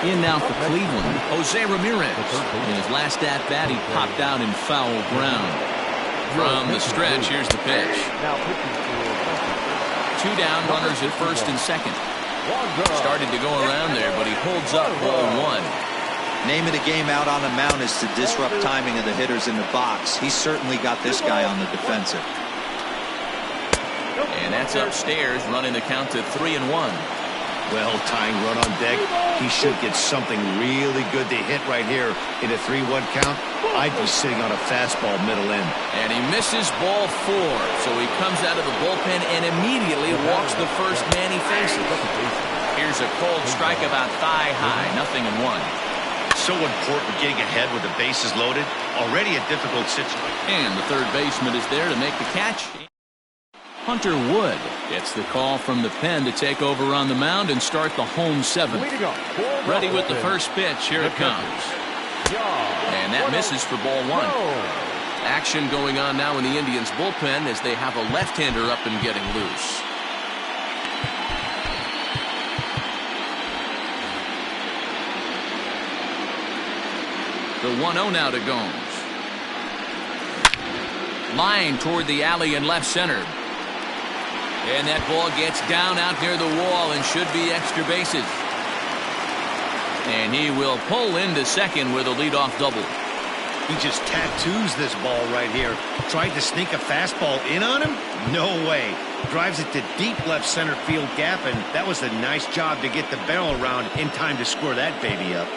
Speaker 1: In now for Cleveland, Jose Ramirez. In his last at-bat, he popped out in foul ground. From the stretch, here's the pitch. 2 down, runners at first and second. Started to go around there, but he holds up ball 1.
Speaker 3: Name of the game out on the mound is to disrupt timing of the hitters in the box. He's certainly got this guy on the defensive.
Speaker 1: And that's upstairs, running the count to 3-1.
Speaker 2: Well, tying run on deck. He should get something really good to hit right here in a 3-1 count. I'd be sitting on a fastball middle end.
Speaker 1: And he misses ball 4. So he comes out of the bullpen and immediately walks the first man he faces. Here's a cold strike about thigh high, 0-1.
Speaker 2: So important getting ahead with the bases loaded. Already a difficult situation.
Speaker 1: And the third baseman is there to make the catch. Hunter Wood gets the call from the pen to take over on the mound and start the home seventh. Ready with the first pitch. Here it comes. And that misses for ball one. Action going on now in the Indians bullpen as they have a left-hander up and getting loose. The 1-0 now to Gomes. Line toward the alley in left center. And that ball gets down out near the wall and should be extra bases. And he will pull into second with a leadoff double.
Speaker 2: He just tattoos this ball right here. Tried to sneak a fastball in on him? No way. Drives it to deep left center field gap, and that was a nice job to get the barrel around in time to score that baby up.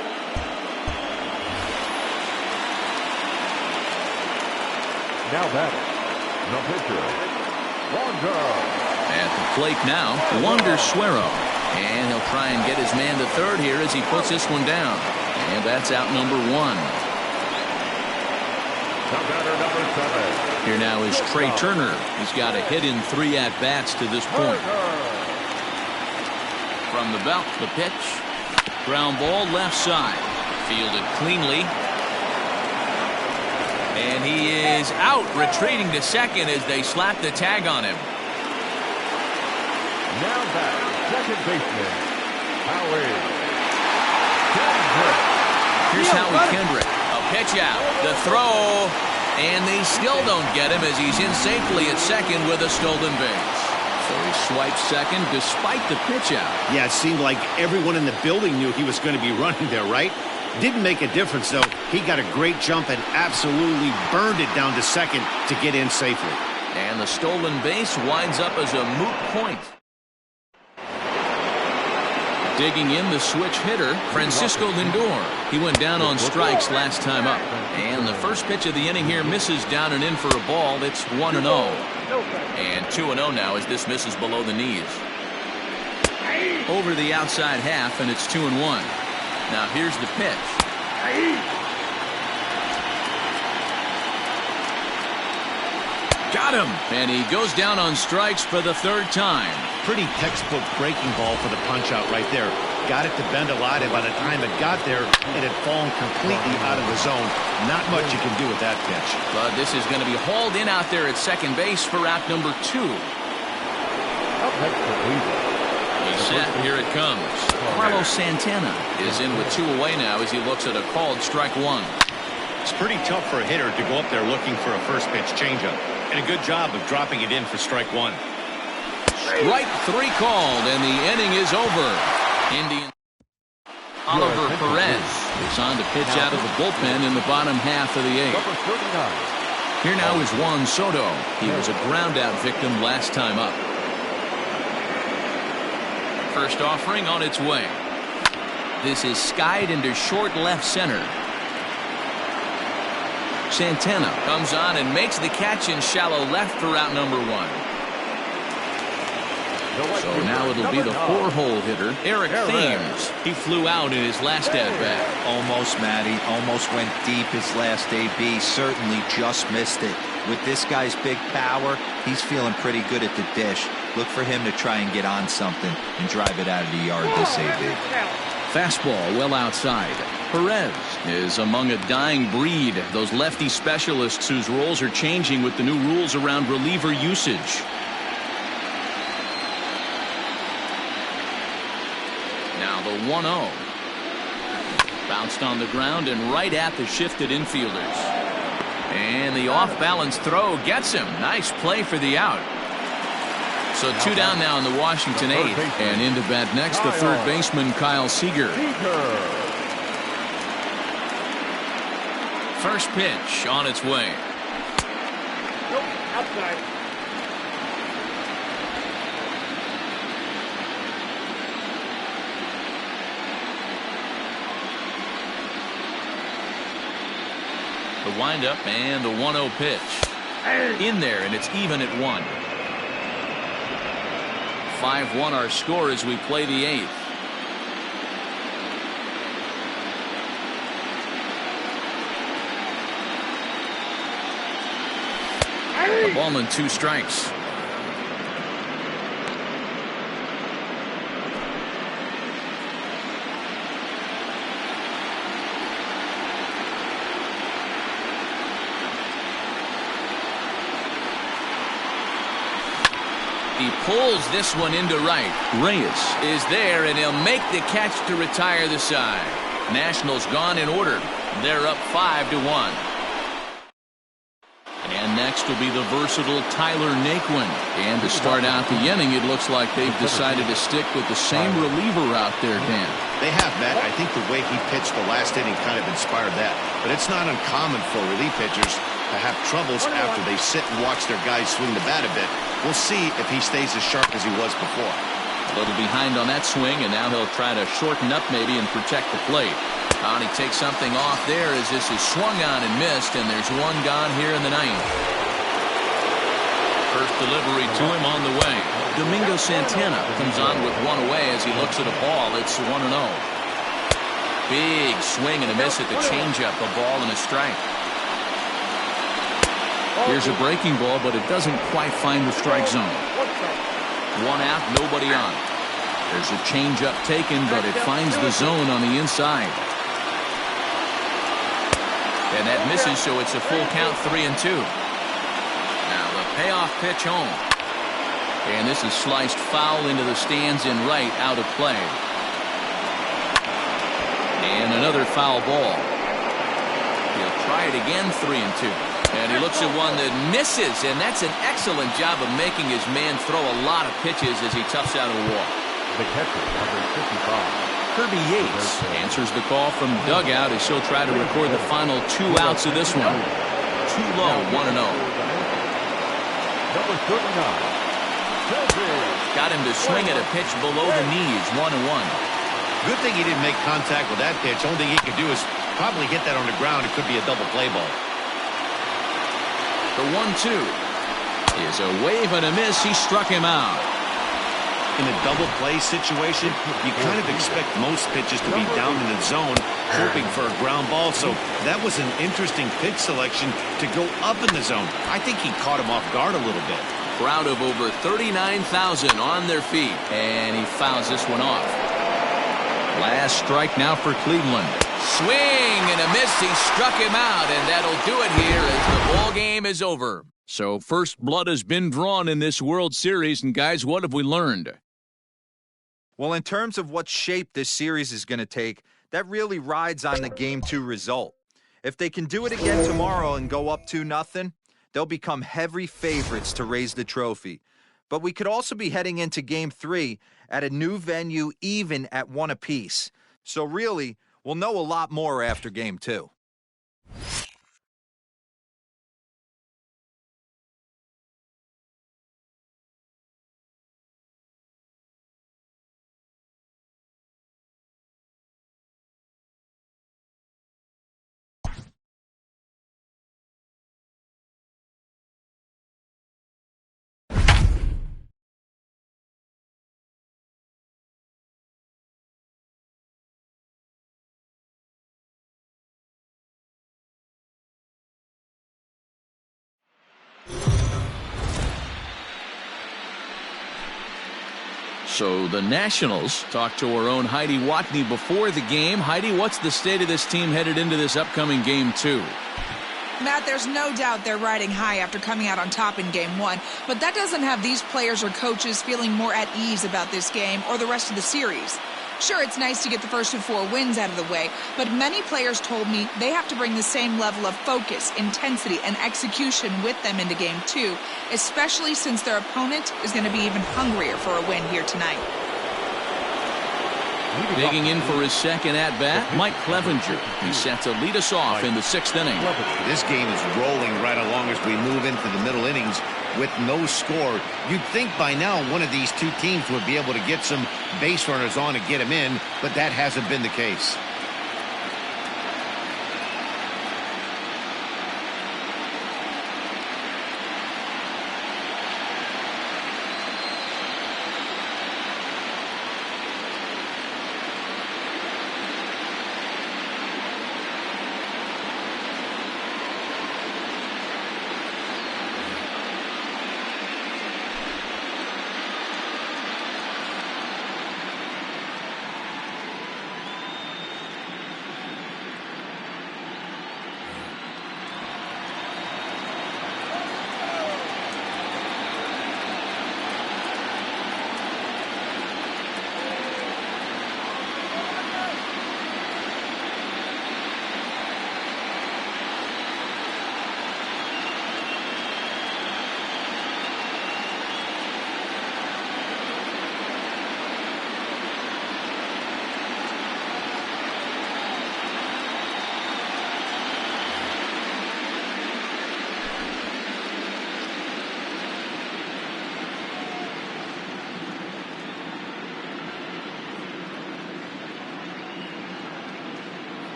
Speaker 5: Now batting, the pitcher, Wander.
Speaker 1: At the plate now, Wander Suero. And he'll try and get his man to third here as he puts this one down. And that's out number one.
Speaker 5: The batter, number 7.
Speaker 1: Here now is Trey Turner. He's got a hit in 3 at-bats to this point. From the belt, the pitch. Ground ball left side. Fielded cleanly. And he is out, retreating to second as they slap the tag on him.
Speaker 5: Now back, second baseman, Howie Kendrick.
Speaker 1: Here's Howie Kendrick. A pitch out. The throw. And they still don't get him as he's in safely at second with a stolen base. So he swipes second despite the pitch out.
Speaker 2: Yeah, it seemed like everyone in the building knew he was going to be running there, right? Didn't make a difference, though. He got a great jump and absolutely burned it down to second to get in safely.
Speaker 1: And the stolen base winds up as a moot point. Digging in the switch hitter, Francisco Lindor. He went down on strikes last time up. And the first pitch of the inning here misses down and in for a ball. It's 1-0. And 2-0 now as this misses below the knees. Over the outside half, and it's 2-1. Now here's the pitch. Got him. And he goes down on strikes for the third time.
Speaker 2: Pretty textbook breaking ball for the punch out right there. Got it to bend a lot, and by the time it got there, it had fallen completely out of the zone. Not much you can do with that pitch.
Speaker 1: But this is going to be hauled in out there at second base for out number 2. He's set. Here it comes. Carlos Santana is in with 2 away now as he looks at a called strike 1.
Speaker 2: It's pretty tough for a hitter to go up there looking for a first pitch changeup. And a good job of dropping it in for strike 1.
Speaker 1: Strike 3 called, and the inning is over. Indian Oliver Perez is on to pitch out of the bullpen in the bottom half of the 8th. Here now is Juan Soto. He was a ground-out victim last time up. First offering on its way. This is skied into short left center. Santana comes on and makes the catch in shallow left for out number 1. So now it'll be the 4-hole hitter, Eric Thames. He flew out in his last at-bat.
Speaker 7: Almost, Matty. Almost went deep his last AB. Certainly just missed it. With this guy's big power, he's feeling pretty good at the dish. Look for him to try and get on something and drive it out of the yard this AB.
Speaker 1: Fastball well outside. Perez is among a dying breed. Those lefty specialists whose roles are changing with the new rules around reliever usage. Now the 1-0. Bounced on the ground and right at the shifted infielders. And the off-balance throw gets him. Nice play for the out. So 2 down now in the Washington 8th. And into bat next, the third baseman, Kyle Seager. First pitch on its way.
Speaker 4: Nope, outside.
Speaker 1: The windup and the 1-0 pitch. In there, and it's even at 1. 5-1 our score as we play the 8th. A ball and 2 strikes. He pulls this one into right. Reyes is there, and he'll make the catch to retire the side. Nationals gone in order. They're up 5-1. And next will be the versatile Tyler Naquin. And to start out the inning, it looks like they've decided to stick with the same reliever out there, Dan.
Speaker 2: They have, Matt. I think the way he pitched the last inning kind of inspired that. But it's not uncommon for relief pitchers to have troubles after they sit and watch their guys swing the bat a bit. We'll see if he stays as sharp as he was before.
Speaker 1: A little behind on that swing, and now he'll try to shorten up maybe and protect the plate. And he takes something off there as this is swung on and missed, and there's one gone here in the ninth. First delivery to him on the way. Domingo Santana comes on with one away as he looks at a ball. It's 1-0. Big swing and a miss at the changeup, a ball and a strike. Here's a breaking ball, but it doesn't quite find the strike zone. One out, nobody on. There's a changeup taken, but it finds the zone on the inside. And that misses, so it's a full count, 3-2. Now the payoff pitch home. And this is sliced foul into the stands in right, out of play. And another foul ball. He'll try it again, 3-2. And he looks at one that misses, and that's an excellent job of making his man throw a lot of pitches as he toughs out a walk.
Speaker 5: The catcher, number 55.
Speaker 1: Kirby Yates answers the call from dugout as he'll try to record the final 2 outs of this one. Too low, 1-0.
Speaker 5: Number 39.
Speaker 1: Got him to swing at a pitch below the knees, 1-1.
Speaker 2: Good thing he didn't make contact with that pitch. Only thing he could do is probably hit that on the ground. It could be a double play ball.
Speaker 1: The 1-2 is a wave and a miss. He struck him out.
Speaker 2: In a double play situation, you kind of expect most pitches to be down in the zone, hoping for a ground ball. So that was an interesting pitch selection to go up in the zone. I think he caught him off guard a little bit.
Speaker 1: Crowd of over 39,000 on their feet, and he fouls this one off. Last strike now for Cleveland. Swing and a miss. He struck him out, and that'll do it here as the ball game is over. So first blood has been drawn in this World Series, and guys, what have we learned?
Speaker 3: Well, in terms of what shape this series is going to take, that really rides on the Game 2 result. If they can do it again tomorrow and go up 2-0, they'll become heavy favorites to raise the trophy. But we could also be heading into Game 3 at a new venue, even at 1 apiece. So really, we'll know a lot more after Game 2.
Speaker 1: So the Nationals talked to our own Heidi Watney before the game. Heidi, what's the state of this team headed into this upcoming Game 2?
Speaker 6: Matt, there's no doubt they're riding high after coming out on top in Game 1, but that doesn't have these players or coaches feeling more at ease about this game or the rest of the series. Sure, it's nice to get the first of 4 wins out of the way, but many players told me they have to bring the same level of focus, intensity, and execution with them into Game 2, especially since their opponent is going to be even hungrier for a win here tonight.
Speaker 1: Digging in for his second at-bat, Mike Clevenger. He's set to lead us off in the 6th inning.
Speaker 2: This game is rolling right along as we move into the middle innings with no score. You'd think by now one of these two teams would be able to get some base runners on and get them in, but that hasn't been the case.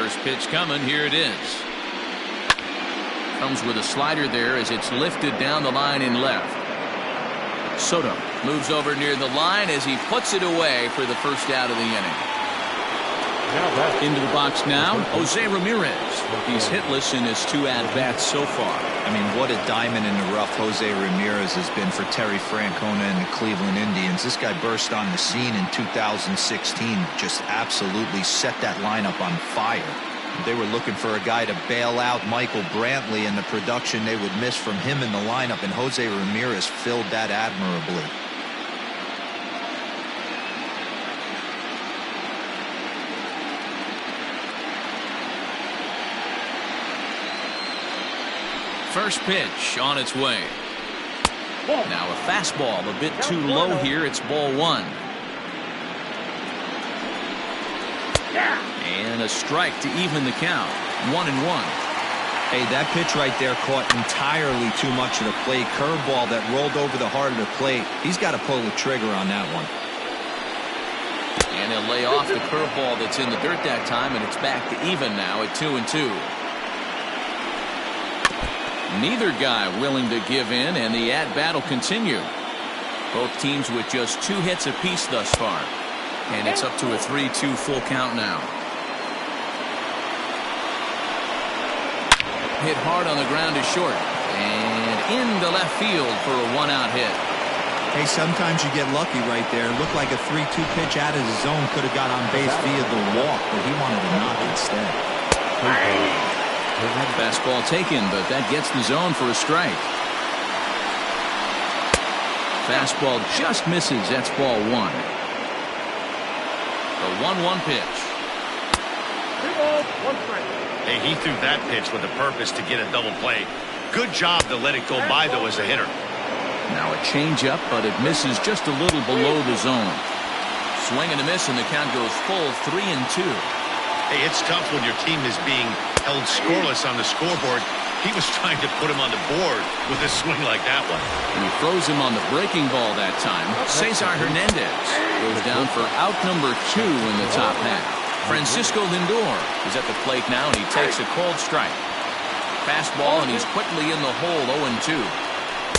Speaker 1: First pitch coming. Here it is. Comes with a slider there as it's lifted down the line in left. Soto moves over near the line as he puts it away for the first out of the inning. Into the box now, Jose Ramirez. He's hitless in his 2 at-bats so far.
Speaker 7: I mean, what a diamond in the rough Jose Ramirez has been for Terry Francona and the Cleveland Indians. This guy burst on the scene in 2016, just absolutely set that lineup on fire. They were looking for a guy to bail out Michael Brantley and the production they would miss from him in the lineup, and Jose Ramirez filled that admirably.
Speaker 1: First pitch on its way. Now a fastball a bit too low here. It's ball 1. And a strike to even the count. 1-1.
Speaker 7: Hey, that pitch right there caught entirely too much of the plate. Curveball that rolled over the heart of the plate. He's got to pull the trigger on that one.
Speaker 1: And he'll lay off the curveball that's in the dirt that time, and it's back to even now at 2-2. Neither guy willing to give in, and the at-bat will continue. Both teams with just 2 hits apiece thus far. And it's up to a 3-2 full count now. Hit hard on the ground to short. And into left field for a 1-out hit.
Speaker 7: Hey, sometimes you get lucky right there. It looked like a 3-2 pitch out of the zone. Could have got on base via the walk, but he wanted to knock instead.
Speaker 1: Fastball taken, but that gets the zone for a strike. Fastball just misses. That's ball 1. The 1-1 pitch.
Speaker 4: 2 balls, 1 strike.
Speaker 2: Hey, he threw that pitch with a purpose to get a double play. Good job to let it go by, though, as a hitter.
Speaker 1: Now a changeup, but it misses just a little below the zone. Swing and a miss, and the count goes full 3-2.
Speaker 2: Hey, it's tough when your team is being held scoreless on the scoreboard. He was trying to put him on the board with a swing like that one.
Speaker 1: And he throws him on the breaking ball that time. Cesar Hernandez goes down for out number 2 in the top half. Francisco Lindor is at the plate now, and he takes a cold strike. Fastball, and he's quickly in the hole, 0-2.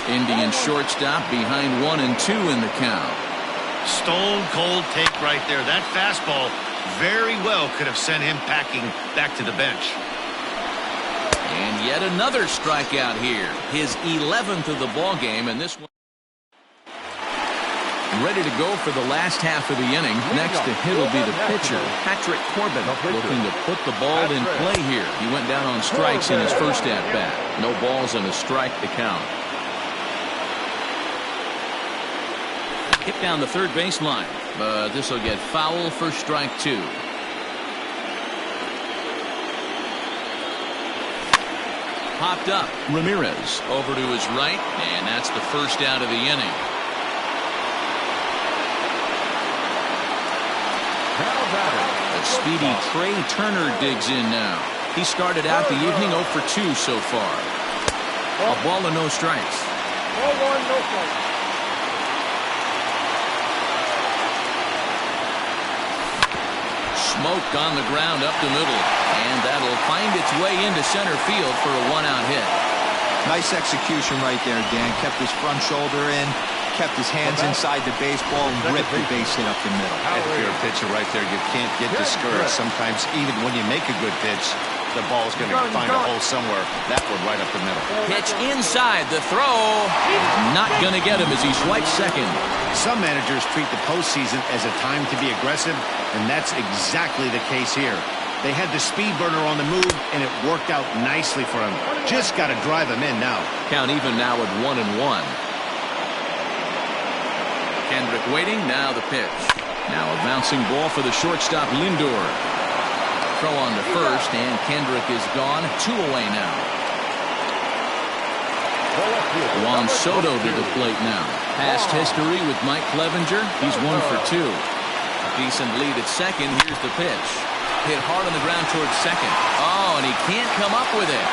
Speaker 1: Indian shortstop behind 1-2 in the count.
Speaker 2: Stone cold take right there. That fastball very well could have sent him packing back to the bench.
Speaker 1: And yet another strikeout here. His 11th of the ball game, and this one ready to go for the last half of the inning. Next to hit will be the pitcher, Patrick Corbin, looking to put the ball in play here. He went down on strikes in his first at-bat. No balls and a strike to count. Hit down the third baseline, but this will get foul for strike 2. Popped up. Ramirez over to his right, and that's the first out of the inning. The speedy Trey Turner digs in now. He started out the evening 0 for 2 so far. A ball and no strikes.
Speaker 4: Ball 1, no strikes.
Speaker 1: Smoke on the ground up the middle, and that'll find its way into center field for a 1-out hit.
Speaker 7: Nice execution right there, Dan. Kept his front shoulder in, kept his hands inside the baseball, and ripped the base hit up the middle.
Speaker 2: If you're a pitcher right there, you can't get discouraged. Sometimes even when you make a good pitch, the ball's going to find a hole somewhere. That one right up the middle.
Speaker 1: Pitch inside, the throw. Not going to get him as he swipes second.
Speaker 2: Some managers treat the postseason as a time to be aggressive, and that's exactly the case here. They had the speed burner on the move, and it worked out nicely for him. Just got to drive him in now.
Speaker 1: Count even now at 1-1. Kendrick waiting, now the pitch. Now a bouncing ball for the shortstop Lindor. Throw on to first, and Kendrick is gone. 2 away now. Juan Soto to the plate now. Past history with Mike Clevenger. He's 1 for 2. A decent lead at second. Here's the pitch. Hit hard on the ground towards second. Oh, and he can't come up with it.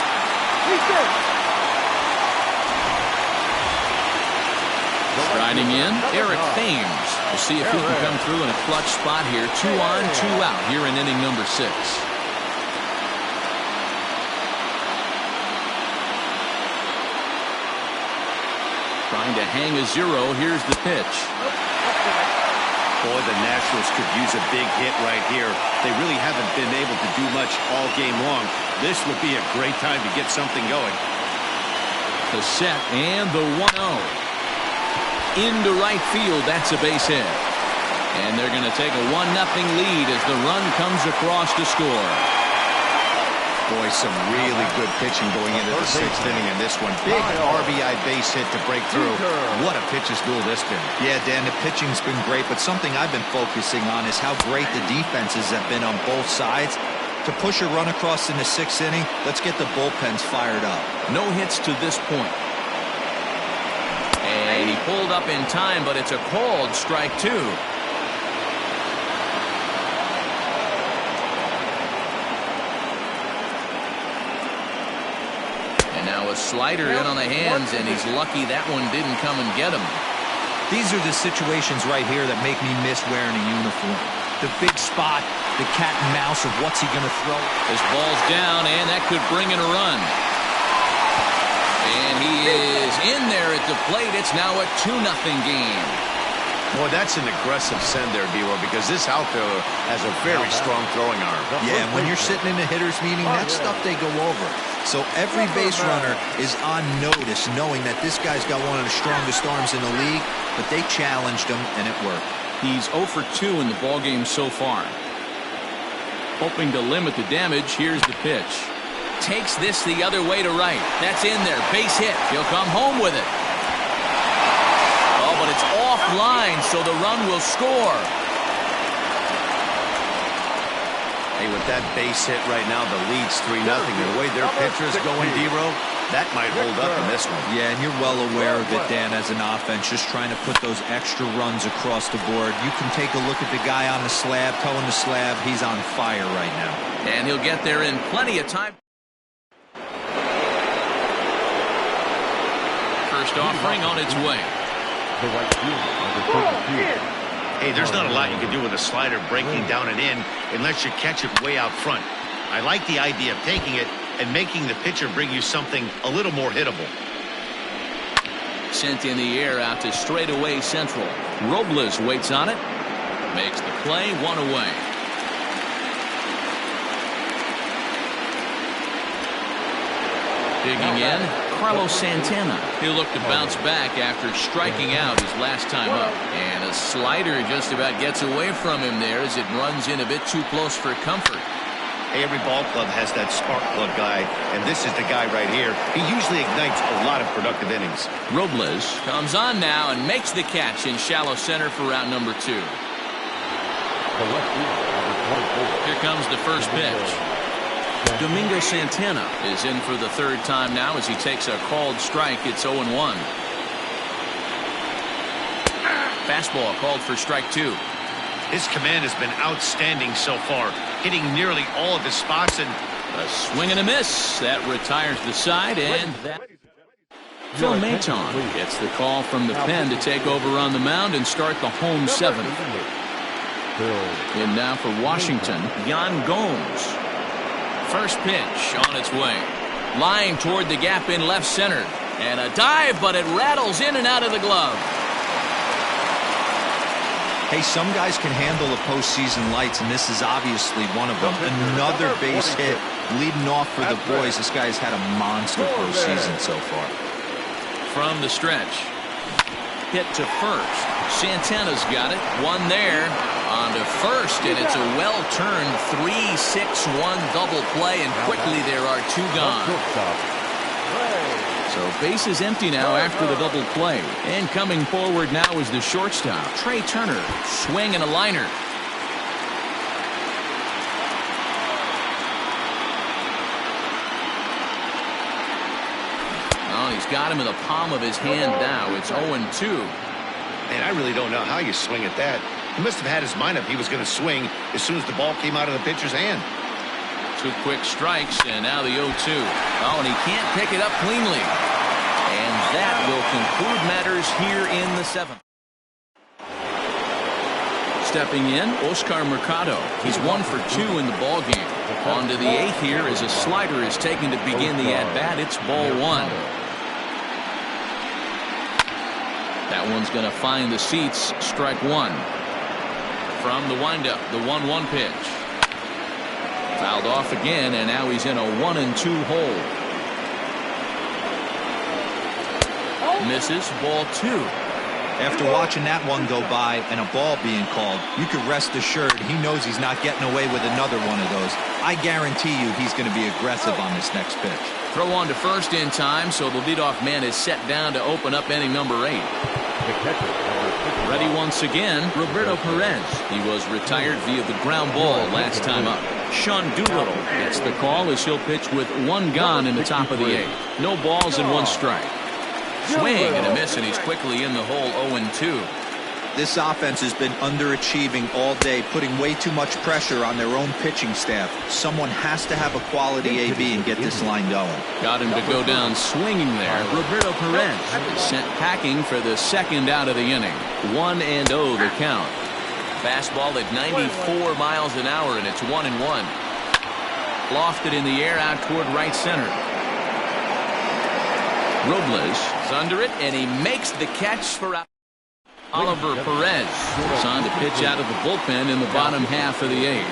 Speaker 1: Striding in, Eric Thames. We'll see if he can come through in a clutch spot here. 2 on, 2 out here in inning number 6. Trying to hang a 0. Here's the pitch.
Speaker 2: Boy, the Nationals could use a big hit right here. They really haven't been able to do much all game long. This would be a great time to get something going.
Speaker 1: The set and the 1-0. Into right field. That's a base hit. And they're going to take a 1-0 lead as the run comes across to score.
Speaker 2: Boy, some really good pitching going into the 6th inning in this one. Big RBI base hit to break through. What a pitcher's duel this been.
Speaker 7: Yeah, Dan, the pitching's been great, but something I've been focusing on is how great the defenses have been on both sides. To push a run across in the 6th inning, let's get the bullpens fired up.
Speaker 1: No hits to this point. And he pulled up in time, but it's a called strike 2. Now a slider in on the hands, and he's lucky that one didn't come and get him.
Speaker 7: These are the situations right here that make me miss wearing a uniform. The big spot, the cat and mouse of what's he going to throw.
Speaker 1: This ball's down, and that could bring in a run. And he is in there at the plate. It's now a 2-0 game.
Speaker 2: Boy, that's an aggressive send there, D-Roy, because this outfielder has a very strong throwing arm.
Speaker 7: Yeah, and when you're sitting in a hitter's meeting, that's stuff they go over. So every base runner is on notice, knowing that this guy's got one of the strongest arms in the league, but they challenged him, and it worked.
Speaker 1: He's 0 for 2 in the ballgame so far. Hoping to limit the damage, here's the pitch. Takes this the other way to right. That's in there. Base hit. He'll come home with it. Oh, but it's offline, so the run will score.
Speaker 2: Hey, with that base hit right now, the lead's 3-0. The way their pitcher's going, D-Roy, that might hold up in this one.
Speaker 7: Yeah, and you're well aware of it, Dan, as an offense, just trying to put those extra runs across the board. You can take a look at the guy on the slab, towing the slab. He's on fire right now.
Speaker 1: And he'll get there in plenty of time. First offering on its way.
Speaker 2: Hey, there's not a lot you can do with a slider breaking down and in unless you catch it way out front. I like the idea of taking it and making the pitcher bring you something a little more hittable.
Speaker 1: Sent in the air out to straightaway central. Robles waits on it. Makes the play, 1 away. Digging in, Carlos Santana. He'll look to bounce back after striking out his last time up. And a slider just about gets away from him there as it runs in a bit too close for comfort.
Speaker 2: Hey, every ball club has that spark plug guy, and this is the guy right here. He usually ignites a lot of productive innings.
Speaker 1: Robles comes on now and makes the catch in shallow center for round number 2. Here comes the first pitch. Domingo Santana is in for the 3rd time now as he takes a called strike. It's 0-1. Fastball called for strike 2.
Speaker 2: His command has been outstanding so far, hitting nearly all of his spots, and
Speaker 1: a swing and a miss. That retires the side, and that Phil Maton gets the call from the pen to take over on the mound and start the home 7th. In now for Washington, Yan Gomes. First pitch on its way. Line toward the gap in left center. And a dive, but it rattles in and out of the glove.
Speaker 7: Hey, some guys can handle the postseason lights, and this is obviously one of them. Another base hit leading off for the boys. This guy's had a monster postseason so far.
Speaker 1: From the stretch. Hit to first. Santana's got it. One there. On to first, and it's a well-turned 3-6-1 double play, and quickly there are 2 gone. So base is empty now after the double play. And coming forward now is the shortstop, Trey Turner. Swing and a liner. Oh, he's got him in the palm of his hand now. It's 0-2.
Speaker 2: Man, I really don't know how you swing at that. He must have had his mind up he was going to swing as soon as the ball came out of the pitcher's hand.
Speaker 1: 2 quick strikes, and now the 0-2. Oh, and he can't pick it up cleanly. And that will conclude matters here in the 7th. Stepping in, Oscar Mercado. He's 1 for 2 in the ballgame. On to the 8th here as a slider is taken to begin the at-bat. It's ball 1. That one's going to find the seats. Strike one. From the windup, the 1-1 pitch. Fouled off again, and now he's in a 1-2 hole. Misses, ball 2.
Speaker 7: After watching that one go by and a ball being called, you can rest assured he knows he's not getting away with another one of those. I guarantee you he's going to be aggressive on this next pitch.
Speaker 1: Throw on to first in time, so the leadoff man is set down to open up inning number 8. Ready once again, Roberto Perez. He was retired via the ground ball last time up. Sean Doolittle gets the call as he'll pitch with 1 gone in the top of the 8th. No balls and 1 strike. Swing and a miss, and he's quickly in the hole. 0-2.
Speaker 7: This offense has been underachieving all day, putting way too much pressure on their own pitching staff. Someone has to have a quality AB and get this line going.
Speaker 1: Got him to go down swinging there. Roberto Perez sent packing for the 2nd out of the inning. 1-0 the count. Fastball at 94 miles an hour, and it's 1-1. Lofted in the air out toward right center. Robles is under it, and he makes the catch for out. Oliver Perez is on to pitch out of the bullpen in the bottom half of the 8th.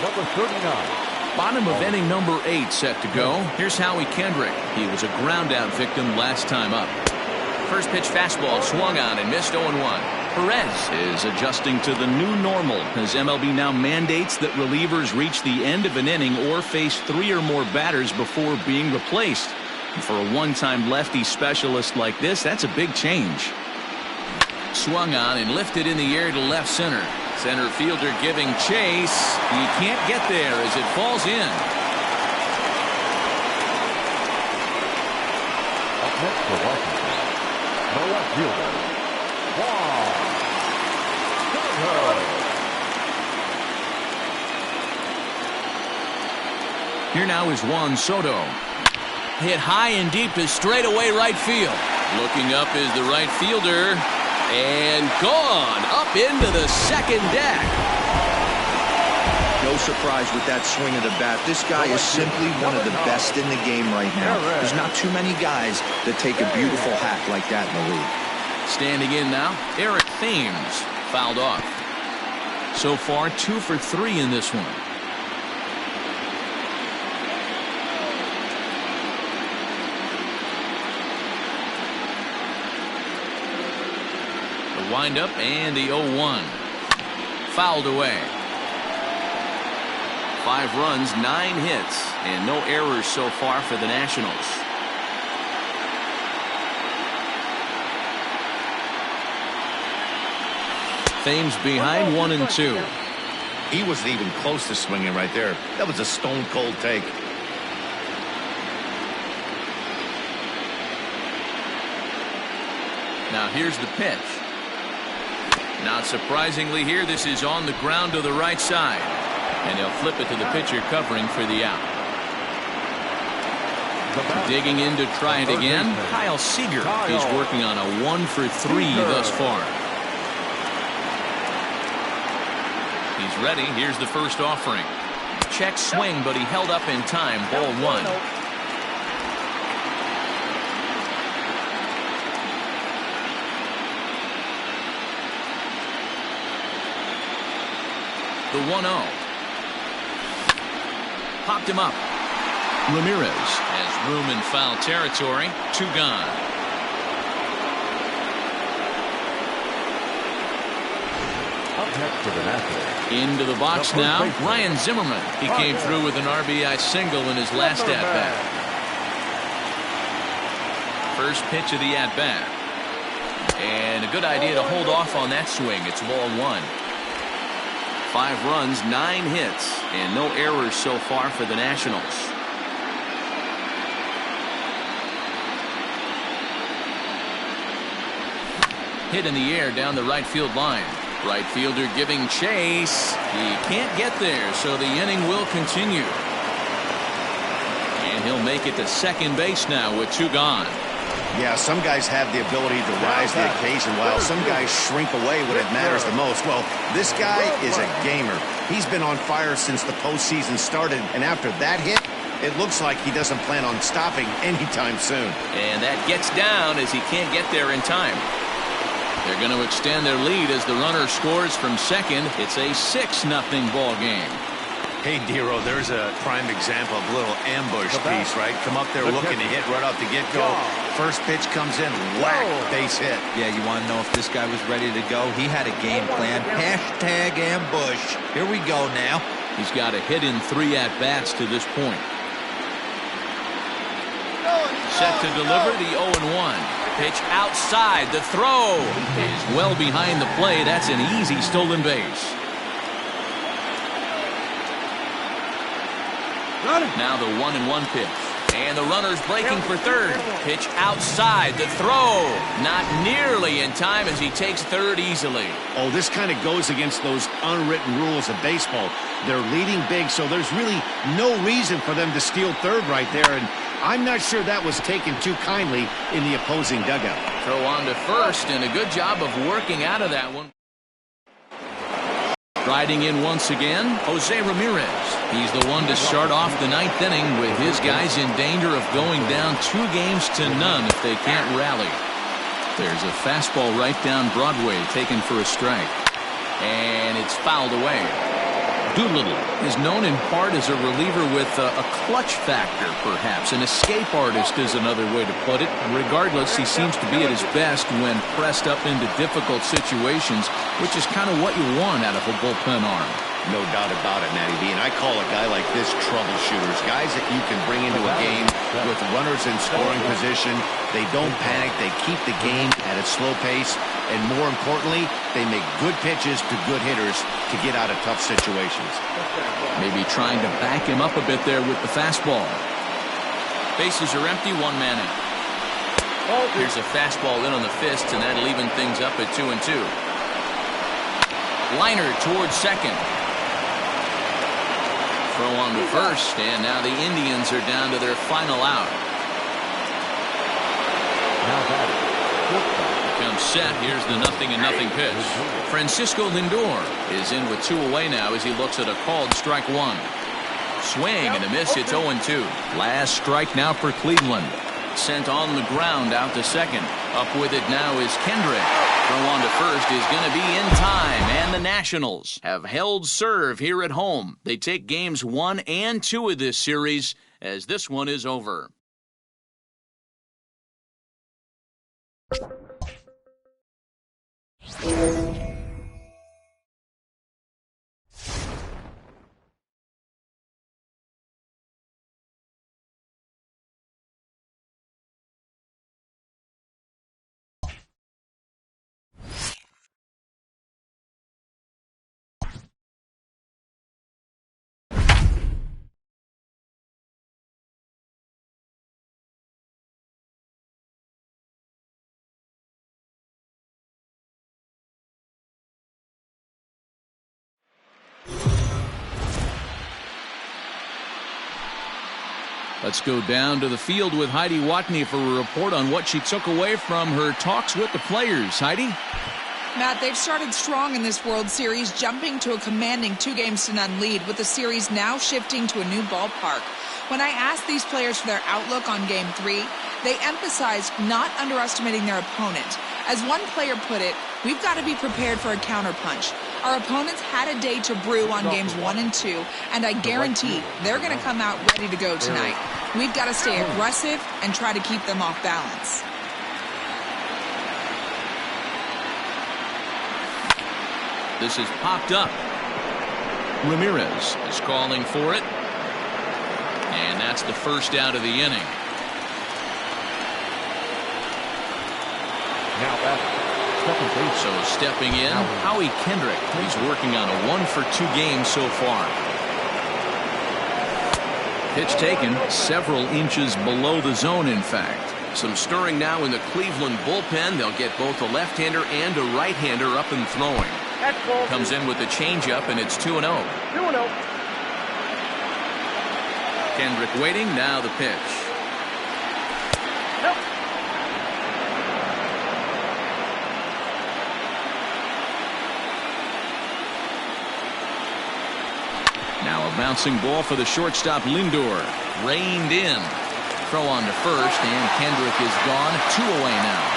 Speaker 5: Number 39.
Speaker 1: Bottom of inning number 8 set to go. Here's Howie Kendrick. He was a ground out victim last time up. First pitch fastball swung on and missed. 0-1. Perez is adjusting to the new normal as MLB now mandates that relievers reach the end of an inning or face 3 or more batters before being replaced. And for a one-time lefty specialist like this, that's a big change. Swung on and lifted in the air to left center. Center fielder giving chase. He can't get there as it falls in.
Speaker 5: Up next for Washington, the left fielder, Juan Soto.
Speaker 1: Here now is Juan Soto. Hit high and deep to straightaway right field. Looking up is the right fielder. And gone up into the 2nd deck.
Speaker 7: No surprise with that swing of the bat. This guy is simply one of the best in the game right now. There's not too many guys that take a beautiful hack like that in the league.
Speaker 1: Standing in now, Eric Thames fouled off. So far, 2 for 3 in this one. The windup and the 0-1. Fouled away. 5 runs, 9 hits, and no errors so far for the Nationals. Thames behind 1-2.
Speaker 2: He wasn't even close to swinging right there. That was a stone-cold take.
Speaker 1: Now here's the pitch. Not surprisingly here, this is on the ground to the right side. And he'll flip it to the pitcher covering for the out. Digging in to try it again, Kyle Seager. He's working on a 1 for 3 thus far. He's ready. Here's the first offering. Check swing, but he held up in time. Ball 1. The 1-0. Popped him up. Ramirez has room in foul territory. 2 gone.
Speaker 5: Up next for the Nationals.
Speaker 1: Into the box now. Ryan Zimmerman. He came through with an RBI single in his last at-bat. First pitch of the at-bat. And a good idea to hold off on that swing. It's ball 1. 5 runs, 9 hits, and no errors so far for the Nationals. Hit in the air down the right field line. Right fielder giving chase. He can't get there, so the inning will continue. And he'll make it to second base now with 2 gone.
Speaker 2: Yeah, some guys have the ability to rise the occasion while some guys shrink away when it matters the most. Well, this guy is a gamer. He's been on fire since the postseason started, and after that hit, it looks like he doesn't plan on stopping anytime soon.
Speaker 1: And that gets down as he can't get there in time. They're going to extend their lead as the runner scores from second. It's a 6-0 ball game.
Speaker 2: Hey, Dero, there's a prime example of a little ambush piece, right? Come up there looking to hit right off the get-go. First pitch comes in, whack, base hit.
Speaker 7: Yeah, you want to know if this guy was ready to go? He had a game plan. Hashtag ambush. Here we go now.
Speaker 1: He's got a hit in 3 at-bats to this point. Set to deliver the 0-1. Pitch outside. The throw is well behind the play. That's an easy stolen base. Now the 1-1 pitch. And the runner's breaking for third. Pitch outside. The throw. Not nearly in time as he takes third easily.
Speaker 2: Oh, this kind of goes against those unwritten rules of baseball. They're leading big, so there's really no reason for them to steal third right there. And I'm not sure that was taken too kindly in the opposing dugout.
Speaker 1: Throw on to first, and a good job of working out of that one. Riding in once again, Jose Ramirez. He's the one to start off the 9th inning with his guys in danger of going down 2 games to none if they can't rally. There's a fastball right down Broadway taken for a strike. And it's fouled away. Doolittle is known in part as a reliever with a clutch factor, perhaps. An escape artist is another way to put it. Regardless, he seems to be at his best when pressed up into difficult situations, which is kind of what you want out of a bullpen arm.
Speaker 2: No doubt about it, Matty B. And I call a guy like this troubleshooters. Guys that you can bring into a game with runners in scoring position. They don't panic. They keep the game at a slow pace. And more importantly, they make good pitches to good hitters to get out of tough situations.
Speaker 1: Maybe trying to back him up a bit there with the fastball. Bases are empty, 1 man out. Here's a fastball in on the fists, and that'll even things up at 2-2. Liner towards second. Throw on to first, and now the Indians are down to their final out. Comes set. Here's the 0-0 pitch. Francisco Lindor is in with 2 away now as he looks at a called strike 1. Swing and a miss. It's 0-2. Last strike now for Cleveland. Sent on the ground out to second. Up with it now is Kendrick. Throw on to first is going to be in time, and the Nationals have held serve here at home. They take games 1 and 2 of this series as this one is over. Let's go down to the field with Heidi Watney for a report on what she took away from her talks with the players. Heidi?
Speaker 6: Matt, they've started strong in this World Series, jumping to a commanding 2-0 lead, with the series now shifting to a new ballpark. When I asked these players for their outlook on Game 3, they emphasized not underestimating their opponent. As one player put it, we've got to be prepared for a counterpunch. Our opponents had a day to brew on Games 1 and 2, and I guarantee they're going to come out ready to go tonight. We've got to stay aggressive and try to keep them off balance.
Speaker 1: This is popped up. Ramirez is calling for it. And that's the first out of the inning. So stepping in, Howie Kendrick. He's working on a 1-for-2 game so far. Pitch taken several inches below the zone, in fact. Some stirring now in the Cleveland bullpen. They'll get both a left-hander and a right-hander up and throwing. Comes in with the changeup, and it's 2-0.
Speaker 4: 2-0.
Speaker 1: Kendrick waiting. Now the pitch.
Speaker 4: Nope.
Speaker 1: Now a bouncing ball for the shortstop Lindor. Reined in. Throw on to first, and Kendrick is gone. 2 away now.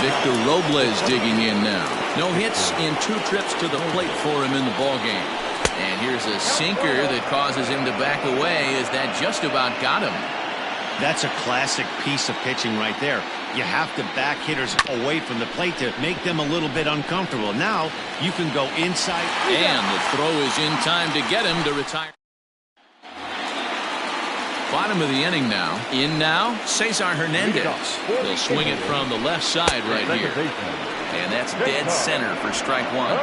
Speaker 1: Victor Robles digging in now. No hits in 2 trips to the plate for him in the ballgame. And here's a sinker that causes him to back away as that just about got him.
Speaker 2: That's a classic piece of pitching right there. You have to back hitters away from the plate to make them a little bit uncomfortable. Now you can go inside.
Speaker 1: And the throw is in time to get him to retire. Bottom of the inning now. In now, Cesar Hernandez. He'll swing it from the left side right here. And that's dead center for strike 1.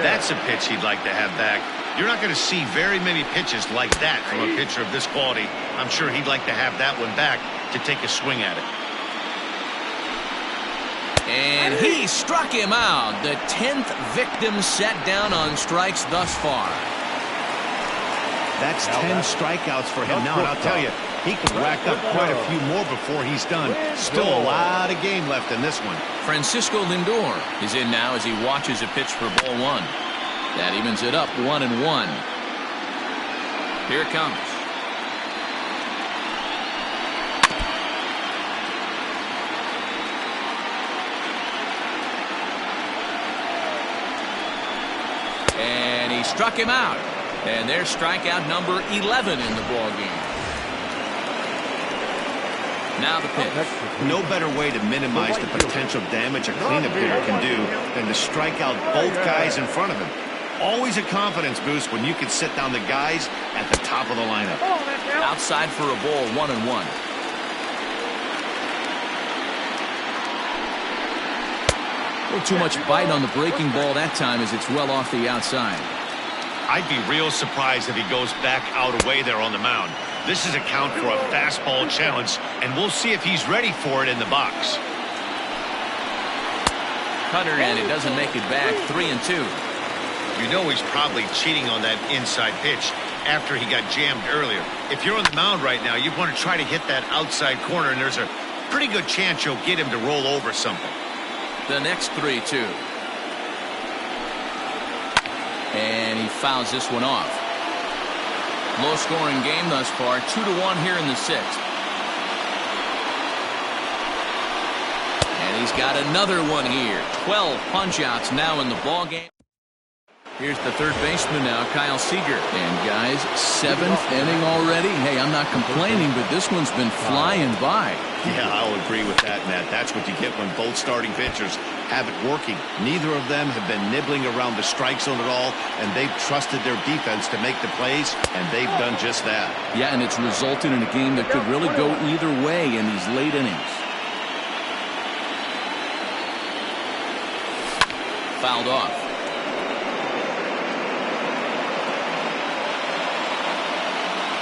Speaker 2: That's a pitch he'd like to have back. You're not going to see very many pitches like that from a pitcher of this quality. I'm sure he'd like to have that one back to take a swing at it.
Speaker 1: And he struck him out. The 10th victim set down on strikes thus far.
Speaker 2: That's 10 strikeouts for him now, and I'll tell you, he could rack up quite a few more before he's done. Still a lot of game left in this one.
Speaker 1: Francisco Lindor is in now as he watches a pitch for ball 1. That evens it up 1-1. Here it comes. And he struck him out. And there's strikeout number 11 in the ballgame. Now the pitch.
Speaker 2: No better way to minimize the potential damage a cleanup hitter can do than to strike out both guys in front of him. Always a confidence boost when you can sit down the guys at the top of the lineup.
Speaker 1: Outside for a ball, 1-1. A little too much bite on the breaking ball that time as it's well off the outside.
Speaker 2: I'd be real surprised if he goes back out away there on the mound. This is a count for a fastball challenge, and we'll see if he's ready for it in the box.
Speaker 1: Cutter, and it doesn't make it back. 3-2.
Speaker 2: You know he's probably cheating on that inside pitch after he got jammed earlier. If you're on the mound right now, you want to try to hit that outside corner, and there's a pretty good chance you'll get him to roll over something.
Speaker 1: The next 3-2. And he fouls this one off. Low-scoring game thus far. 2-1 here in the 6th. And he's got another one here. 12 punch-outs now in the ballgame. Here's the third baseman now, Kyle Seager. And guys, 7th inning already. Hey, I'm not complaining, but this one's been flying by.
Speaker 2: Yeah, I'll agree with that, Matt. That's what you get when both starting pitchers have it working. Neither of them have been nibbling around the strike zone at all, and they've trusted their defense to make the plays, and they've done just that.
Speaker 1: Yeah, and it's resulted in a game that could really go either way in these late innings. Fouled off.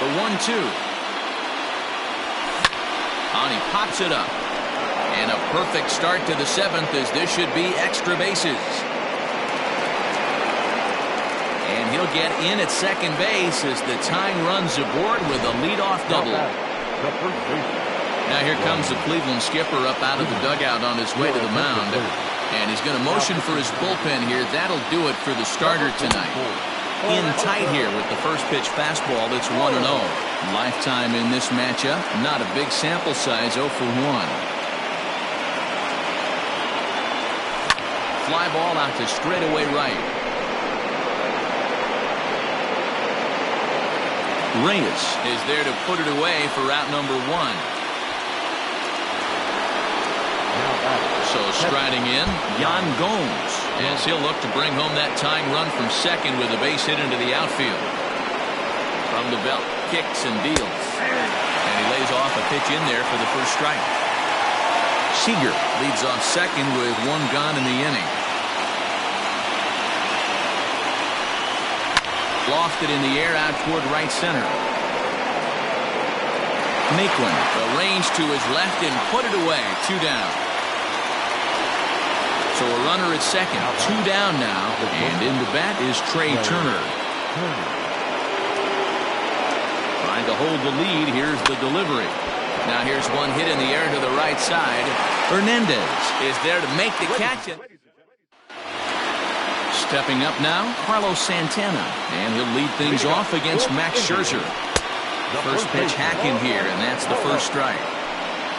Speaker 1: The 1-2. And he pops it up. And a perfect start to the 7th as this should be extra bases. And he'll get in at second base as the tying runs aboard with a leadoff double. Now here comes the Cleveland skipper up out of the dugout on his way to the mound. And he's going to motion for his bullpen here. That'll do it for the starter tonight. In tight here with the first pitch fastball. That's 1-0. Lifetime in this matchup. Not a big sample size. 0 for 1. Fly ball out to straightaway right. Reyes is there to put it away for out number 1. So striding in, Yan Gomes, as he'll look to bring home that tying run from second with a base hit into the outfield. From the belt, kicks and deals. And he lays off a pitch in there for the first strike. Seager leads off second with 1 gone in the inning. Lofted in the air out toward right center. Maitland arranged to his left and put it away. 2 down. So a runner at second. 2 down now. And in the bat is Trey Turner. Trying to hold the lead. Here's the delivery. Now here's one hit in the air to the right side. Hernandez is there to make the catch. Stepping up now, Carlos Santana. And he'll lead things off against Max Scherzer. First pitch hacking here, and that's the first strike.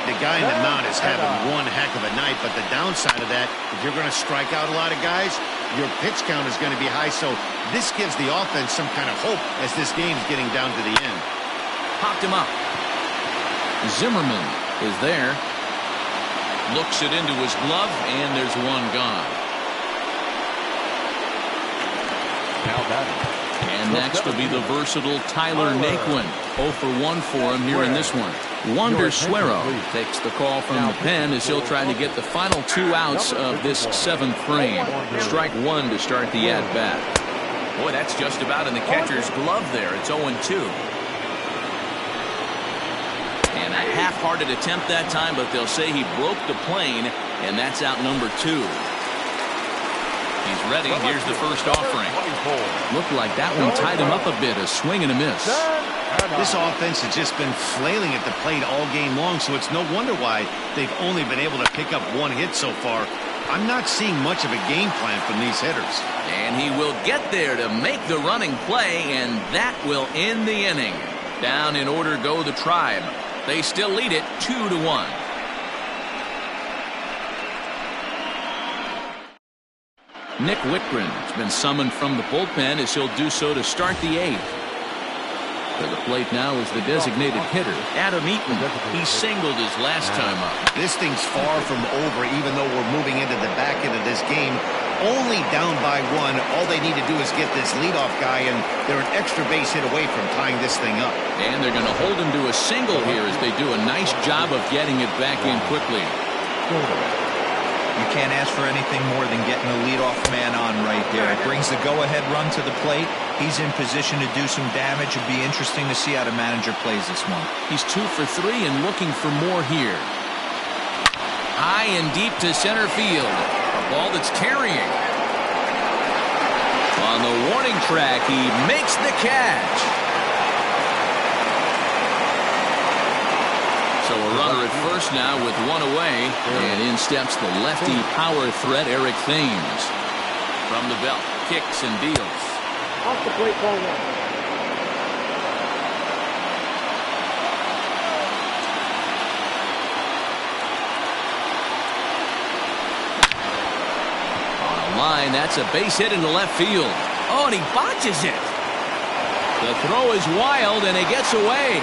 Speaker 2: the guy in the mound is having one heck of a night, but the downside of that, if you're going to strike out a lot of guys, your pitch count is going to be high, so this gives the offense some kind of hope as this game's getting down to the end.
Speaker 1: Popped him up. Zimmerman is there. Looks it into his glove, and there's one gone.
Speaker 5: Now batting.
Speaker 1: And next will be the versatile Tyler Naquin. 0 for 1 for him here in this one. Wander Suero takes the call from the pen as he'll try to get the final 2 outs of this 7th frame. Strike 1 to start the at-bat. Boy, that's just about in the catcher's glove there. It's 0-2. And a half-hearted attempt that time, but they'll say he broke the plane, and that's out number 2. He's ready. Here's the first offering. Looked like that one tied him up a bit. A swing and a miss.
Speaker 2: This offense has just been flailing at the plate all game long, so it's no wonder why they've only been able to pick up 1 hit so far. I'm not seeing much of a game plan from these hitters.
Speaker 1: And he will get there to make the running play, and that will end the inning. Down in order go the Tribe. They still lead it 2-1. Nick Whitgren has been summoned from the bullpen as he'll do so to start the 8th. To the plate now is the designated hitter, Adam Eaton. He singled his last time up.
Speaker 2: This thing's far from over, even though we're moving into the back end of this game. Only down by 1. All they need to do is get this leadoff guy, and they're an extra base hit away from tying this thing up.
Speaker 1: And they're going to hold him to a single here as they do a nice job of getting it back in quickly.
Speaker 7: You can't ask for anything more than getting the leadoff man on right there. It brings the go-ahead run to the plate. He's in position to do some damage. It'd be interesting to see how the manager plays this one.
Speaker 1: He's 2 for 3 and looking for more here. High and deep to center field. A ball that's carrying. On the warning track, he makes the catch. So a runner at first now with 1 away, and in steps the lefty power threat Eric Thames. From the belt, kicks and deals.
Speaker 4: Off the plate, ball 1.
Speaker 1: On a line, that's a base hit into left field. Oh, and he botches it. The throw is wild, and it gets away.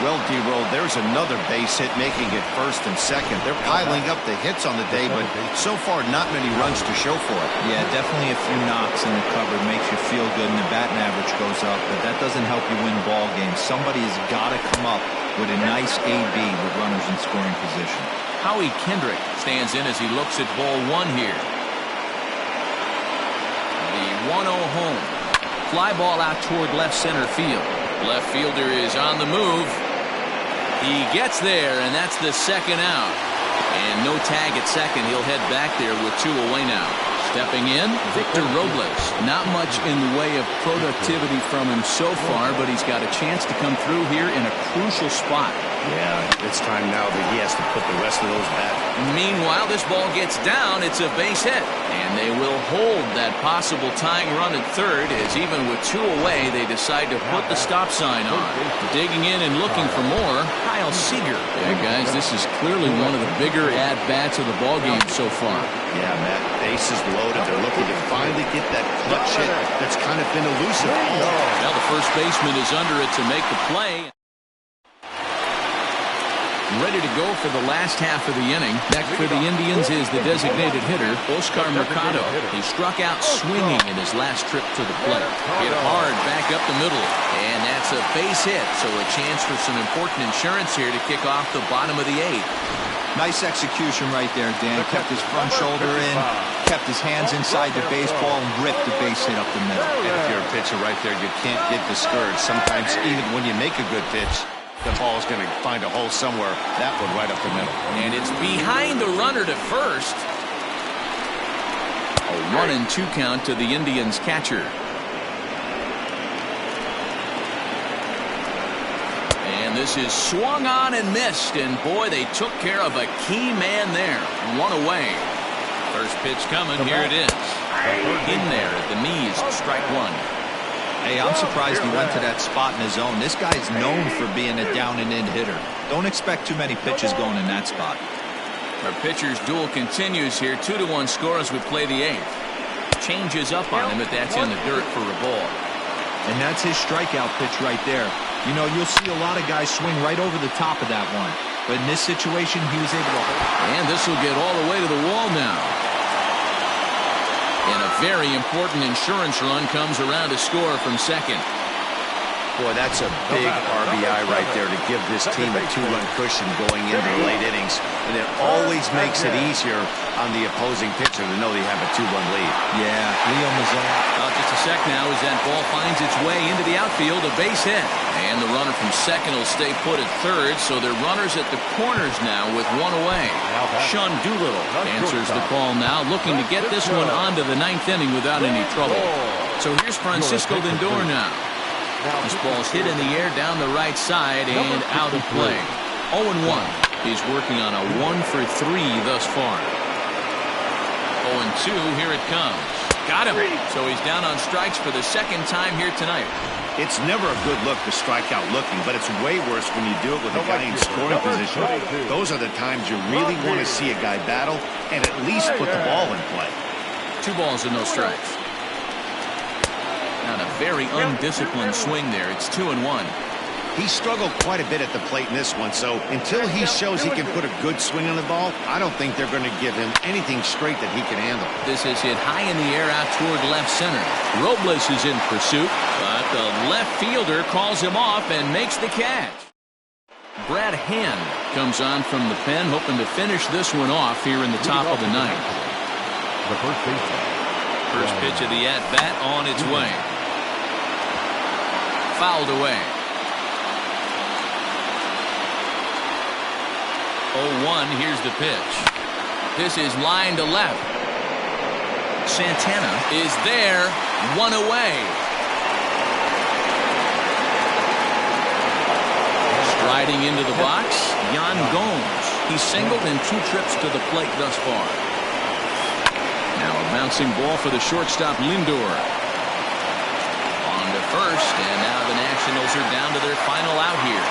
Speaker 2: Well, D-Roll, there's another base hit making it first and second. They're piling up the hits on the day, but so far not many runs to show for it.
Speaker 7: Yeah, definitely a few knocks in the cover makes you feel good, and the batting average goes up, but that doesn't help you win ball games. Somebody has got to come up with a nice AB with runners in scoring position.
Speaker 1: Howie Kendrick stands in as he looks at ball 1 here. The 1-0 home. Fly ball out toward left center field. Left fielder is on the move. He gets there, and that's the second out. And no tag at second. He'll head back there with 2 away now. Stepping in, Victor Robles. Not much in the way of productivity from him so far, but he's got a chance to come through here in a crucial spot.
Speaker 2: Yeah, it's time now that he has to put the rest of those back.
Speaker 1: Meanwhile, this ball gets down. It's a base hit. And they will hold that possible tying run at third as even with 2 away, they decide to put the stop sign on. Digging in and looking for more, Kyle Seager. Yeah, guys, this is clearly one of the bigger at-bats of the ballgame so far.
Speaker 2: Yeah, Matt, bases loaded. They're looking to finally get that clutch hit that's kind of been elusive.
Speaker 1: Now the first baseman is under it to make the play. Ready to go for the last half of the inning. Next for the Indians is the designated hitter, Oscar Mercado. He struck out swinging in his last trip to the plate. Hit hard back up the middle. And that's a base hit, so a chance for some important insurance here to kick off the bottom of the 8th.
Speaker 7: Nice execution right there, Dan. Kept his front shoulder in, kept his hands inside the baseball, and ripped the base hit up the middle.
Speaker 2: And if you're a pitcher right there, you can't get discouraged. Sometimes even when you make a good pitch, the ball's going to find a hole somewhere. That one right up the middle.
Speaker 1: And it's behind the runner to first. A 1-2 count to the Indians catcher. And this is swung on and missed. And boy, they took care of a key man there. 1 away. First pitch coming. Here it is. In there at the knees. Strike 1.
Speaker 7: Hey, I'm surprised he went to that spot in his zone. This guy's known for being a down-and-in hitter. Don't expect too many pitches going in that spot.
Speaker 1: Our pitcher's duel continues here. 2-1 score as we play the 8th. Changes up on him, but that's in the dirt for a ball.
Speaker 7: And that's his strikeout pitch right there. You know, you'll see a lot of guys swing right over the top of that one. But in this situation, he was able to hold.
Speaker 1: And this will get all the way to the wall now. And a very important insurance run comes around to score from second.
Speaker 2: Boy, that's a big RBI right there to give this team a 2-run cushion going into the late innings. And it always makes it easier on the opposing pitcher to know they have a 2-run lead.
Speaker 7: Yeah, Leo Mazzone.
Speaker 1: Just a sec now as that ball finds its way into the outfield, a base hit. And the runner from second will stay put at third, so they're runners at the corners now with one away. Sean Doolittle answers the call now, looking to get this one onto the 9th inning without any trouble. So here's Francisco Lindor now. This ball's hit in the air down the right side and out of play. 0-1. He's working on a 1-for-3 thus far. 0-2. Here it comes. Got him. So he's down on strikes for the second time here tonight.
Speaker 2: It's never a good look to strike out looking, but it's way worse when you do it with a guy in scoring position. Those are the times you really want to see a guy battle and at least put the ball in play.
Speaker 1: 2 balls and no strikes. On a very undisciplined swing there. It's 2-1.
Speaker 2: He struggled quite a bit at the plate in this one, so until he shows he can put a good swing on the ball, I don't think they're going to give him anything straight that he can handle.
Speaker 1: This is hit high in the air out toward left center. Robles is in pursuit, but the left fielder calls him off and makes the catch. Brad Hand comes on from the pen, hoping to finish this one off here in the top of the 9th.
Speaker 5: The first baseman.
Speaker 1: First pitch of the at-bat on its way. Fouled away. 0-1, here's the pitch. This is line to left. Santana is there, 1 away. Striding into the box, Yan Gomes. He's singled in 2 trips to the plate thus far. Now a bouncing ball for the shortstop Lindor. On to first, and now the Nationals are down to their final out here.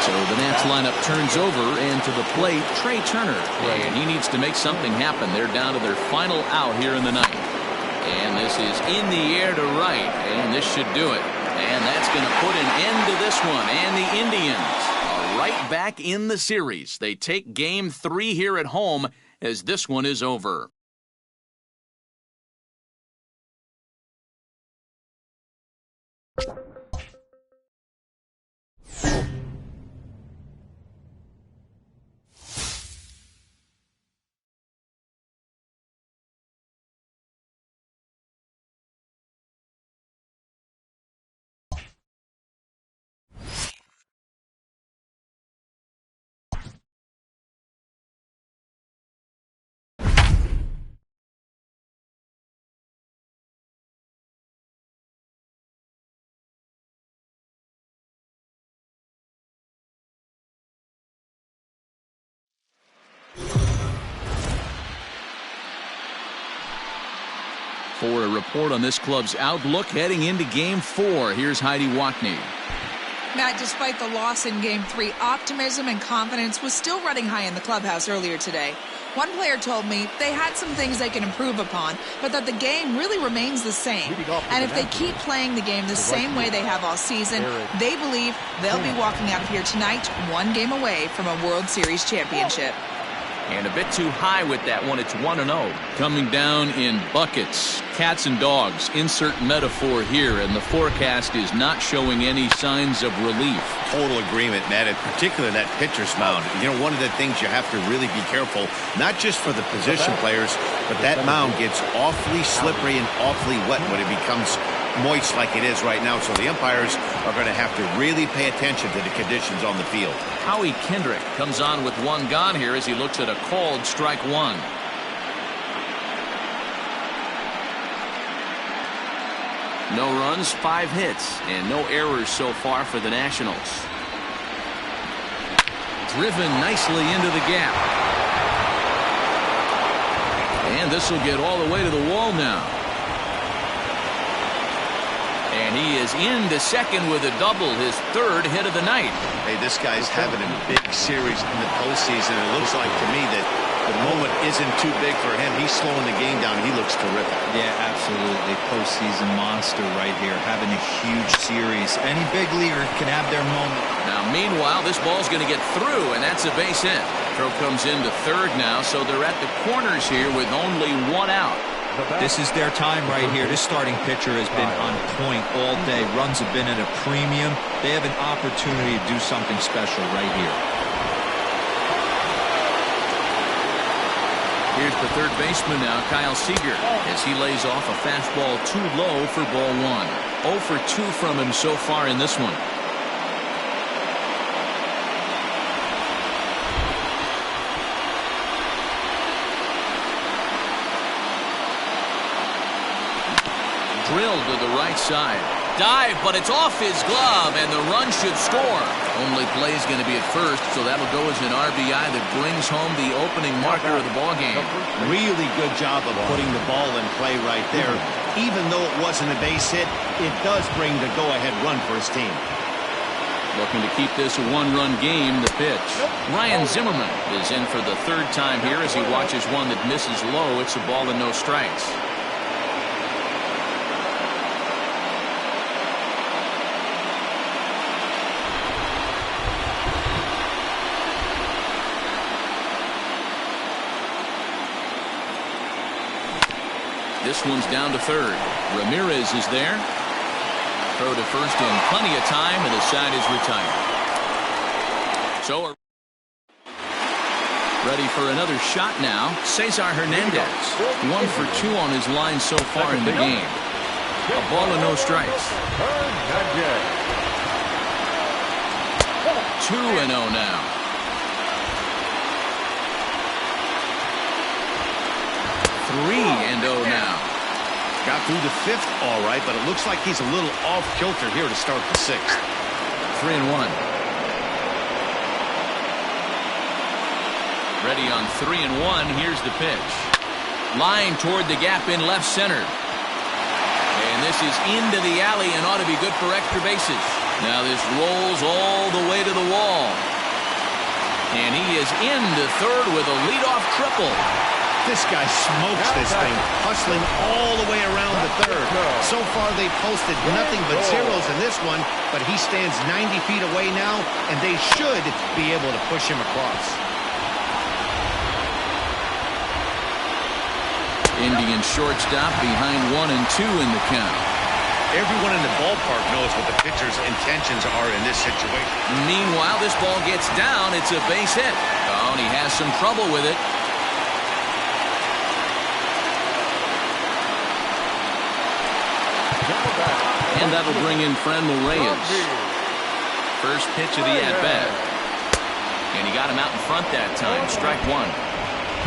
Speaker 1: So the Nats lineup turns over, and to the plate, Trey Turner. And he needs to make something happen. They're down to their final out here in the 9th. And this is in the air to right, and this should do it. And that's going to put an end to this one. And the Indians are right back in the series. They take Game 3 here at home as this one is over. For a report on this club's outlook heading into Game 4, here's Heidi Watney.
Speaker 6: Matt, despite the loss in Game 3, optimism and confidence was still running high in the clubhouse earlier today. One player told me they had some things they can improve upon, but that the game really remains the same. And if they keep playing the game the same way they have all season, they believe they'll be walking out of here tonight 1 game away from a World Series championship.
Speaker 1: And a bit too high with that one. It's 1-0. Coming down in buckets. Cats and dogs. Insert metaphor here. And the forecast is not showing any signs of relief.
Speaker 2: Total agreement, Matt. In particular, that pitcher's mound. You know, one of the things you have to really be careful, not just for the position players, but that mound gets awfully slippery and awfully wet when it becomes moist like it is right now. So the umpires are going to have to really pay attention to the conditions on the field.
Speaker 1: Howie Kendrick comes on with 1 gone here as he looks at a called strike 1. No runs, 5 hits, and no errors so far for the Nationals. Driven nicely into the gap. And this will get all the way to the wall now. And he is into second with a double, his third hit of the night.
Speaker 2: Hey, this guy's having a big series in the postseason. It looks like to me that the moment isn't too big for him. He's slowing the game down. He looks terrific.
Speaker 7: Yeah, absolutely. Postseason monster right here, having a huge series. Any big leaguer can have their moment.
Speaker 1: Now, meanwhile, this ball's going to get through, and that's a base hit. Throw comes into third now, so they're at the corners here with only one out.
Speaker 7: This is their time right here. This starting pitcher has been on point all day. Runs have been at a premium. They have an opportunity to do something special right here.
Speaker 1: Here's the third baseman now, Kyle Seager, as he lays off a fastball too low for ball one. 0 for 2 from him so far in this one. Drilled to the right side. Dive, but it's off his glove, and the run should score. Only play is going to be at first, so that'll go as an RBI that brings home the opening marker of the ballgame.
Speaker 2: Really good job of putting the ball in play right there. Even though it wasn't a base hit, it does bring the go-ahead run for his team.
Speaker 1: Looking to keep this a one-run game, the pitch. Ryan Zimmerman is in for the third time here as he watches one that misses low. It's a ball and no strikes. This one's down to third. Ramirez is there. Throw to first in plenty of time, and the side is retired. So ready for another shot now. Cesar Hernandez. 1 for 2 on his line so far in the game. A ball and no strikes. 2-0 now. 3-0 now.
Speaker 2: Got through the fifth all right, but it looks like he's a little off kilter here to start the sixth.
Speaker 1: 3-1. Ready on 3-1. Here's the pitch. Line toward the gap in left center. And this is into the alley and ought to be good for extra bases. Now this rolls all the way to the wall. And he is into third with a leadoff triple.
Speaker 2: This guy smokes this thing, hustling all the way around the third. So far, they posted nothing but zeros in this one, but he stands 90 feet away now, and they should be able to push him across.
Speaker 1: Indian shortstop behind 1 and 2 in the count.
Speaker 2: Everyone in the ballpark knows what the pitcher's intentions are in this situation.
Speaker 1: Meanwhile, this ball gets down. It's a base hit. Oh, and he has some trouble with it. And that'll bring in Franmil Reyes. First pitch of the at-bat. And he got him out in front that time. Strike one.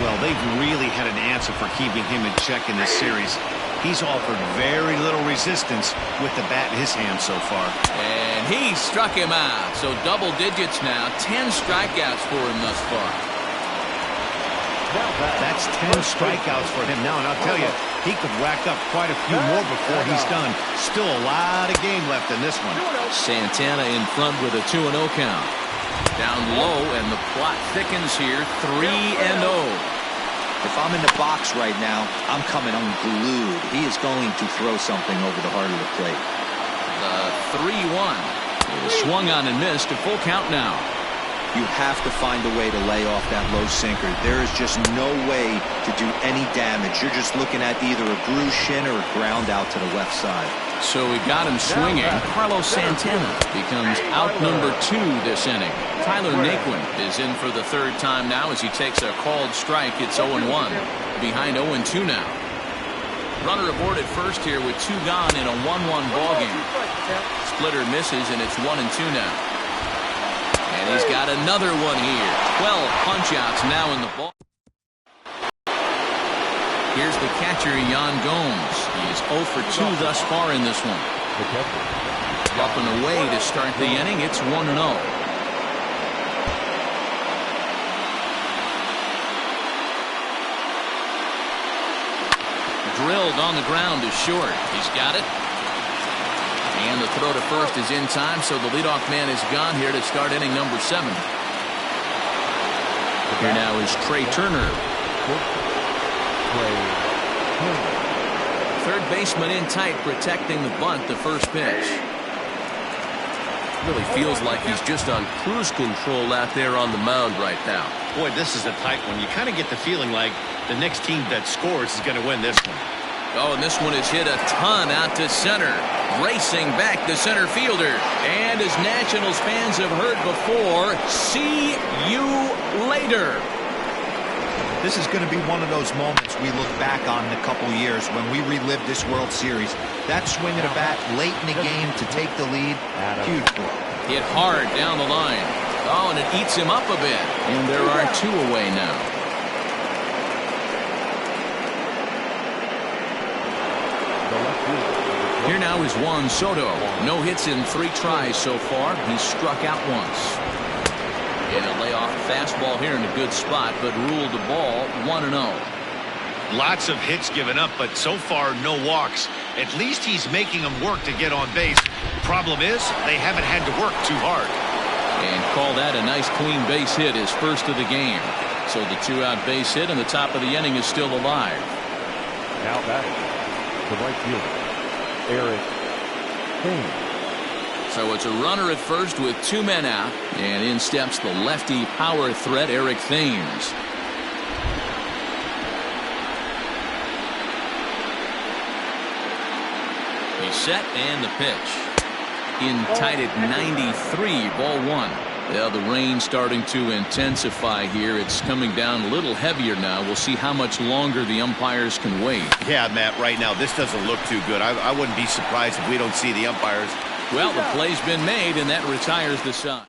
Speaker 2: Well, they've really had an answer for keeping him in check in this series. He's offered very little resistance with the bat in his hand so far.
Speaker 1: And he struck him out. So double digits now. 10 strikeouts for him thus far.
Speaker 2: That's 10 strikeouts for him now, and I'll tell you, he could rack up quite a few more before he's done. Still a lot of game left in this one.
Speaker 1: Santana in front with a 2-0 count. Down low, and the plot thickens here. 3-0.
Speaker 7: If I'm in the box right now, I'm coming unglued. He is going to throw something over the heart of the plate.
Speaker 1: The 3-1. It was swung on and missed. A full count now.
Speaker 7: You have to find a way to lay off that low sinker. There is just no way to do any damage. You're just looking at either a bruised shin or a ground out to the left side.
Speaker 1: So we got him swinging. Carlos Santana becomes out number 2 this inning. Tyler Naquin is in for the third time now as he takes a called strike. It's 0-1. Behind 0-2 now. Runner aboard at first here with 2 gone in a 1-1 ball game. Splitter misses, and it's 1-2 now. And he's got another one here. 12 punch-outs now in the ball. Here's the catcher, Yan Gomes. He is 0 for 2 thus far in this one. Up and away to start the inning. It's 1-0. Drilled on the ground is short. He's got it. And the throw to first is in time, so the leadoff man is gone here to start inning number 7. Here now is Trey Turner. Third baseman in tight, protecting the bunt, the first pitch. Really feels like he's just on cruise control out there on the mound right now.
Speaker 2: Boy, this is a tight one. You kind of get the feeling like the next team that scores is going to win this one.
Speaker 1: Oh, and this one is hit a ton out to center. Racing back the center fielder. And as Nationals fans have heard before, see you later.
Speaker 7: This is going to be one of those moments we look back on in a couple years when we relive this World Series. That swing of a bat late in the game to take the lead, huge.
Speaker 1: Hit hard down the line. Oh, and it eats him up a bit. And there are 2 away now. Here now is Juan Soto. No hits in 3 tries so far. He's struck out once. And a layoff fastball here in a good spot, but ruled the ball 1-0.
Speaker 2: Lots of hits given up, but so far no walks. At least he's making them work to get on base. Problem is, they haven't had to work too hard.
Speaker 1: And call that a nice clean base hit, his first of the game. So the 2-out base hit and the top of the inning is still alive.
Speaker 5: Now batting, the right fielder, Eric Thames.
Speaker 1: So it's a runner at first with 2 men out, and in steps the lefty power threat, Eric Thames. He's set, and the pitch. In tight at 93, ball 1. Well, the rain starting to intensify here. It's coming down a little heavier now. We'll see how much longer the umpires can wait.
Speaker 2: Yeah, Matt, right now this doesn't look too good. I wouldn't be surprised if we don't see the umpires.
Speaker 1: Well, the play's been made, and that retires the side.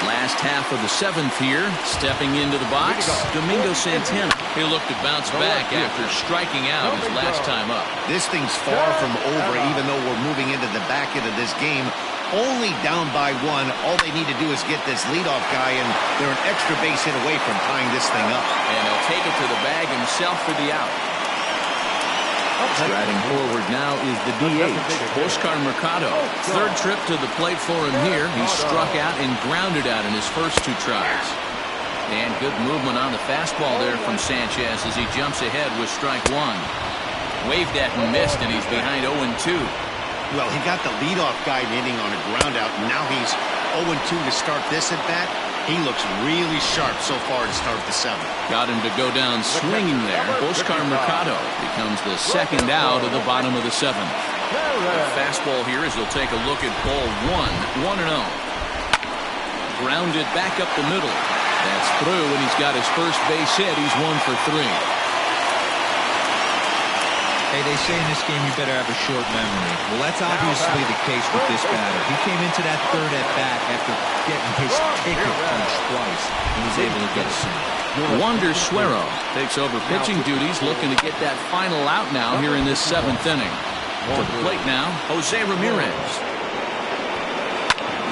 Speaker 1: Last half of the 7th here. Stepping into the box, Domingo Santana. He'll look to bounce back after striking out his last time up.
Speaker 2: This thing's far from over, even though we're moving into the back end of this game. Only down by 1. All they need to do is get this leadoff guy, and they're an extra base hit away from tying this thing up.
Speaker 1: And he'll take it to the bag himself for the out. Striding forward now is the DH, Oscar Mercado. Third trip to the plate for him here. He struck out and grounded out in his first 2 tries. And good movement on the fastball there from Sanchez as he jumps ahead with strike 1. Waved at and missed, and he's behind 0-2.
Speaker 2: Well, he got the leadoff guy hitting on a ground out, and now he's 0-2 to start this at bat. He looks really sharp so far to start the 7th.
Speaker 1: Got him to go down swinging there. Oscar Mercado becomes the 2nd out of the bottom of the 7th. The fastball here as he'll take a look at ball 1, 1-0. Grounded back up the middle. That's through, and he's got his first base hit. He's 1 for 3.
Speaker 7: Hey, they say in this game you better have a short memory. Well, that's obviously the case with this batter. He came into that 3rd at bat after getting his ticket punched twice and was able to get a single.
Speaker 1: Wander Suero takes over pitching duties, looking to get that final out now here in this 7th inning. To the plate now, Jose Ramirez.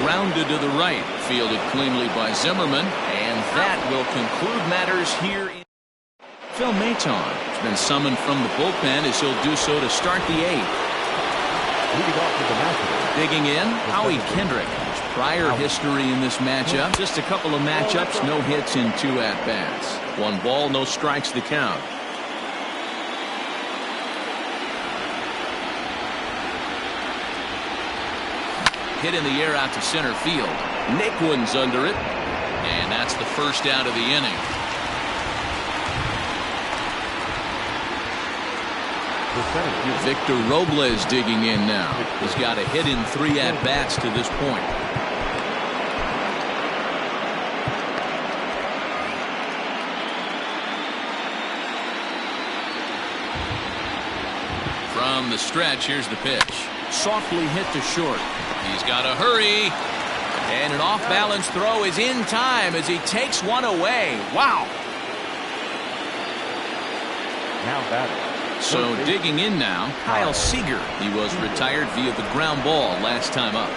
Speaker 1: Grounded to the right, fielded cleanly by Zimmerman, and that will conclude matters here in Phil Maton has been summoned from the bullpen as he'll do so to start the 8th. Digging in, Howie Kendrick. His prior history in this matchup. Just a couple of matchups, no hits in 2 at-bats. 1 ball, no strikes the count. Hit in the air out to center field. Naquin's under it. And that's the first out of the inning. Victor Robles digging in now. He's got a hit in 3 at-bats to this point. From the stretch, here's the pitch. Softly hit to short. He's got to hurry. And an off-balance throw is in time as he takes one away. Wow.
Speaker 5: Now batting.
Speaker 1: So digging in now, Kyle Seager. He was retired via the ground ball last time up.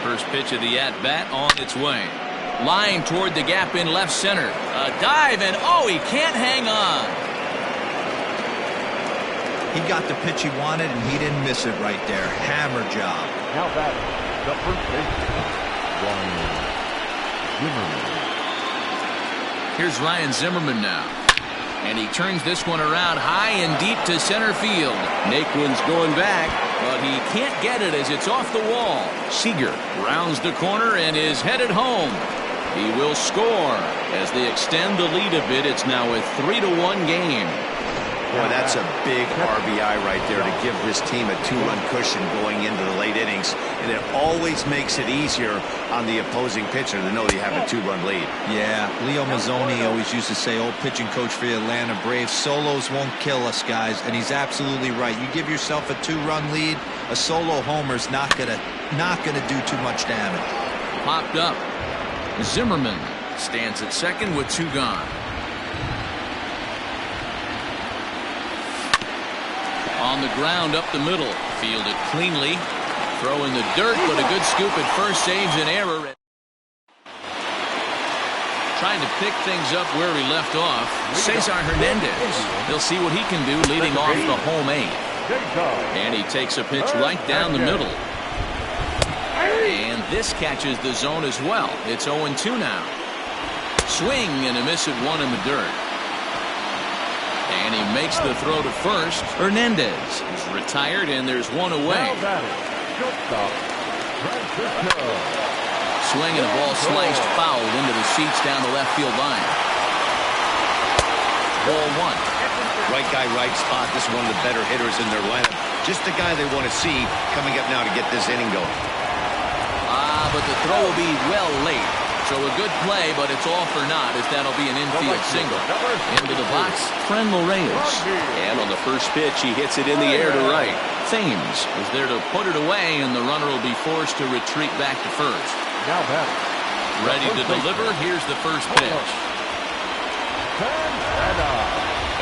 Speaker 1: First pitch of the at-bat on its way. Line toward the gap in left center. A dive, and oh, he can't hang on.
Speaker 7: He got the pitch he wanted, and he didn't miss it right there. Hammer job.
Speaker 5: Now batting, the first baseman, Ryan Zimmerman.
Speaker 1: Here's Ryan Zimmerman now. And he turns this one around high and deep to center field. Naquin's going back, but he can't get it as it's off the wall. Seager rounds the corner and is headed home. He will score as they extend the lead a bit. It's now a 3-1 game.
Speaker 2: Boy, that's a big RBI right there to give this team a 2-run cushion going into the late innings. And it always makes it easier on the opposing pitcher to know they have a 2-run lead.
Speaker 7: Yeah, Leo Mazzoni always used to say, old pitching coach for the Atlanta Braves, solos won't kill us, guys. And he's absolutely right. You give yourself a 2-run lead, a solo homer's not gonna do too much damage.
Speaker 1: Popped up. Zimmerman stands at second with 2 gone. On the ground up the middle. Fielded cleanly. Throw in the dirt, but a good scoop at first saves an error. Trying to pick things up where he left off. Cesar Hernandez. He'll see what he can do leading off the home 8. And he takes a pitch right down the middle. And this catches the zone as well. It's 0-2 now. Swing and a miss at 1 in the dirt. And he makes the throw to first. Hernandez is retired, and there's 1 away. Swing and a ball sliced foul into the seats down the left field line. Ball 1.
Speaker 2: Right guy, right spot. This is one of the better hitters in their lineup. Just the guy they want to see coming up now to get this inning going.
Speaker 1: But the throw will be well late. So a good play, but it's all for naught as that'll be an infield single. Into the box, Franmil Reyes. And on the first pitch, he hits it in the air to right. Thames is there to put it away, and the runner will be forced to retreat back to first.
Speaker 5: Now batting.
Speaker 1: Ready to deliver. Here's the first pitch.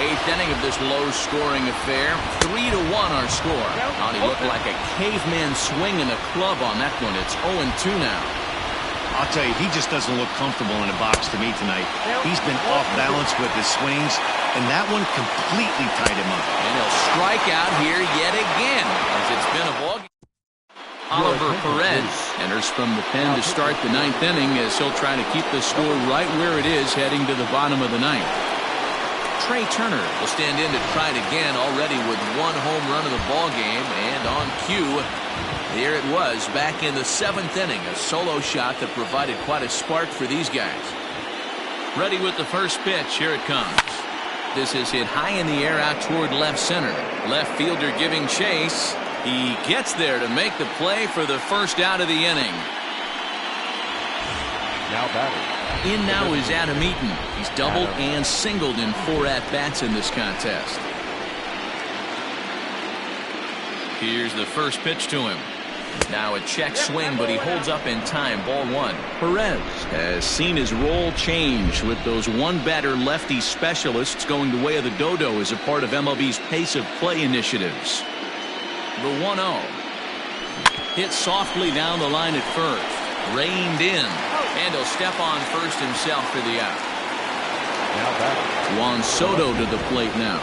Speaker 1: 8th inning of this low-scoring affair. 3-1 our score. And he looked like a caveman swinging a club on that one. It's 0-2 now.
Speaker 2: I'll tell you, he just doesn't look comfortable in the box to me tonight. He's been off balance with his swings, and that one completely tied him up.
Speaker 1: And he'll strike out here yet again, as it's been a ball game. Oliver Perez enters from the pen to start the 9th inning, as he'll try to keep the score right where it is heading to the bottom of the 9th. Trey Turner will stand in to try it again, already with 1 home run of the ball game, and on cue, here it was back in the 7th inning, a solo shot that provided quite a spark for these guys. Ready with the first pitch. Here it comes. This is hit high in the air out toward left center. Left fielder giving chase. He gets there to make the play for the first out of the inning.
Speaker 5: Now batting.
Speaker 1: In now is Adam Eaton. He's doubled and singled in 4 at-bats in this contest. Here's the first pitch to him. Now a check swing, but he holds up in time. Ball 1. Perez has seen his role change with those one-batter lefty specialists going the way of the dodo as a part of MLB's pace of play initiatives. The 1-0. Hit softly down the line at first. Reined in. And he'll step on first himself for the out.
Speaker 5: Now batting.
Speaker 1: Juan Soto to the plate now.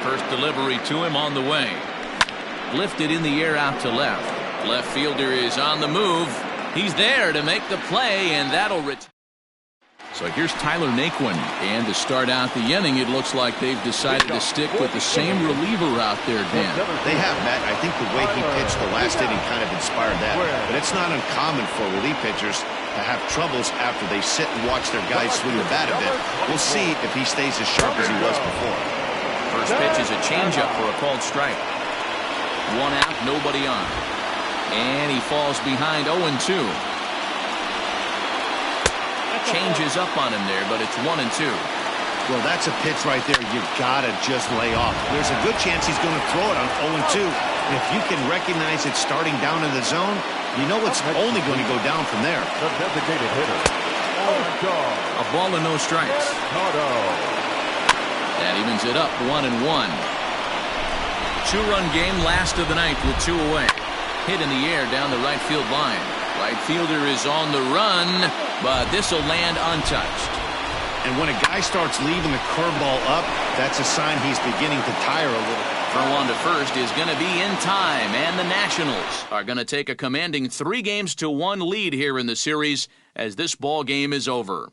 Speaker 1: First delivery to him on the way. Lifted in the air out to left. Left fielder is on the move. He's there to make the play, and that'll return. So here's Tyler Naquin, and to start out the inning, it looks like they've decided to stick with the same reliever out there, Dan.
Speaker 2: They have, Matt. I think the way he pitched the last inning kind of inspired that. But it's not uncommon for relief pitchers to have troubles after they sit and watch their guys swing the bat a bit. We'll see if he stays as sharp as he was before.
Speaker 1: First pitch is a changeup for a called strike. 1 out, nobody on. And he falls behind 0-2. Changes up on him there, but it's 1-2.
Speaker 2: Well, that's a pitch right there you've got to just lay off. There's a good chance he's going to throw it on 0-2. And if you can recognize it starting down in the zone, you know it's only going to go down from there.
Speaker 5: The designated hitter.
Speaker 1: A ball and no strikes. That evens it up 1-1. 2-run game, last of the ninth with 2 away. Hit in the air down the right field line. Right fielder is on the run, but this will land untouched.
Speaker 2: And when a guy starts leaving the curveball up, that's a sign he's beginning to tire a little.
Speaker 1: Throw on to first is going to be in time, and the Nationals are going to take a commanding 3-1 lead here in the series as this ball game is over.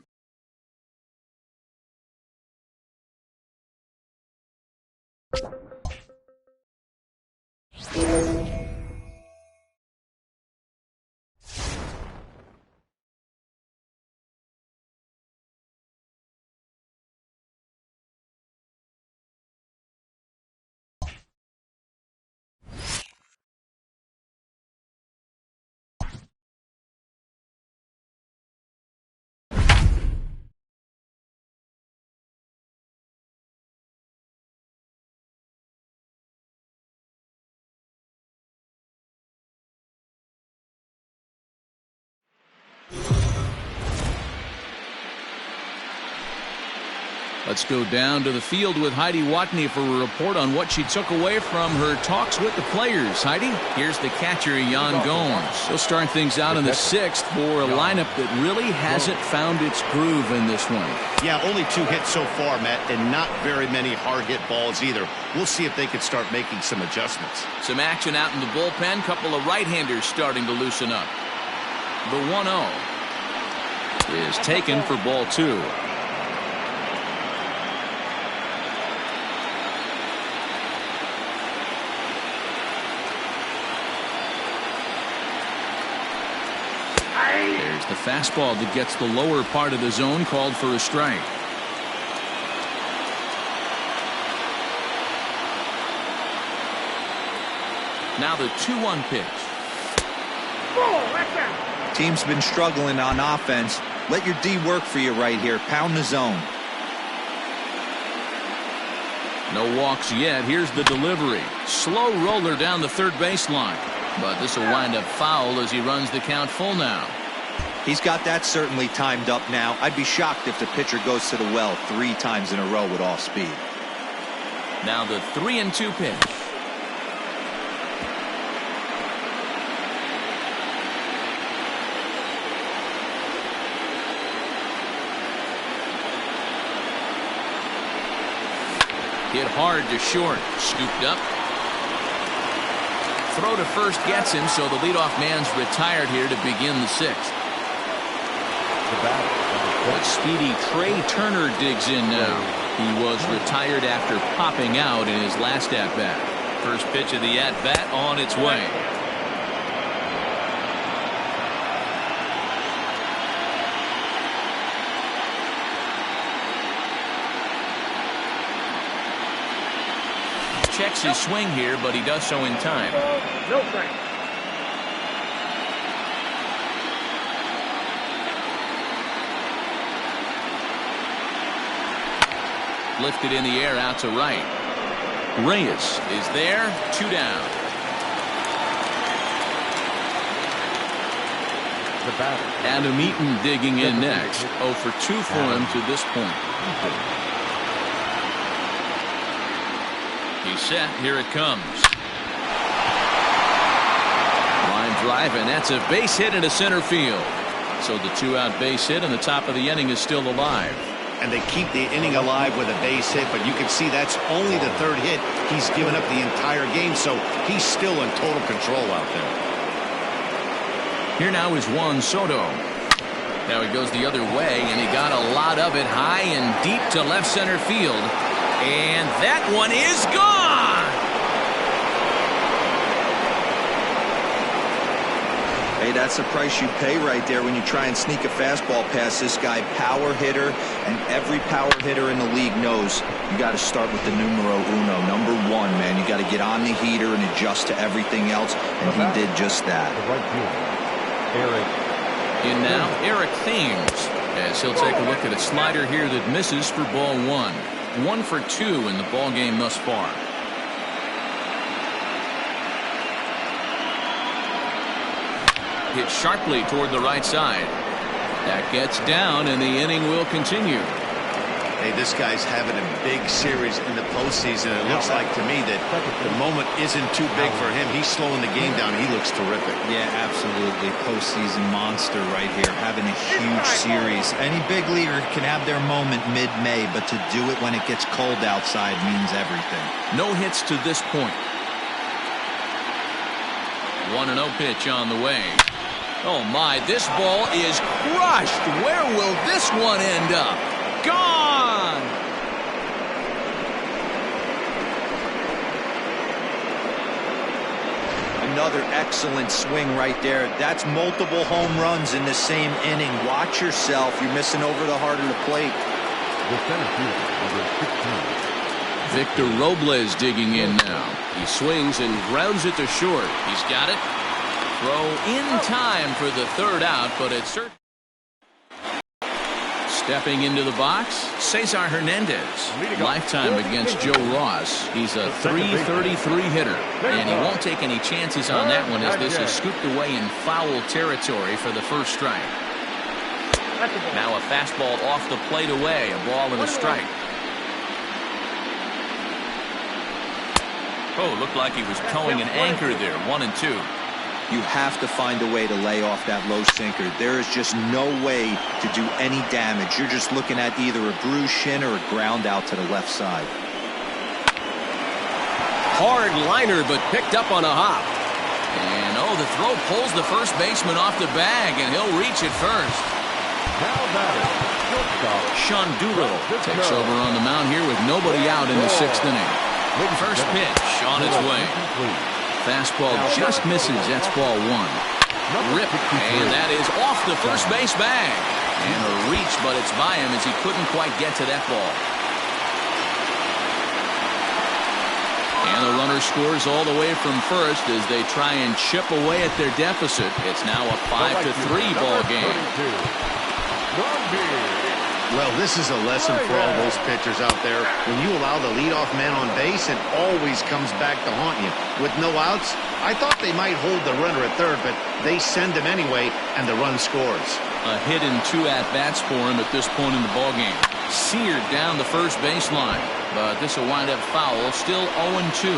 Speaker 1: Let's go down to the field with Heidi Watney for a report on what she took away from her talks with the players. Heidi, here's the catcher, Jan Gomes. He'll start things out in the 6th for a lineup that really hasn't found its groove in this one.
Speaker 2: Yeah, only 2 hits so far, Matt, and not very many hard-hit balls either. We'll see if they can start making some adjustments.
Speaker 1: Some action out in the bullpen. Couple of right-handers starting to loosen up. The 1-0 is taken for ball 2. There's the fastball that gets the lower part of the zone, called for a strike. Now the 2-1 pitch.
Speaker 7: Team's been struggling on offense. Let your D work for you right here. Pound the zone.
Speaker 1: No walks yet. Here's the delivery. Slow roller down the third baseline. But this will wind up foul as he runs the count full now.
Speaker 7: He's got that certainly timed up now. I'd be shocked if the pitcher goes to the well 3 times in a row with all speed.
Speaker 1: Now the 3-2 pitch. Hit hard to short. Scooped up. Throw to first gets him, so the leadoff man's retired here to begin the 6th. But speedy Trey Turner digs in now. He was retired after popping out in his last at-bat. First pitch of the at-bat on its way. Checks his swing here, but he does so in time.
Speaker 4: No strike.
Speaker 1: Lifted in the air out to right. Reyes is there. 2 down. Adam Eaton digging in next. 0 for 2 for him to this point. He's set. Here it comes. Line drive, and that's a base hit into center field. So the 2-out base hit, and the top of the inning is still alive.
Speaker 2: And they keep the inning alive with a base hit, but you can see that's only the 3rd hit he's given up the entire game, so he's still in total control out there.
Speaker 1: Here now is Juan Soto. Now he goes the other way, and he got a lot of it high and deep to left center field. And that one is gone!
Speaker 7: Hey, that's the price you pay right there when you try and sneak a fastball past this guy. Power hitter, and every power hitter in the league knows you got to start with the numero uno, number 1, man. You got to get on the heater and adjust to everything else, and he did just that.
Speaker 1: In now, Eric Thames, as he'll take a look at a slider here that misses for ball 1. 1 for 2 in the ball game thus far. Hit sharply toward the right side. That gets down, and the inning will continue.
Speaker 2: Hey, this guy's having a big series in the postseason. It looks like to me that the moment isn't too big for him. He's slowing the game down. He looks terrific.
Speaker 7: Yeah, absolutely. Postseason monster right here, having a huge series. Any big leaguer can have their moment mid-May, but to do it when it gets cold outside means everything.
Speaker 1: No hits to this point. 1-0 pitch on the way. Oh my, this ball is crushed. Where will this one end up? Gone!
Speaker 7: Another excellent swing right there. That's multiple home runs in the same inning. Watch yourself. You're missing over the heart of the plate.
Speaker 5: The center fielder, number 15.
Speaker 1: Victor Robles digging in now. He swings and grounds it to short. He's got it. Throw in time for the third out, but it's certain. Stepping into the box, Cesar Hernandez. Lifetime against Joe Ross. He's a .333 hitter, and he won't take any chances on that one as this is scooped away in foul territory for the first strike. Now a fastball off the plate away, a ball and a strike. Oh, looked like he was towing an anchor there, 1-2.
Speaker 7: You have to find a way to lay off that low sinker. There is just no way to do any damage. You're just looking at either a bruised shin or a ground out to the left side.
Speaker 1: Hard liner, but picked up on a hop. And oh, the throw pulls the first baseman off the bag, and he'll reach it first.
Speaker 5: Now batting, shortstop.
Speaker 1: Sean Doolittle takes over on the mound here with nobody out in the sixth inning. First pitch on its way. Fastball just misses. That's ball one. Rip, and that is off the first base bag. And a reach, but it's by him as he couldn't quite get to that ball. And the runner scores all the way from first as they try and chip away at their deficit. It's now a 5-3 ball game.
Speaker 2: Well, this is a lesson for all those pitchers out there. When you allow the leadoff man on base, it always comes back to haunt you. With no outs, I thought they might hold the runner at third, but they send him anyway, and the run scores.
Speaker 1: A hit and 2 at-bats for him at this point in the ballgame. Seared down the first baseline, but this will wind up foul, still 0-2.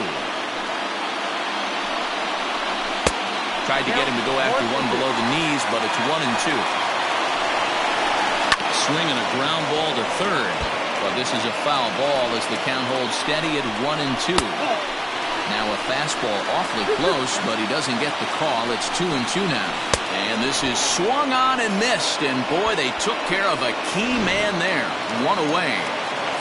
Speaker 1: Tried to get him to go after one below the knees, but it's 1-2. Swing and a ground ball to third, but this is a foul ball as the count holds steady at 1-2. Now a fastball awfully close, but he doesn't get the call. It's 2-2 now, and this is swung on and missed, and boy, they took care of a key man there. One away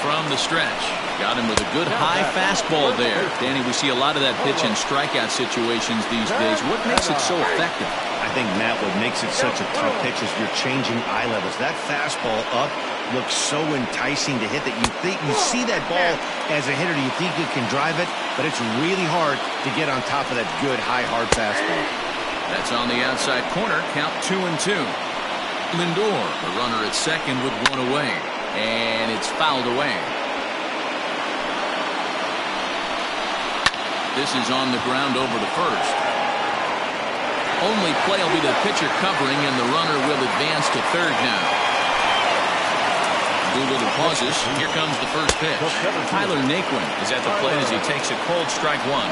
Speaker 1: from the stretch. Got him with a good high fastball there. Danny, we see a lot of that pitch in strikeout situations these days. What makes it so effective?
Speaker 2: I think, Matt, what makes it such a tough pitch is you're changing eye levels. That fastball up looks so enticing to hit that you see that ball as a hitter, you think you can drive it, but it's really hard to get on top of that good, high, hard fastball.
Speaker 1: That's on the outside corner, count 2-2. Lindor, the runner at second with one away, and it's fouled away. This is on the ground over to first. Only play will be the pitcher covering, and the runner will advance to third now. Doolittle pauses. Here comes the first pitch. Tyler Naquin is at the plate as he takes a cold strike one.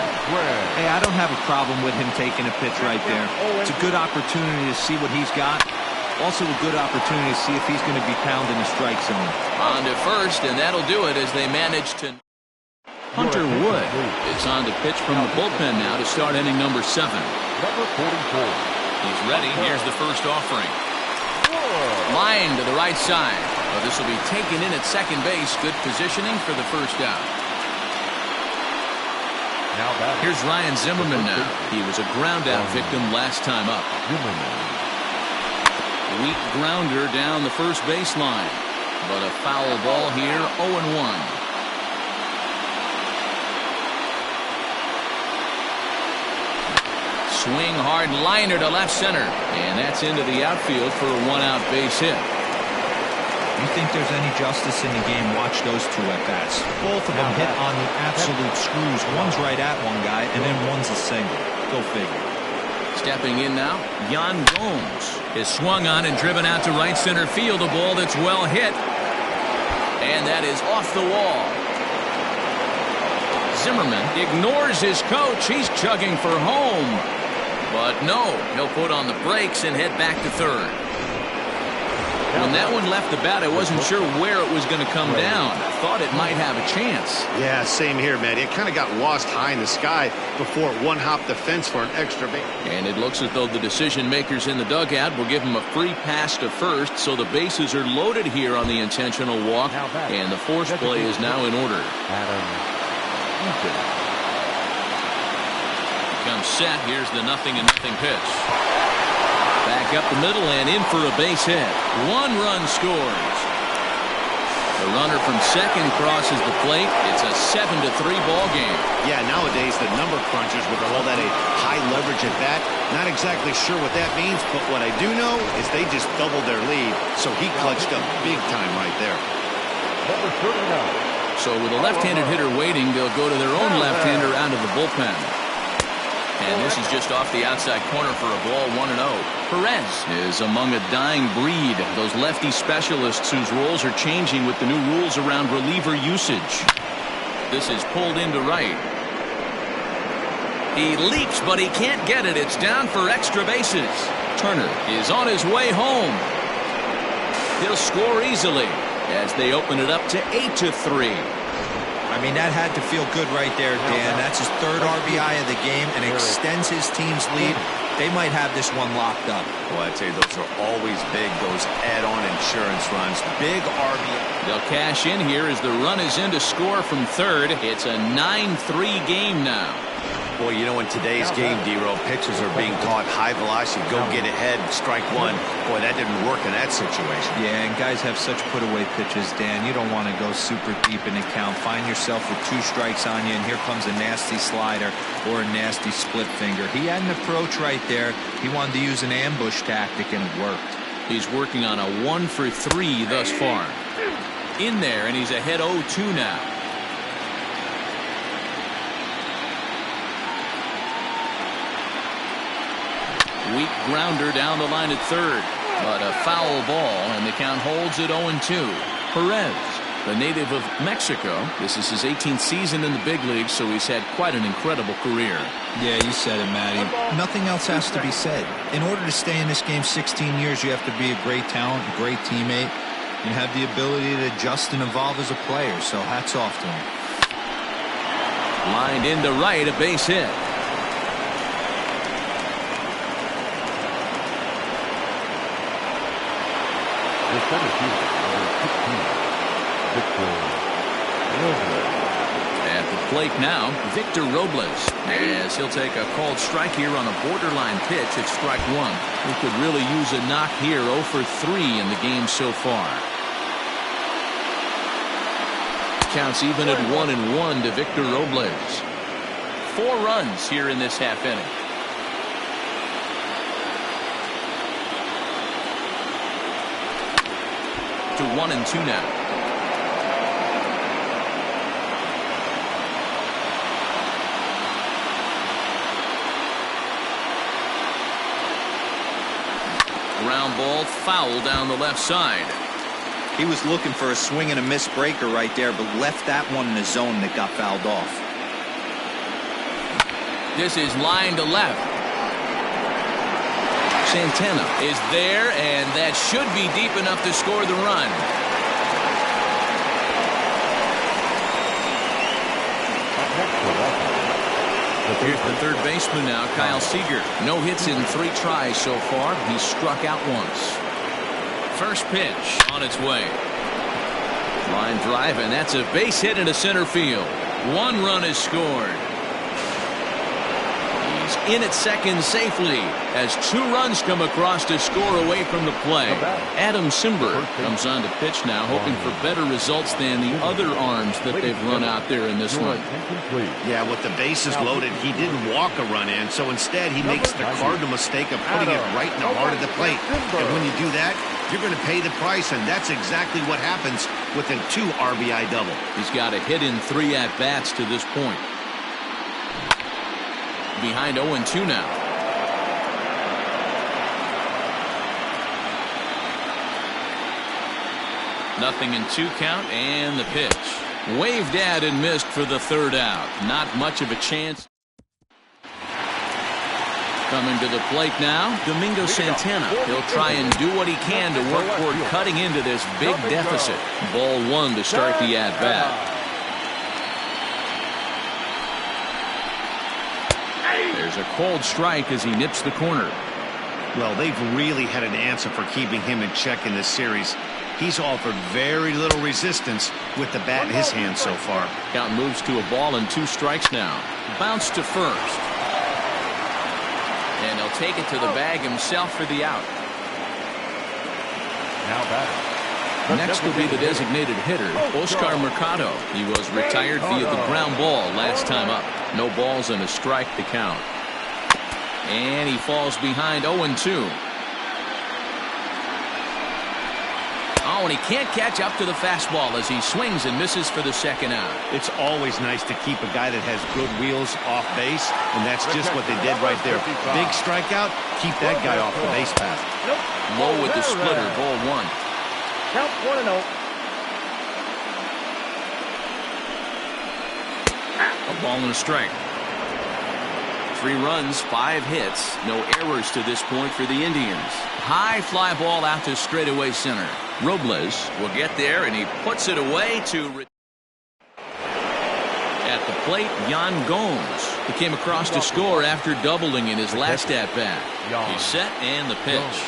Speaker 7: Hey, I don't have a problem with him taking a pitch right there. It's a good opportunity to see what he's got. Also a good opportunity to see if he's going to be pounding the strike zone.
Speaker 1: On to first, and that'll do it as they manage to... Hunter Wood is on to pitch from the bullpen now to start inning number 7.
Speaker 5: Number 44.
Speaker 1: He's ready. Here's the first offering. Line to the right side. Well, this will be taken in at second base. Good positioning for the first out.
Speaker 5: Now back.
Speaker 1: Here's Ryan Zimmerman now. He was a ground out victim last time up. Weak grounder down the first baseline. But a foul ball here, 0-1. Swing hard liner to left center, and that's into the outfield for a one-out base hit.
Speaker 7: You think there's any justice in the game? Watch those two at-bats. Both of them hit on the absolute screws. One's right at one guy, and then one's a single. Go figure.
Speaker 1: Stepping in now, Yan Gomes is swung on and driven out to right center field. A ball that's well hit. And that is off the wall. Zimmerman ignores his coach. He's chugging for home. But no, he'll put on the brakes and head back to third. When that one left the bat, I wasn't sure where it was going to come down. I thought it might have a chance.
Speaker 2: Yeah, same here, man. It kind of got lost high in the sky before it one-hopped the fence for an extra base.
Speaker 1: And it looks as though the decision makers in the dugout will give him a free pass to first, so the bases are loaded here on the intentional walk, and the force play is now in order. Comes set. Here's the 0-0 pitch. Back up the middle and in for a base hit. 1 run scores. The runner from second crosses the plate. It's a 7-3 ball game.
Speaker 2: Yeah, nowadays the number crunchers would call that a high leverage at bat. Not exactly sure what that means, but what I do know is they just doubled their lead, so he clutched up big time right there.
Speaker 1: So with a left-handed hitter waiting, they'll go to their own left-hander out of the bullpen. And this is just off the outside corner for a ball, 1-0. Perez is among a dying breed, those lefty specialists whose roles are changing with the new rules around reliever usage. This is pulled into right. He leaps, but he can't get it. It's down for extra bases. Turner is on his way home. He'll score easily as they open it up to 8-3.
Speaker 7: I mean, that had to feel good right there, Dan. That's his 3rd RBI of the game and extends his team's lead. They might have this one locked up.
Speaker 2: Well, I'd say those are always big, those add-on insurance runs. Big RBI.
Speaker 1: They'll cash in here as the run is in to score from third. It's a 9-3 game now.
Speaker 2: Boy, you know, in today's game, D-Row, pitchers are being taught high velocity, go get ahead, strike one. Boy, that didn't work in that situation.
Speaker 7: Yeah, and guys have such put-away pitches, Dan. You don't want to go super deep in the count. Find yourself with 2 strikes on you, and here comes a nasty slider or a nasty split finger. He had an approach right there. He wanted to use an ambush tactic, and it worked.
Speaker 1: He's working on a 1 for 3 thus far. In there, and he's ahead 0-2 now. Weak grounder down the line at third, but a foul ball, and the count holds at 0-2. Perez, the native of Mexico. This is his 18th season in the big leagues, so he's had quite an incredible career.
Speaker 7: Yeah, you said it, Matty. Nothing else has to be said. In order to stay in this game 16 years, you have to be a great talent, a great teammate, and have the ability to adjust and evolve as a player, so hats off to him.
Speaker 1: Lined into right, a base hit. At the plate now, Victor Robles, as he'll take a called strike here on a borderline pitch at strike 1. He could really use a knock here. 0 for 3 in the game so far. Counts even at 1-1 to Victor Robles. 4 runs here in this half inning. To 1-2 now. Ground ball foul down the left side.
Speaker 7: He was looking for a swing and a miss breaker right there, but left that one in the zone that got fouled off.
Speaker 1: This is line to left. Santana is there, and that should be deep enough to score the run. Here's the third baseman now, Kyle Seager. No hits in 3 tries so far. He's struck out once. First pitch on its way. Line drive, and that's a base hit into center field. 1 run is scored. He's in at second safely as 2 runs come across to score away from the play. Adam Simber comes on to pitch now, hoping for better results than the other arms that they've run out there in this one.
Speaker 2: Yeah, with the bases loaded, he didn't walk a run in, so instead he makes the cardinal mistake of putting it right in the heart of the plate. And when you do that, you're going to pay the price, and that's exactly what happens with a 2 RBI double.
Speaker 1: He's got a hit in 3 at-bats to this point. Behind 0-2 now. Nothing in 2 count, and the pitch. Waved at and missed for the 3rd out. Not much of a chance. Coming to the plate now, Domingo Santana. He'll try and do what he can to work toward cutting into this big deficit. Ball 1 to start the at-bat. There's a cold strike as he nips the corner.
Speaker 2: Well, they've really had an answer for keeping him in check in this series. He's offered very little resistance with the bat in his hand so far.
Speaker 1: Count moves to a ball and 2 strikes now. Bounce to first. And he'll take it to the bag himself for the out.
Speaker 5: Now batting.
Speaker 1: Next will be the designated hitter, Oscar Mercado. He was retired via the ground ball last time up. No balls and a strike to count. And he falls behind 0-2. Oh, and he can't catch up to the fastball as he swings and misses for the 2nd out.
Speaker 2: It's always nice to keep a guy that has good wheels off base, and that's just what they did right there. Big strikeout, keep that guy off the base path.
Speaker 1: Low with the splitter, ball 1.
Speaker 4: Count 1-0.
Speaker 1: A ball and a strike. 3 runs, 5 hits, no errors to this point for the Indians. High fly ball out to straightaway center. Robles will get there, and he puts it away to... At the plate, Yan Gomes. He came across to score after doubling in his last at-bat. He's set, and the pitch.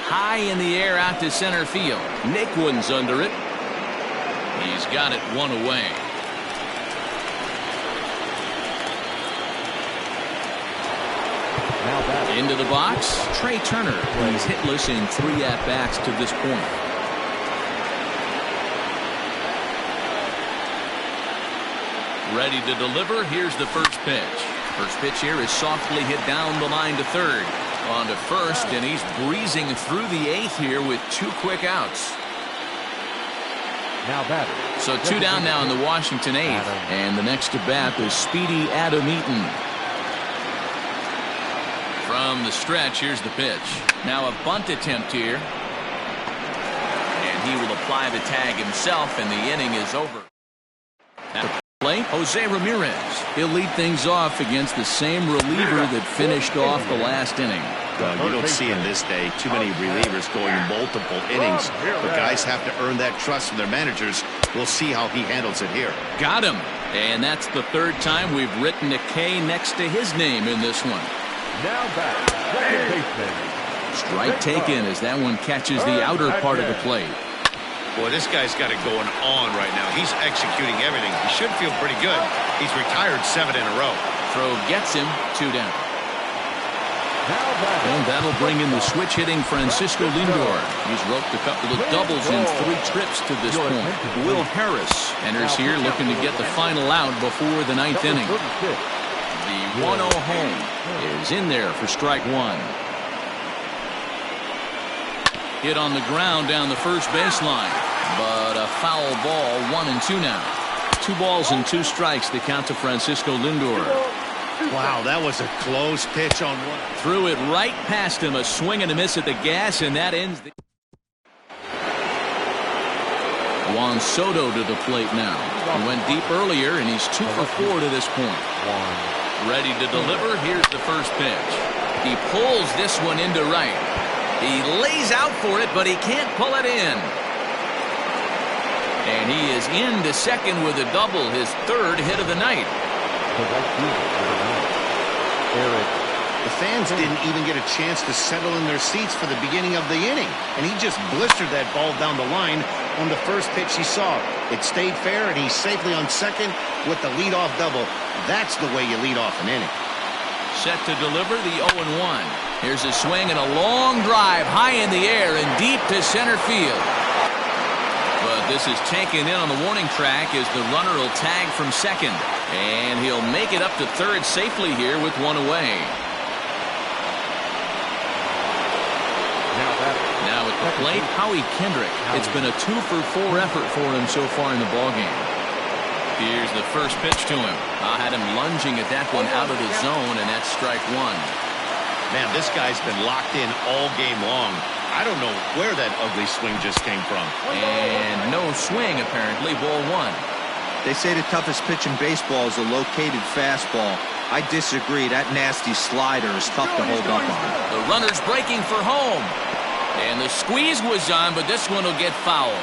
Speaker 1: High in the air out to center field. Naquin's under it. He's got it 1 away. Into the box, Trey Turner. He's hitless in 3 at-bats to this point. Ready to deliver. Here's the first pitch. First pitch here is softly hit down the line to 3rd. On to 1st, and he's breezing through the 8th here with 2 quick outs.
Speaker 5: Now batter.
Speaker 1: So 2 down now in the Washington 8th. And the next to bat is Speedy Adam Eaton. From the stretch, here's the pitch. Now a bunt attempt here. And he will apply the tag himself, and the inning is over. At the plate, Jose Ramirez. He'll lead things off against the same reliever that finished off the last inning.
Speaker 2: Well, you don't see in this day too many relievers going multiple innings, but guys have to earn that trust from their managers. We'll see how he handles it here.
Speaker 1: Got him. And that's the 3rd time we've written a K next to his name in this one.
Speaker 5: Now back, second baseman.
Speaker 1: Strike taken as that one catches the outer part of the plate.
Speaker 2: Boy, this guy's got it going on right now. He's executing everything. He should feel pretty good. He's retired 7 in a row.
Speaker 1: Throw gets him, 2 down. And that'll bring in the switch-hitting Francisco Lindor. He's roped a couple of doubles in 3 trips to this point. Will Harris enters here looking to get the final out before the 9th inning. The 1-0 home is in there for strike 1. Hit on the ground down the first baseline, but a foul ball. 1-2 now. 2 balls and 2 strikes to count to Francisco Lindor.
Speaker 2: Wow, that was a close pitch on one.
Speaker 1: Threw it right past him, a swing and a miss at the gas, and that ends the... Juan Soto to the plate now. He went deep earlier, and he's 2 for 4 to this point. Ready to deliver. Here's the first pitch. He pulls this one into right. He lays out for it, but he can't pull it in. And he is into second with a double, his 3rd hit of the night.
Speaker 2: The fans didn't even get a chance to settle in their seats for the beginning of the inning, and he just blistered that ball down the line on the first pitch he saw. It stayed fair, and he's safely on second with the leadoff double. That's the way you lead off an inning.
Speaker 1: Set to deliver the 0-1. Here's a swing and a long drive high in the air and deep to center field. But this is taken in on the warning track as the runner will tag from second. And he'll make it up to 3rd safely here with 1 away. Now at the plate, Howie Kendrick. It's been a 2 for 4 effort for him so far in the ballgame. Here's the first pitch to him. I had him lunging at that one out of the zone, and that's strike 1.
Speaker 2: Man, this guy's been locked in all game long. I don't know where that ugly swing just came from.
Speaker 1: And no swing, apparently. Ball one.
Speaker 7: They say the toughest pitch in baseball is a located fastball. I disagree. That nasty slider is tough to hold up on.
Speaker 1: The runner's breaking for home. And the squeeze was on, but this one will get fouled.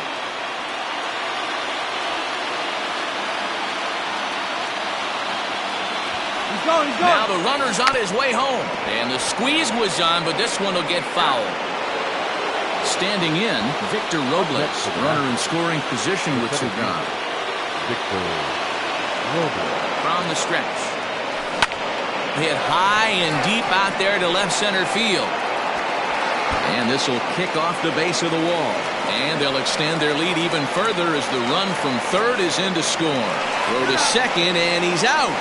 Speaker 4: He's going.
Speaker 1: Now the runner's on his way home. And the squeeze was on, but this one will get fouled. Standing in, Victor Robles, runner in scoring position with Cigar.
Speaker 5: Victor Robles.
Speaker 1: From the stretch. Hit high and deep out there to left center field. And this will kick off the base of the wall. And they'll extend their lead even further as the run from third is in to score. Throw to second, and he's out.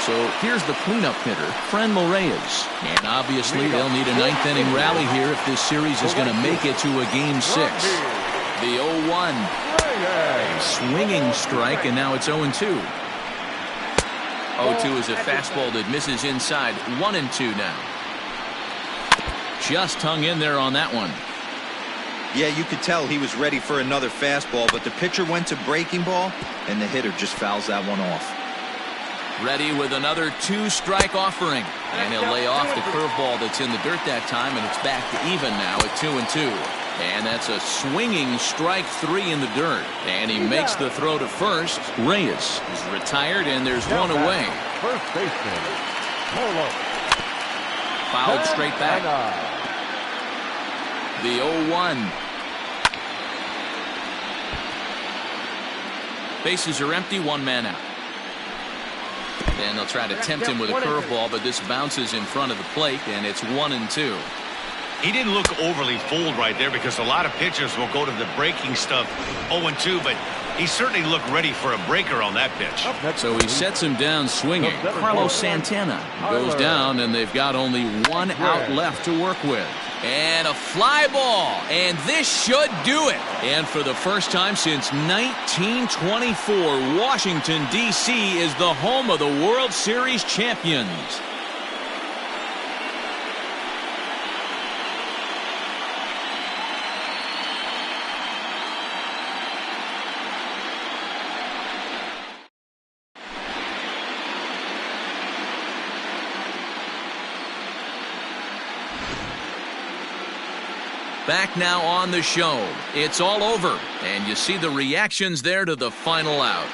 Speaker 1: So here's the cleanup hitter, Franmil Reyes. And obviously they'll need a ninth inning rally here if this series is going to make it to a game 6. The 0-1. A swinging strike, and now it's 0-2. 0-2 is a fastball that misses inside. 1-2 now. Just hung in there on that one.
Speaker 7: Yeah, you could tell he was ready for another fastball, but the pitcher went to breaking ball, and the hitter just fouls that one off.
Speaker 1: Ready with another 2-strike offering. And he'll lay off the curveball that's in the dirt that time, and it's back to even now at 2-2. And that's a swinging strike 3 in the dirt. And he makes the throw to first. Reyes is retired, and there's one away.
Speaker 5: First baseman, Polo.
Speaker 1: Fouled straight back. The 0-1. Bases are empty, one man out. And they'll try to tempt him with a curveball, but this bounces in front of the plate, and it's 1-2.
Speaker 2: He didn't look overly fooled right there because a lot of pitchers will go to the breaking stuff 0-2, but he certainly looked ready for a breaker on that pitch.
Speaker 1: So he sets him down swinging. Carlos Santana goes down, and they've got only one out left to work with. And a fly ball, and this should do it. And for the first time since 1924, Washington, D.C. is the home of the World Series champions. Back now on the show. It's all over, and you see the reactions there to the final out.